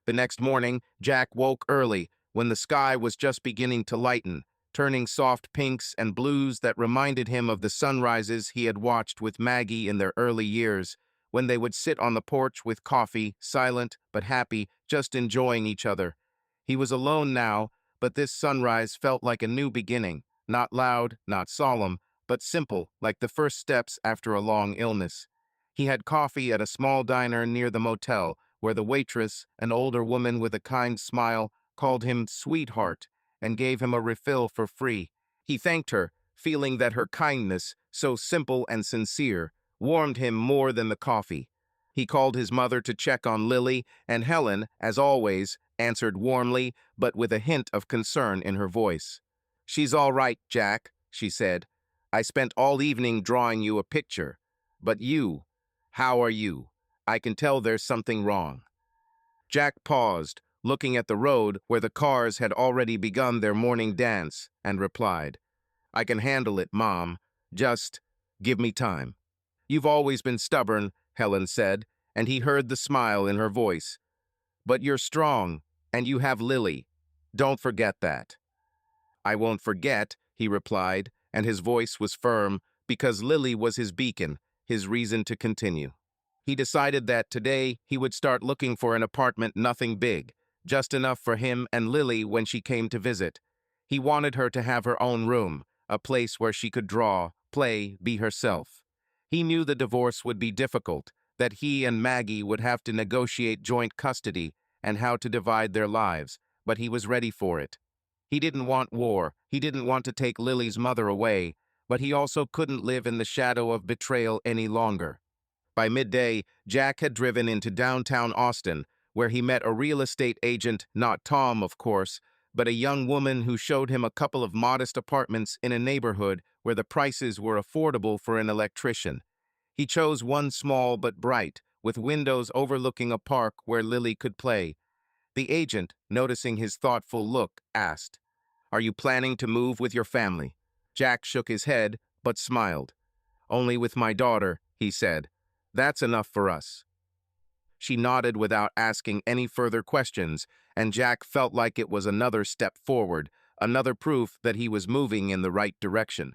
The next morning, Jack woke early, when the sky was just beginning to lighten, turning soft pinks and blues that reminded him of the sunrises he had watched with Maggie in their early years, when they would sit on the porch with coffee, silent but happy, just enjoying each other. He was alone now, but this sunrise felt like a new beginning, not loud, not solemn, but simple, like the first steps after a long illness. He had coffee at a small diner near the motel, where the waitress, an older woman with a kind smile, called him sweetheart and gave him a refill for free. He thanked her, feeling that her kindness, so simple and sincere, warmed him more than the coffee. He called his mother to check on Lily, and Helen, as always, answered warmly, but with a hint of concern in her voice. "She's all right, Jack," she said. "I spent all evening drawing you a picture. But you, how are you? I can tell there's something wrong." Jack paused, looking at the road where the cars had already begun their morning dance, and replied, "I can handle it, Mom. Just give me time." "You've always been stubborn," Helen said, and he heard the smile in her voice. "But you're strong, and you have Lily. Don't forget that." "I won't forget," he replied, and his voice was firm, because Lily was his beacon, his reason to continue. He decided that today he would start looking for an apartment nothing big, just enough for him and Lily when she came to visit. He wanted her to have her own room, a place where she could draw, play, be herself. He knew the divorce would be difficult, that he and Maggie would have to negotiate joint custody and how to divide their lives, but he was ready for it. He didn't want war, he didn't want to take Lily's mother away, but he also couldn't live in the shadow of betrayal any longer. By midday, Jack had driven into downtown Austin, where he met a real estate agent, not Tom, of course, but a young woman who showed him a couple of modest apartments in a neighborhood where the prices were affordable for an electrician. He chose one small but bright, with windows overlooking a park where Lily could play. The agent, noticing his thoughtful look, asked, "Are you planning to move with your family?" Jack shook his head, but smiled. "Only with my daughter," he said. "That's enough for us." She nodded without asking any further questions, and Jack felt like it was another step forward, another proof that he was moving in the right direction.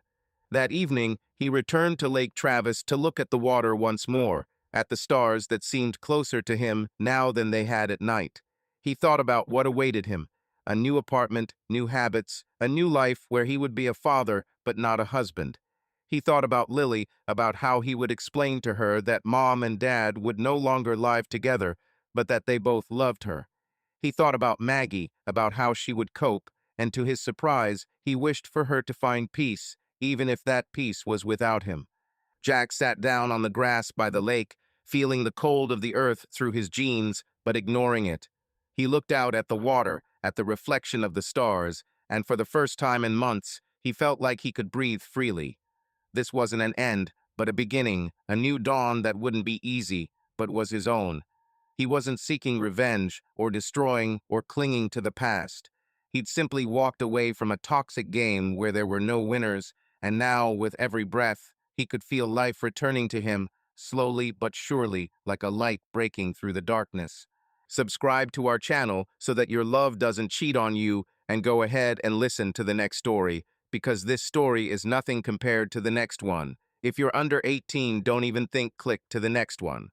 That evening, he returned to Lake Travis to look at the water once more, at the stars that seemed closer to him now than they had at night. He thought about what awaited him: a new apartment, new habits, a new life where he would be a father but not a husband. He thought about Lily, about how he would explain to her that Mom and Dad would no longer live together, but that they both loved her. He thought about Maggie, about how she would cope, and to his surprise, he wished for her to find peace, even if that peace was without him. Jack sat down on the grass by the lake, feeling the cold of the earth through his jeans, but ignoring it. He looked out at the water, at the reflection of the stars, and for the first time in months, he felt like he could breathe freely. This wasn't an end, but a beginning, a new dawn that wouldn't be easy, but was his own. He wasn't seeking revenge, or destroying, or clinging to the past. He'd simply walked away from a toxic game where there were no winners, and now, with every breath, he could feel life returning to him, slowly but surely, like a light breaking through the darkness. Subscribe to our channel so that your love doesn't cheat on you, and go ahead and listen to the next story, because this story is nothing compared to the next one. If you're under 18, don't even think click to the next one.